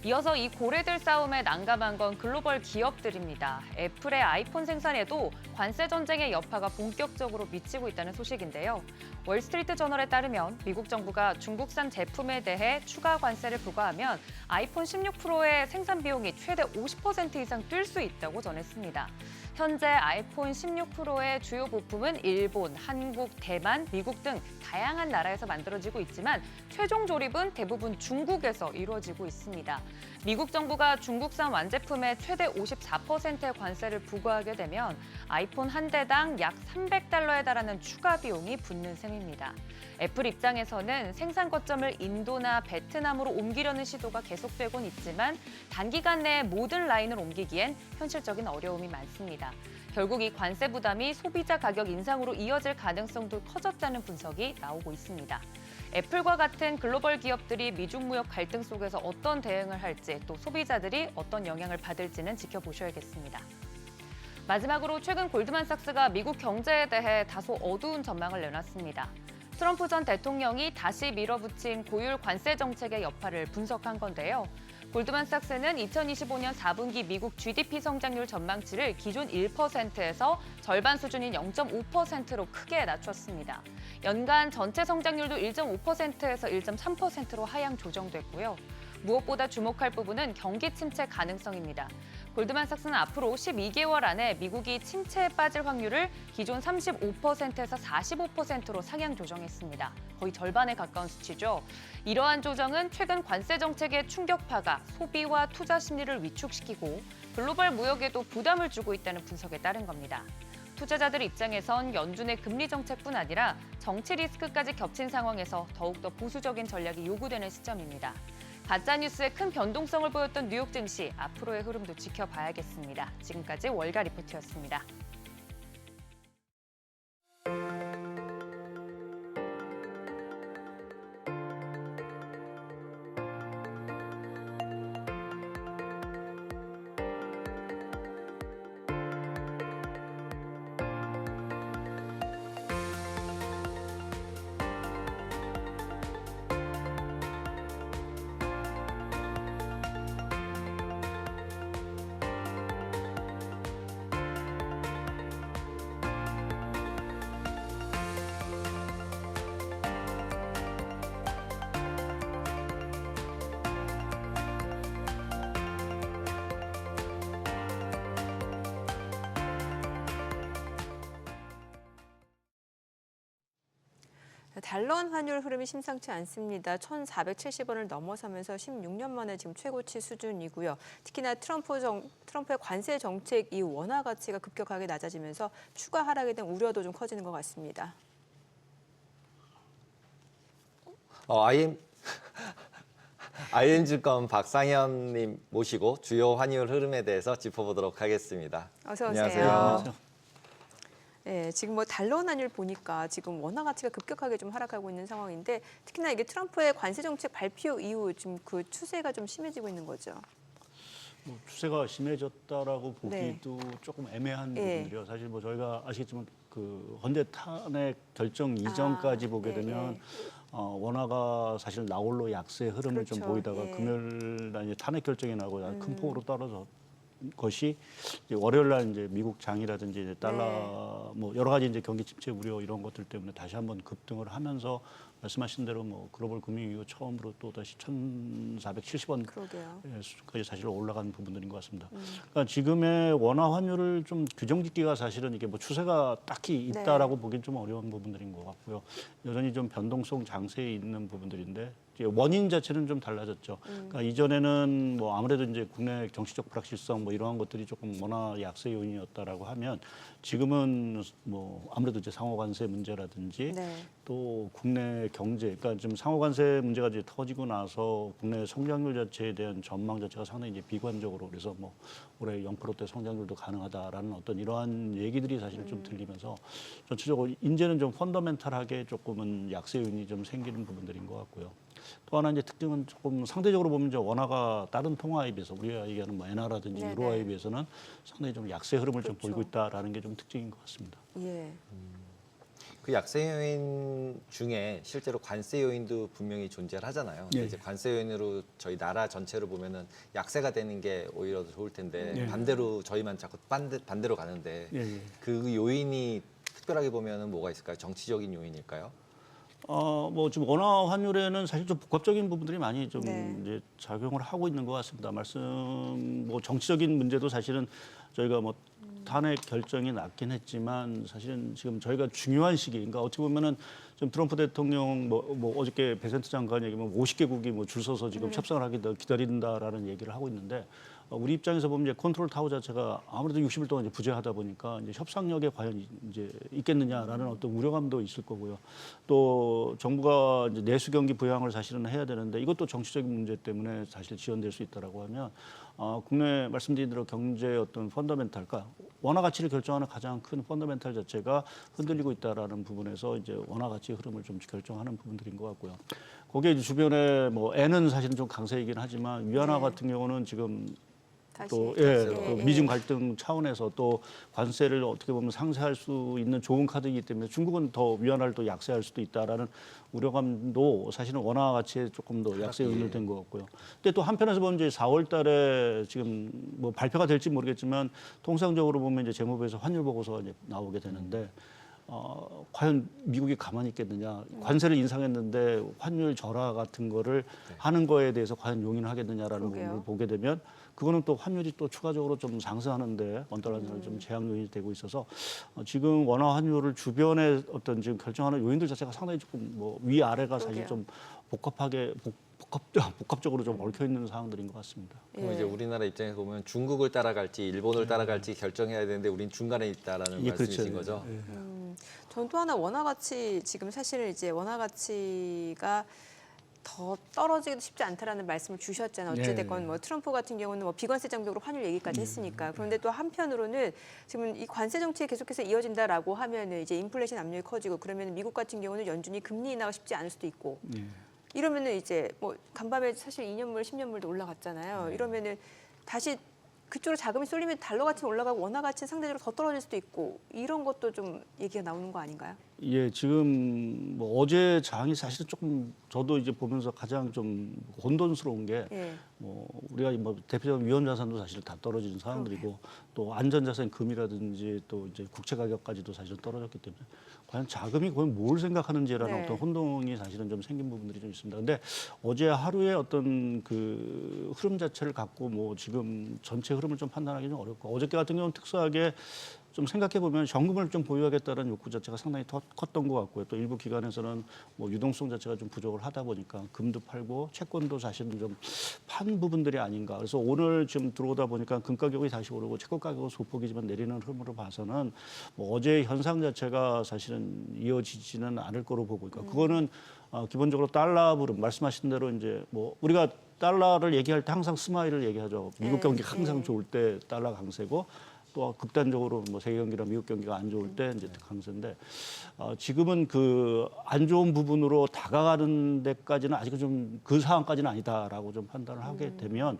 이어서 이 고래들 싸움에 난감한 건 글로벌 기업들입니다. 애플의 아이폰 생산에도 관세 전쟁의 여파가 본격적으로 미치고 있다는 소식인데요. 월스트리트 저널에 따르면 미국 정부가 중국산 제품에 대해 추가 관세를 부과하면 아이폰 16 프로의 생산 비용이 최대 50% 이상 뛸 수 있다고 전했습니다. 현재 아이폰 16 프로의 주요 부품은 일본, 한국, 대만, 미국 등 다양한 나라에서 만들어지고 있지만 최종 조립은 대부분 중국에서 이루어지고 있습니다. 미국 정부가 중국산 완제품에 최대 54%의 관세를 부과하게 되면 아이폰 한 대당 약 300달러에 달하는 추가 비용이 붙는 셈입니다. 애플 입장에서는 생산 거점을 인도나 베트남으로 옮기려는 시도가 계속되곤 있지만 단기간 내에 모든 라인을 옮기기엔 현실적인 어려움이 많습니다. 결국 이 관세 부담이 소비자 가격 인상으로 이어질 가능성도 커졌다는 분석이 나오고 있습니다. 애플과 같은 글로벌 기업들이 미중 무역 갈등 속에서 어떤 대응을 할지 또 소비자들이 어떤 영향을 받을지는 지켜보셔야겠습니다. 마지막으로 최근 골드만삭스가 미국 경제에 대해 다소 어두운 전망을 내놨습니다. 트럼프 전 대통령이 다시 밀어붙인 고율 관세 정책의 여파를 분석한 건데요. 골드만삭스는 2025년 4분기 미국 GDP 성장률 전망치를 기존 1%에서 절반 수준인 0.5%로 크게 낮췄습니다. 연간 전체 성장률도 1.5%에서 1.3%로 하향 조정됐고요. 무엇보다 주목할 부분은 경기 침체 가능성입니다. 골드만삭스는 앞으로 12개월 안에 미국이 침체에 빠질 확률을 기존 35%에서 45%로 상향 조정했습니다. 거의 절반에 가까운 수치죠. 이러한 조정은 최근 관세 정책의 충격파가 소비와 투자 심리를 위축시키고 글로벌 무역에도 부담을 주고 있다는 분석에 따른 겁니다. 투자자들 입장에선 연준의 금리 정책뿐 아니라 정치 리스크까지 겹친 상황에서 더욱더 보수적인 전략이 요구되는 시점입니다. 가짜뉴스에 큰 변동성을 보였던 뉴욕 증시, 앞으로의 흐름도 지켜봐야겠습니다. 지금까지 월가 리포트였습니다. 달러원 환율 흐름이 심상치 않습니다. 1,470원을 넘어서면서 16년 만에 지금 최고치 수준이고요. 특히나 트럼프의 관세 정책 이후 원화 가치가 급격하게 낮아지면서 추가 하락에 대한 우려도 좀 커지는 것 같습니다. IM증권 박상현님 모시고 주요 환율 흐름에 대해서 짚어보도록 하겠습니다. 어서 오세요. 안녕하세요. 네, 지금 뭐 달러원 환율 보니까 지금 원화 가치가 급격하게 좀 하락하고 있는 상황인데 특히나 이게 트럼프의 관세 정책 발표 이후 지금 그 추세가 좀 심해지고 있는 거죠. 뭐 추세가 심해졌다라고 보기도 조금 애매한 부분들이요. 사실 뭐 저희가 아시겠지만 그 헌재 탄핵 결정 이전까지 보게 되면 원화가 사실 나홀로 약세 흐름을 좀 보이다가 금요일 날 이제 탄핵 결정이 나고 큰 폭으로 떨어져. 것이 이제 월요일 날 이제 미국 장이라든지 이제 달러 뭐 여러 가지 이제 경기 침체 우려 이런 것들 때문에 다시 한번 급등을 하면서 말씀하신 대로 뭐 글로벌 금융 이후 처음으로 또 다시 1,470원 그러게요. 수준까지 사실 올라간 부분들인 것 같습니다. 그러니까 지금의 원화 환율을 좀 규정짓기가 사실은 이게 뭐 추세가 딱히 있다라고 보기는 좀 어려운 부분들인 것 같고요. 여전히 좀 변동성 장세에 있는 부분들인데 이제 원인 자체는 좀 달라졌죠. 그러니까 이전에는 뭐 아무래도 이제 국내 정치적 불확실성 뭐 이러한 것들이 조금 원화 약세 요인이었다라고 하면 지금은 뭐 아무래도 이제 상호 관세 문제라든지 네. 또 국내 경제, 그러니까 지금 상호 관세 문제가 이제 터지고 나서 국내 성장률 자체에 대한 전망 자체가 상당히 이제 비관적으로 그래서 뭐 올해 0%대 성장률도 가능하다라는 어떤 이러한 얘기들이 사실 좀 들리면서 전체적으로 이제는 좀 펀더멘탈하게 조금은 약세 요인이 좀 생기는 부분들인 것 같고요. 또 하나 이제 특징은 조금 상대적으로 보면 이제 원화가 다른 통화에 비해서 우리가 얘기하는 뭐 엔화라든지 네네. 유로화에 비해서는 상당히 좀 약세 흐름을 좀 그렇죠. 보이고 있다라는 게 좀 특징인 것 같습니다. 예. 그 약세 요인 중에 실제로 관세 요인도 분명히 존재를 하잖아요. 근데 예. 이제 관세 요인으로 저희 나라 전체로 보면은 약세가 되는 게 오히려 더 좋을 텐데 예. 반대로 저희만 자꾸 반대로 가는데 예, 예. 그 요인이 특별하게 보면은 뭐가 있을까요? 정치적인 요인일까요? 뭐 지금 원화 환율에는 사실 좀 복합적인 부분들이 많이 좀 네. 이제 작용을 하고 있는 것 같습니다. 뭐 정치적인 문제도 사실은 저희가 뭐 탄핵 결정이 났긴 했지만 사실은 지금 저희가 중요한 시기, 그러니까 어떻게 보면은 지금 트럼프 대통령 뭐 어저께 베센트 장관 얘기면 50개국이 뭐 줄 서서 지금 협상을 하기 기다린다라는 얘기를 하고 있는데 우리 입장에서 보면 이제 컨트롤 타워 자체가 아무래도 60일 동안 이제 부재하다 보니까 이제 협상력에 과연 이제 있겠느냐라는 어떤 우려감도 있을 거고요. 또 정부가 이제 내수 경기 부양을 사실은 해야 되는데 이것도 정치적인 문제 때문에 사실 지연될 수 있다라고 하면 국내 말씀드린 대로 경제 어떤 펀더멘탈, 그러니까 원화 가치를 결정하는 가장 큰 펀더멘탈 자체가 흔들리고 있다라는 부분에서 이제 원화 가치 흐름을 좀 결정하는 부분들인 것 같고요. 거기에 이제 주변에 뭐 N은 사실은 좀 강세이긴 하지만 위안화 네. 같은 경우는 지금 다시. 또 예, 그 미중 갈등 차원에서 또 관세를 어떻게 보면 상쇄할 수 있는 좋은 카드이기 때문에 중국은 더 위안화를 또 약세할 수도 있다라는 우려감도 사실은 원화 가치에 조금 더 약세 연결된 것 같고요. 근데 또 한편에서 보면 이제 4월달에 지금 뭐 발표가 될지 모르겠지만 통상적으로 보면 이제 재무부에서 환율 보고서가 이제 나오게 되는데. 과연 미국이 가만히 있겠느냐. 관세를 인상했는데 환율 절하 같은 거를 하는 거에 대해서 과연 용인을 하겠느냐라는 그러게요. 부분을 보게 되면 그거는 또 환율이 또 추가적으로 좀 상승하는데 원달러는 좀 제약 요인이 되고 있어서 지금 원화 환율을 주변에 어떤 지금 결정하는 요인들 자체가 상당히 조금 뭐 위아래가 사실 그러게요. 좀 복합적으로 좀 얽혀 있는 상황들인 것 같습니다. 그럼 예. 이제 우리나라 입장에서 보면 중국을 따라갈지 일본을 따라갈지 결정해야 되는데 우린 중간에 있다라는 예, 말씀이신 그렇죠. 거죠? 예. 전 또 하나 원화 가치 지금 사실은 이제 원화 가치가 더 떨어지기도 쉽지 않다라는 말씀을 주셨잖아요. 어찌됐건 네. 뭐 트럼프 같은 경우는 뭐 비관세 장벽으로 환율 얘기까지 했으니까. 그런데 또 한편으로는 지금 이 관세 정책이 계속해서 이어진다라고 하면은 이제 인플레이션 압력이 커지고 그러면 미국 같은 경우는 연준이 금리 인하가 쉽지 않을 수도 있고 예. 이러면은 이제 뭐 간밤에 사실 2년물, 10년물도 올라갔잖아요. 이러면은 다시 그쪽으로 자금이 쏠리면 달러 가치는 올라가고 원화 가치는 상대적으로 더 떨어질 수도 있고 이런 것도 좀 얘기가 나오는 거 아닌가요? 예, 지금 뭐 어제 장이 사실은 조금 저도 이제 보면서 가장 좀 혼돈스러운 게 예. 뭐 우리가 뭐 대표적인 위험 자산도 사실 다 떨어지는 상황들이고 또 안전 자산 금이라든지 또 이제 국채 가격까지도 사실은 떨어졌기 때문에 과연 자금이 그건 뭘 생각하는지라는 네. 어떤 혼동이 사실은 좀 생긴 부분들이 좀 있습니다. 근데 어제 하루에 어떤 그 흐름 자체를 갖고 뭐 지금 전체 흐름을 좀 판단하기 좀 어렵고 어저께 같은 경우는 특수하게 좀 생각해 보면 현금을 좀 보유하겠다는 욕구 자체가 상당히 컸던 것 같고요. 또 일부 기관에서는 뭐 유동성 자체가 좀 부족을 하다 보니까 금도 팔고 채권도 사실은 좀 판 부분들이 아닌가. 그래서 오늘 지금 들어오다 보니까 금 가격이 다시 오르고 채권 가격은 소폭이지만 내리는 흐름으로 봐서는 뭐 어제 현상 자체가 사실은 이어지지는 않을 거로 보고 있고 그거는 기본적으로 달러 부름 말씀하신 대로 이제 뭐 우리가 달러를 얘기할 때 항상 스마일을 얘기하죠. 미국 네, 경기가 항상 네. 좋을 때 달러 강세고 또 극단적으로 뭐 세계 경기랑 미국 경기가 안 좋을 때 이제 강세인데 지금은 그 안 좋은 부분으로 다가가는 데까지는 아직은 좀 그 상황까지는 아니다라고 좀 판단을 하게 되면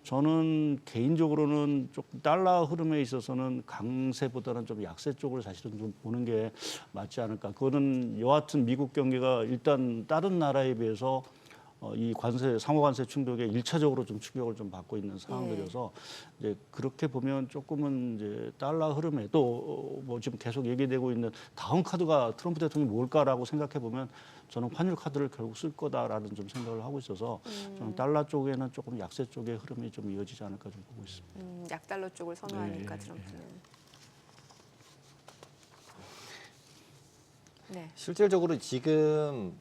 저는 개인적으로는 조금 달러 흐름에 있어서는 강세보다는 좀 약세 쪽을 사실은 좀 보는 게 맞지 않을까. 그거는 여하튼 미국 경기가 일단 다른 나라에 비해서 이 관세 상호 관세 충격에 일차적으로 좀 충격을 좀 받고 있는 상황들이어서 이제 그렇게 보면 조금은 이제 달러 흐름에 또 뭐 지금 계속 얘기되고 있는 다음 카드가 트럼프 대통령이 뭘까라고 생각해 보면 저는 환율 카드를 결국 쓸 거다라는 좀 생각을 하고 있어서 저는 달러 쪽에는 조금 약세 쪽의 흐름이 좀 이어지지 않을까 좀 보고 있습니다. 약달러 쪽을 선호하니까 예, 트럼프는. 네. 실질적으로 지금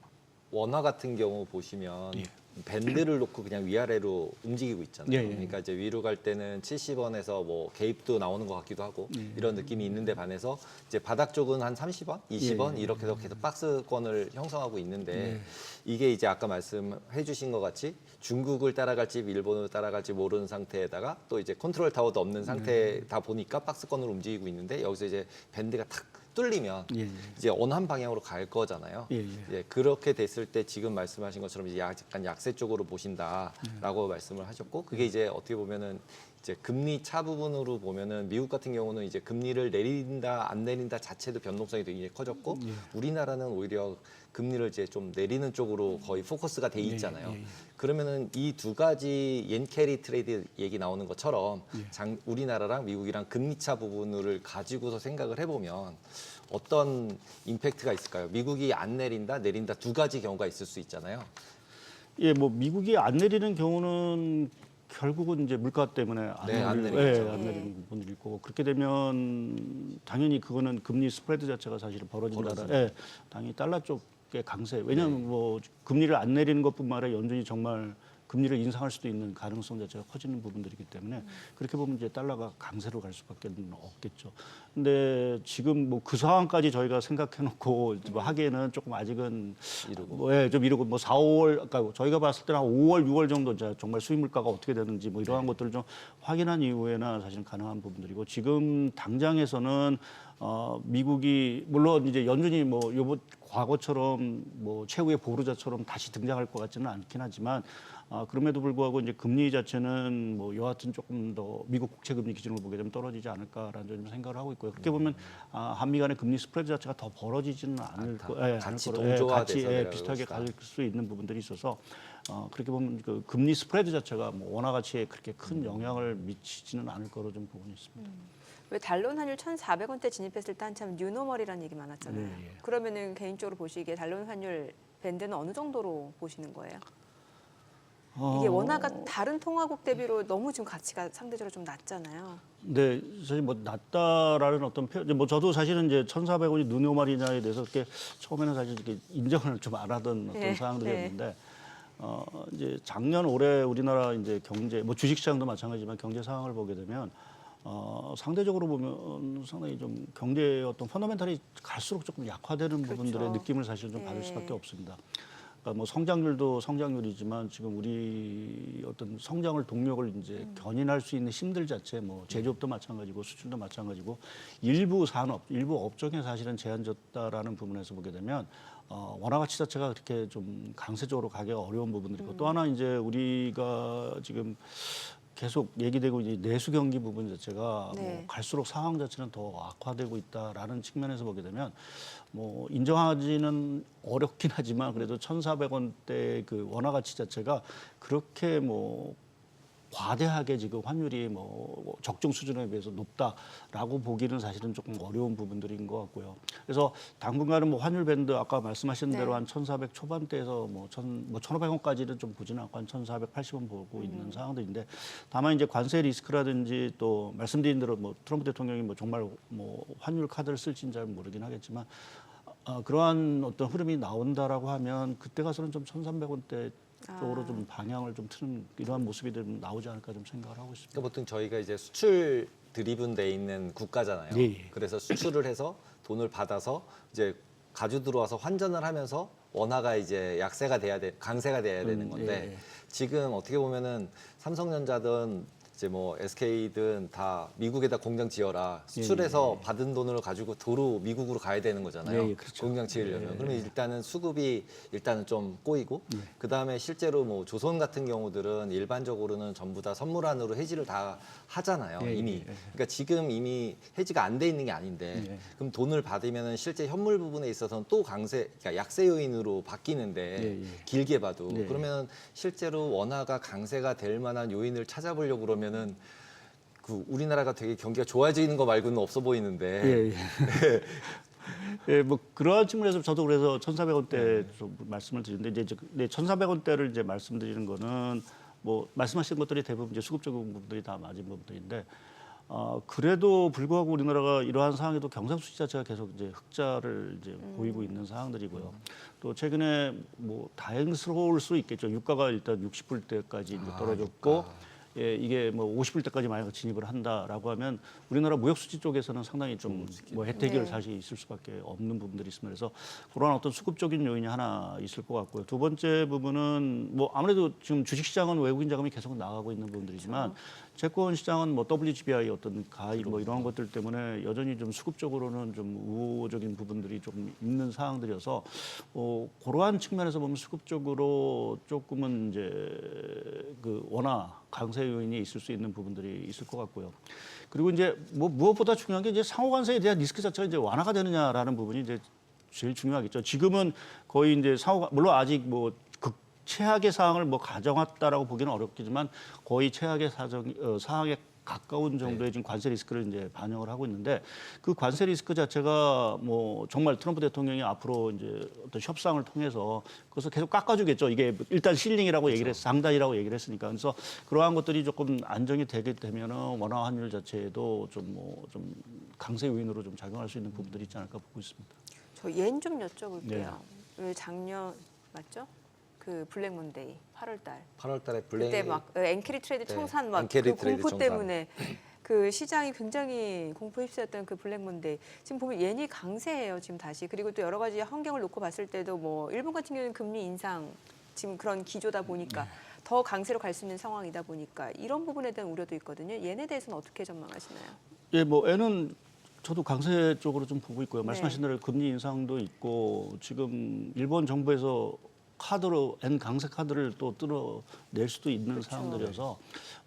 원화 같은 경우 보시면 예. 밴드를 놓고 그냥 위아래로 움직이고 있잖아요. 예, 예. 그러니까 이제 위로 갈 때는 70원에서 뭐 개입도 나오는 것 같기도 하고 예. 이런 느낌이 있는데 반해서 이제 바닥 쪽은 한 30원, 20원 예. 이렇게 해서 계속 박스권을 형성하고 있는데 예. 이게 이제 아까 말씀해 주신 것 같이 중국을 따라갈지 일본을 따라갈지 모르는 상태에다가 또 이제 컨트롤 타워도 없는 상태다 보니까 박스권으로 움직이고 있는데 여기서 이제 밴드가 탁 뚫리면 예, 예. 이제 어느 한 방향으로 갈 거잖아요. 예, 예. 이제 그렇게 됐을 때 지금 말씀하신 것처럼 이제 약간 약세 쪽으로 보신다라고 말씀을 하셨고 그게 이제 어떻게 보면은 이제 금리 차 부분으로 보면은 미국 같은 경우는 이제 금리를 내린다 안 내린다 자체도 변동성이 되게 커졌고 우리나라는 오히려 금리를 이제 좀 내리는 쪽으로 거의 포커스가 돼 있잖아요. 예, 예. 그러면은 이 두 가지 옌캐리 트레이드 얘기 나오는 것처럼 우리나라랑 미국이랑 금리차 부분을 가지고서 생각을 해보면 어떤 임팩트가 있을까요? 미국이 안 내린다, 내린다 두 가지 경우가 있을 수 있잖아요. 예, 뭐 미국이 안 내리는 경우는 결국은 이제 물가 때문에 안 내리고, 내리겠죠. 예, 안 내리는 부분들이 있고 그렇게 되면 당연히 그거는 금리 스프레드 자체가 사실은 벌어진다. 예, 당연히 달러 쪽의 강세. 왜냐하면 뭐 금리를 안 내리는 것뿐만 아니라 연준이 정말 금리를 인상할 수도 있는 가능성 자체가 커지는 부분들이기 때문에 그렇게 보면 이제 달러가 강세로 갈 수밖에 없겠죠. 근데 지금 뭐 그 상황까지 저희가 생각해놓고 뭐 하기에는 조금 아직은 이르고. 뭐, 예, 좀 이러고 뭐 4, 5월, 그러니까 저희가 봤을 때는 한 5월, 6월 정도 이제 정말 수입 물가가 어떻게 되는지 뭐 이러한 것들을 좀 확인한 이후에나 사실 가능한 부분들이고 지금 당장에서는 미국이 물론 이제 연준이 뭐 요번 과거처럼 뭐 최후의 보루자처럼 다시 등장할 것 같지는 않긴 하지만 그럼에도 불구하고 이제 금리 자체는 뭐 여하튼 조금 더 미국 국채 금리 기준으로 보게 되면 떨어지지 않을까라는 좀 생각을 하고 있고요. 그렇게 보면 한미 간의 금리 스프레드 자체가 더 벌어지지는 않을 거예요. 같이 않을 거로, 동조화돼서 같이 내려가고 비슷하게 있다. 갈 수 있는 부분들이 있어서 그렇게 보면 그 금리 스프레드 자체가 뭐 원화 가치에 그렇게 큰 영향을 미치지는 않을 거로 좀 보고 있습니다. 왜 달론 환율 1,400원대 진입했을 때 한참 뉴노멀이라는 얘기 많았잖아요. 네, 예. 그러면은 개인적으로 보시기에 달론 환율 밴드는 어느 정도로 보시는 거예요? 이게 원화가 다른 통화국 대비로 너무 지금 가치가 상대적으로 좀 낮잖아요. 네, 사실 뭐 낮다라는 어떤 표현, 뭐 저도 사실은 이제 1,400원이 누노말이냐에 대해서 이렇게 처음에는 사실 이렇게 인정을 좀 안 하던 어떤 네, 상황들이었는데, 이제 작년 올해 우리나라 이제 경제, 뭐 주식시장도 마찬가지지만 경제 상황을 보게 되면 상대적으로 보면 상당히 좀 경제의 어떤 펀더멘탈이 갈수록 조금 약화되는 부분들의 느낌을 사실 좀 받을 수밖에 없습니다. 그러니까 뭐 성장률도 성장률이지만 지금 우리 어떤 성장을 동력을 이제 견인할 수 있는 힘들 자체, 뭐 제조업도 마찬가지고 수출도 마찬가지고 일부 산업, 일부 업종에 사실은 제한졌다라는 부분에서 보게 되면 원화 가치 자체가 그렇게 좀 강세적으로 가기가 어려운 부분들이고 또 하나 이제 우리가 지금 계속 얘기되고 이제 내수 경기 부분 자체가 네. 뭐 갈수록 상황 자체는 더 악화되고 있다라는 측면에서 보게 되면 뭐 인정하지는 어렵긴 하지만 그래도 1,400원대 그 원화 가치 자체가 그렇게 뭐 과대하게 지금 환율이 뭐 적정 수준에 비해서 높다라고 보기는 사실은 조금 어려운 부분들인 것 같고요. 그래서 당분간은 뭐 환율 밴드 아까 말씀하신 대로 한 1,400 초반대에서 뭐 1,500원까지는 좀 보지는 않고 한 1,480원 보고 있는 상황들인데 다만 이제 관세 리스크라든지 또 말씀드린 대로 뭐 트럼프 대통령이 뭐 정말 뭐 환율 카드를 쓸지는 잘 모르긴 하겠지만 그러한 어떤 흐름이 나온다라고 하면 그때 가서는 좀 1,300원대 쪽으로 좀 방향을 좀 트는 이러한 모습이 좀 나오지 않을까 좀 생각을 하고 있습니다. 그러니까 보통 저희가 이제 수출 드리븐돼 있는 국가잖아요. 예, 예. 그래서 수출을 해서 돈을 받아서 이제 가져 들어와서 환전을 하면서 원화가 이제 약세가 돼야 강세가 돼야 되는 건데 예. 지금 어떻게 보면은 삼성전자든 이제 뭐 SK든 다 미국에다 공장 지어라 수출해서 받은 돈을 가지고 도로 미국으로 가야 되는 거잖아요. 예, 예, 그렇죠. 공장 지으려면 그러면 일단은 수급이 일단은 좀 꼬이고 그 다음에 실제로 뭐 조선 같은 경우들은 일반적으로는 전부 다 선물안으로 해지를 다 하잖아요. 예, 이미. 예, 예. 그러니까 지금 이미 해지가 안 돼 있는 게 아닌데 예. 그럼 돈을 받으면은 실제 현물 부분에 있어서는 또 강세, 그러니까 약세 요인으로 바뀌는데 예, 예. 길게 봐도 예. 그러면 실제로 원화가 강세가 될 만한 요인을 찾아보려고 그러면은 그 우리나라가 되게 경기가 좋아지는 거 말고는 없어 보이는데 예, 예. 예, 뭐 그러한 측면에서 저도 그래서 1,400원대 좀 말씀을 드리는데 이제 1,400원대를 이제 말씀드리는 거는 뭐 말씀하신 것들이 대부분 이제 수급적인 부분들이 다 맞은 부분들인데 그래도 불구하고 우리나라가 이러한 상황에도 경상수지 자체가 계속 이제 흑자를 이제 보이고 있는 상황들이고요. 또 최근에 뭐 다행스러울 수 있겠죠. 유가가 일단 60불대까지 이제 떨어졌고 예, 이게 뭐 50불대까지 만약 진입을 한다라고 하면 우리나라 무역수지 쪽에서는 상당히 좀 뭐 혜택이 네. 사실 있을 수밖에 없는 부분들이 있습니다. 그래서 그런 어떤 수급적인 요인이 하나 있을 것 같고요. 두 번째 부분은 뭐 아무래도 지금 주식시장은 외국인 자금이 계속 나가고 있는 부분들이지만 채권 시장은 뭐 WGBI 어떤 가입 뭐 이러한 것들 때문에 여전히 좀 수급적으로는 좀 우호적인 부분들이 좀 있는 상황들이어서 그러한 측면에서 보면 수급적으로 조금은 이제 그 원화 강세 요인이 있을 수 있는 부분들이 있을 것 같고요. 그리고 이제 뭐 무엇보다 중요한 게 이제 상호 관세에 대한 리스크 자체가 이제 완화가 되느냐라는 부분이 이제 제일 중요하겠죠. 지금은 거의 이제 물론 아직 뭐 최악의 상황을 뭐 가정했다라고 보기는 어렵겠지만 거의 최악의 상황에 가까운 정도의 지금 관세 리스크를 이제 반영을 하고 있는데 그 관세 리스크 자체가 뭐 정말 트럼프 대통령이 앞으로 이제 어떤 협상을 통해서 그것을 계속 깎아주겠죠. 이게 일단 실링이라고 얘기를 상단이라고 얘기를 했으니까. 그래서 그러한 것들이 조금 안정이 되게 되면은 원화 환율 자체에도 좀 강세 요인으로 좀 작용할 수 있는 부분들이 있지 않을까 보고 있습니다. 저 옌 좀 여쭤볼게요. 네. 왜 작년 맞죠? 그 블랙 monday 8월 달. 8월 달에 그때 막 엔캐리 트레이드 네, 청산 막 엔캐리 그 트레이드 공포 청산. 때문에 그 시장이 굉장히 공포 휩싸였던 그 블랙 monday. 지금 보면 옌이 강세예요. 지금 다시. 그리고 또 여러 가지 환경을 놓고 봤을 때도 뭐 일본 같은 경우는 금리 인상 지금 그런 기조다 보니까 더 강세로 갈 수 있는 상황이다 보니까 이런 부분에 대한 우려도 있거든요. 옌에 대해서는 어떻게 전망하시나요? 예, 뭐 N은 저도 강세 쪽으로 좀 보고 있고요. 네. 말씀하신 대로 금리 인상도 있고 지금 일본 정부에서 카드로 N 강세 카드를 또 뚫어낼 수도 있는 그렇죠. 상황들이어서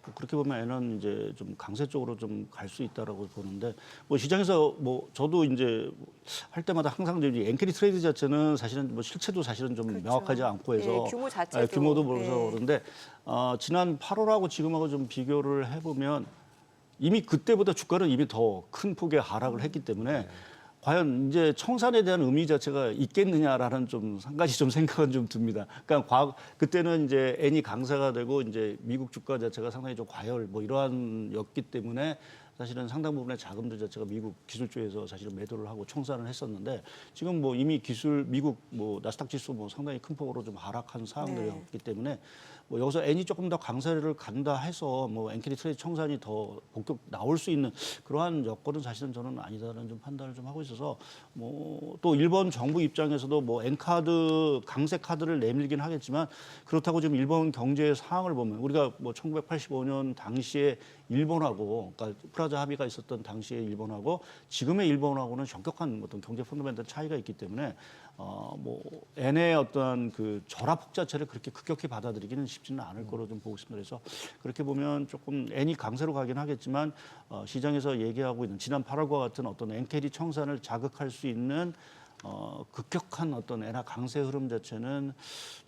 뭐 그렇게 보면 N은 이제 좀 강세 쪽으로 좀 갈 수 있다라고 보는데 뭐 시장에서 뭐 저도 이제 할 때마다 항상 이제 엔캐리 트레이드 자체는 사실은 뭐 실체도 사실은 좀 그렇죠. 명확하지 않고 해서 예, 규모 자체도. 규모도 모르서 예. 그런데 지난 8월하고 지금하고 좀 비교를 해보면 이미 그때보다 주가는 이미 더 큰 폭의 하락을 했기 때문에 과연 이제 청산에 대한 의미 자체가 있겠느냐라는 좀 한 가지 좀 생각은 좀 듭니다. 그러니까 그때는 이제 N이 강세가 되고 이제 미국 주가 자체가 상당히 좀 과열 뭐 이러한였기 때문에 사실은 상당 부분의 자금들 자체가 미국 기술 쪽에서 사실은 매도를 하고 청산을 했었는데 지금 뭐 이미 미국 뭐 나스닥 지수 뭐 상당히 큰 폭으로 좀 하락한 상황들이었기 때문에 뭐 여기서 N이 조금 더 강세를 간다 해서 뭐 엔캐리 트레이드 청산이 더 본격 나올 수 있는 그러한 여건은 사실은 저는 아니다라는 좀 판단을 좀 하고 있어서 뭐 또 일본 정부 입장에서도 뭐 N카드 강세 카드를 내밀긴 하겠지만 그렇다고 지금 일본 경제의 상황을 보면 우리가 뭐 1985년 당시에 일본하고 그러니까 프라자 합의가 있었던 당시의 일본하고 지금의 일본하고는 현격한 어떤 경제 펀더멘털 차이가 있기 때문에 뭐 N의 어떤 그 절하폭 자체를 그렇게 급격히 받아들이기는 쉽지는 않을 거로 좀 보고 있습니다. 그래서 그렇게 보면 조금 N이 강세로 가긴 하겠지만 시장에서 얘기하고 있는 지난 8월과 같은 어떤 엔캐리 청산을 자극할 수 있는 급격한 어떤 엔화 강세 흐름 자체는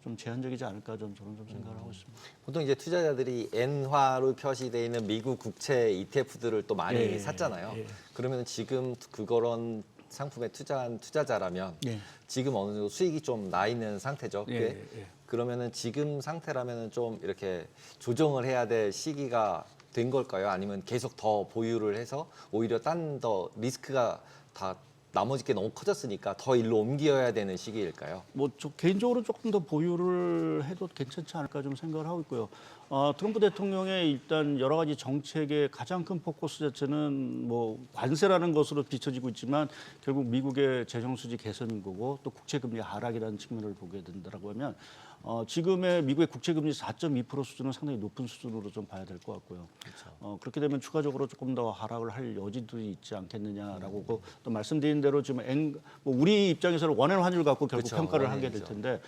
좀 제한적이지 않을까 저는 좀 생각을 하고 있습니다. 보통 이제 투자자들이 엔화로 표시되어 있는 미국 국채 ETF들을 또 많이 예, 샀잖아요. 예. 그러면 지금 그런 상품에 투자한 투자자라면 예. 지금 어느 정도 수익이 좀 나 있는 상태죠. 예, 꽤. 예. 그러면은 지금 상태라면은 좀 이렇게 조정을 해야 될 시기가 된 걸까요? 아니면 계속 더 보유를 해서 오히려 딴 더 리스크가 다 나머지 게 너무 커졌으니까 더 일로 옮겨야 되는 시기일까요? 뭐 저 개인적으로 조금 더 보유를 해도 괜찮지 않을까 좀 생각을 하고 있고요. 트럼프 대통령의 일단 여러 가지 정책의 가장 큰 포커스 자체는 뭐 관세라는 것으로 비춰지고 있지만 결국 미국의 재정 수지 개선인 거고 또 국채 금리 하락이라는 측면을 보게 된다라고 하면 지금의 미국의 국채 금리 4.2% 수준은 상당히 높은 수준으로 좀 봐야 될 것 같고요. 그렇죠. 그렇게 되면 추가적으로 조금 더 하락을 할 여지도 있지 않겠느냐라고 또 말씀드린 대로 지금 뭐 우리 입장에서는 원엔 환율 갖고 결국 그렇죠. 평가를 하게 될 원엔이죠. 텐데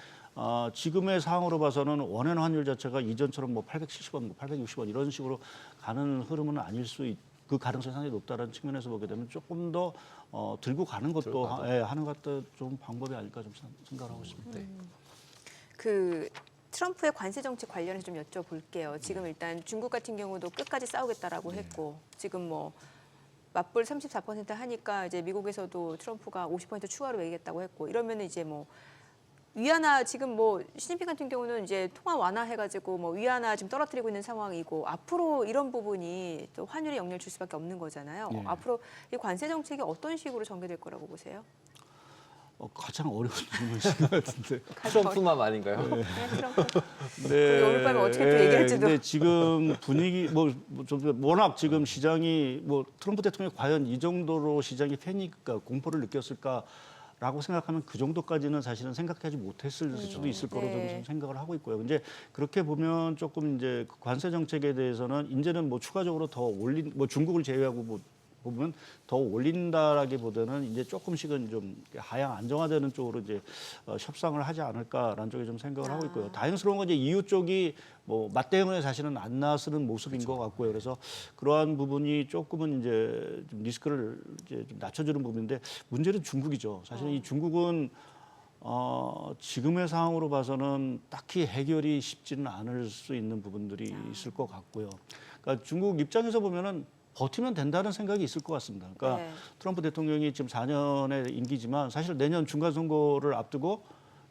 지금의 상황으로 봐서는 원엔 환율 자체가 이전처럼 뭐 870원, 뭐 860원 이런 식으로 가는 흐름은 아닐 그 가능성이 상당히 높다는 측면에서 보게 되면 조금 더 들고 가는 것도 하는 것도 좀 방법이 아닐까 좀 생각을 하고 있습니다. 네. 그 트럼프의 관세 정책 관련해서 좀 여쭤볼게요. 지금 일단 중국 같은 경우도 끝까지 싸우겠다라고 했고 지금 뭐 맞불 34% 하니까 이제 미국에서도 트럼프가 50% 추가로 매기겠다고 했고 이러면 이제 뭐 위안화 지금 뭐 시진핑 같은 경우는 이제 통화 완화해가지고 뭐 위안화 지금 떨어뜨리고 있는 상황이고 앞으로 이런 부분이 또 환율에 영향을 줄 수밖에 없는 거잖아요. 예. 앞으로 이 관세 정책이 어떤 식으로 전개될 거라고 보세요? 가장 어려운 질문이신 것 같은데. 트럼프만 아닌가요? 네, 트럼프. 네. 오늘 밤에 어떻게 또 얘기할지도. 근데 지금 분위기 좀 워낙 지금 시장이 뭐 트럼프 대통령이 과연 이 정도로 시장이 패닉과 공포를 느꼈을까라고 생각하면 그 정도까지는 사실은 생각하지 못했을 수도 있을 거로 저는 좀 생각을 하고 있고요. 근데 그렇게 보면 조금 이제 그 관세 정책에 대해서는 이제는 뭐 추가적으로 더 올린 뭐 중국을 제외하고 뭐 보면 더 올린다라기보다는 이제 조금씩은 좀 하향 안정화되는 쪽으로 이제 협상을 하지 않을까라는 쪽에 좀 생각을 하고 있고요. 다행스러운 건 이제 EU 쪽이 뭐 맞대응을 사실은 안 나서는 모습인 것 같고요. 그래서 그러한 부분이 조금은 이제 좀 리스크를 이제 좀 낮춰주는 부분인데 문제는 중국이죠. 사실 이 중국은 지금의 상황으로 봐서는 딱히 해결이 쉽지는 않을 수 있는 부분들이 있을 것 같고요. 그러니까 중국 입장에서 보면은 버티면 된다는 생각이 있을 것 같습니다. 그러니까 네. 트럼프 대통령이 지금 4년의 임기지만 사실 내년 중간 선거를 앞두고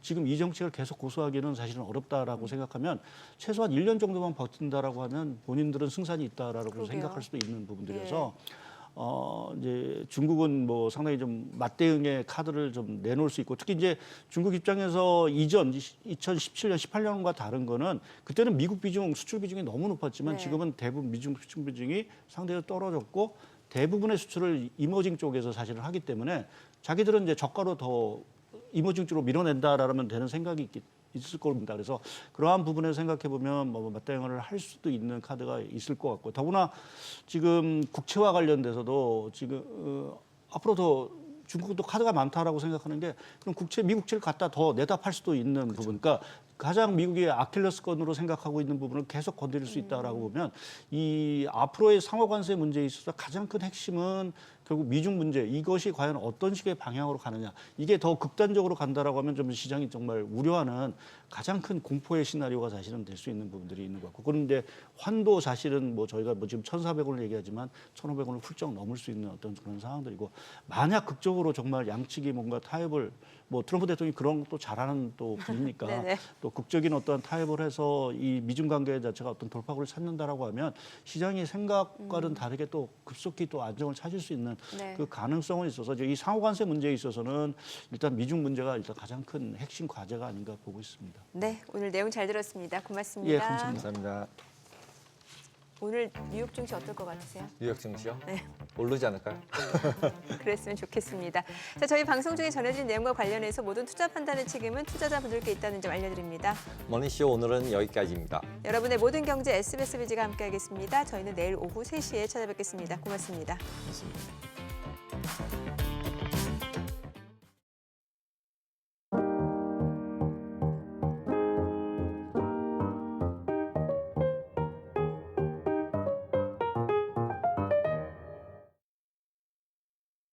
지금 이 정책을 계속 고수하기는 사실은 어렵다라고 생각하면 최소한 1년 정도만 버틴다라고 하면 본인들은 승산이 있다라고 그러게요. 생각할 수도 있는 부분들이어서 이제 중국은 뭐 상당히 좀 맞대응의 카드를 좀 내놓을 수 있고 특히 이제 중국 입장에서 이전 2017년, 18년과 다른 거는 그때는 미국 비중, 수출 비중이 너무 높았지만 네. 지금은 대부분 미중 수출 비중이 상대적으로 떨어졌고 대부분의 수출을 이머징 쪽에서 사실은 하기 때문에 자기들은 이제 저가로 더 이머징 쪽으로 밀어낸다라면 되는 생각이 있을 겁니다. 그래서 그러한 부분을 생각해 보면 뭐 맞대응을 할 수도 있는 카드가 있을 것 같고 더구나 지금 국채와 관련돼서도 지금 앞으로 더 중국도 카드가 많다라고 생각하는 게 그럼 미국채를 갖다 더 내다 팔 수도 있는 부분. 그러니까 가장 미국의 아킬레스건으로 생각하고 있는 부분을 계속 건드릴 수 있다라고 보면 이 앞으로의 상호 관세 문제에 있어서 가장 큰 핵심은 결국 미중 문제 이것이 과연 어떤 식의 방향으로 가느냐 이게 더 극단적으로 간다라고 하면 좀 시장이 정말 우려하는 가장 큰 공포의 시나리오가 사실은 될 수 있는 부분들이 있는 것 같고 그런데 환도 사실은 뭐 저희가 뭐 지금 1,400원을 얘기하지만 1,500원을 훌쩍 넘을 수 있는 어떤 그런 상황들이고 만약 극적으로 정말 양측이 뭔가 타협을 뭐 트럼프 대통령이 그런 것도 잘하는 또 분이니까 네네. 또 극적인 어떤 타협을 해서 이 미중 관계 자체가 어떤 돌파구를 찾는다라고 하면 시장이 생각과는 다르게 또 급속히 또 안정을 찾을 수 있는 네. 그 가능성은 있어서 이제 이 상호 관세 문제에 있어서는 일단 미중 문제가 일단 가장 큰 핵심 과제가 아닌가 보고 있습니다. 네, 오늘 내용 잘 들었습니다. 고맙습니다. 예, 감사합니다. 감사합니다. 오늘 뉴욕 증시 어떨 것 같으세요? 뉴욕 증시요? 네. 오르지 않을까요? 그랬으면 좋겠습니다. 자, 저희 방송 중에 전해진 내용과 관련해서 모든 투자 판단의 책임은 투자자분들께 있다는 점 알려드립니다. 머니쇼 오늘은 여기까지입니다. 여러분의 모든 경제 SBS 비즈가 함께하겠습니다. 저희는 내일 오후 3시에 찾아뵙겠습니다. 고맙습니다. 고맙습니다.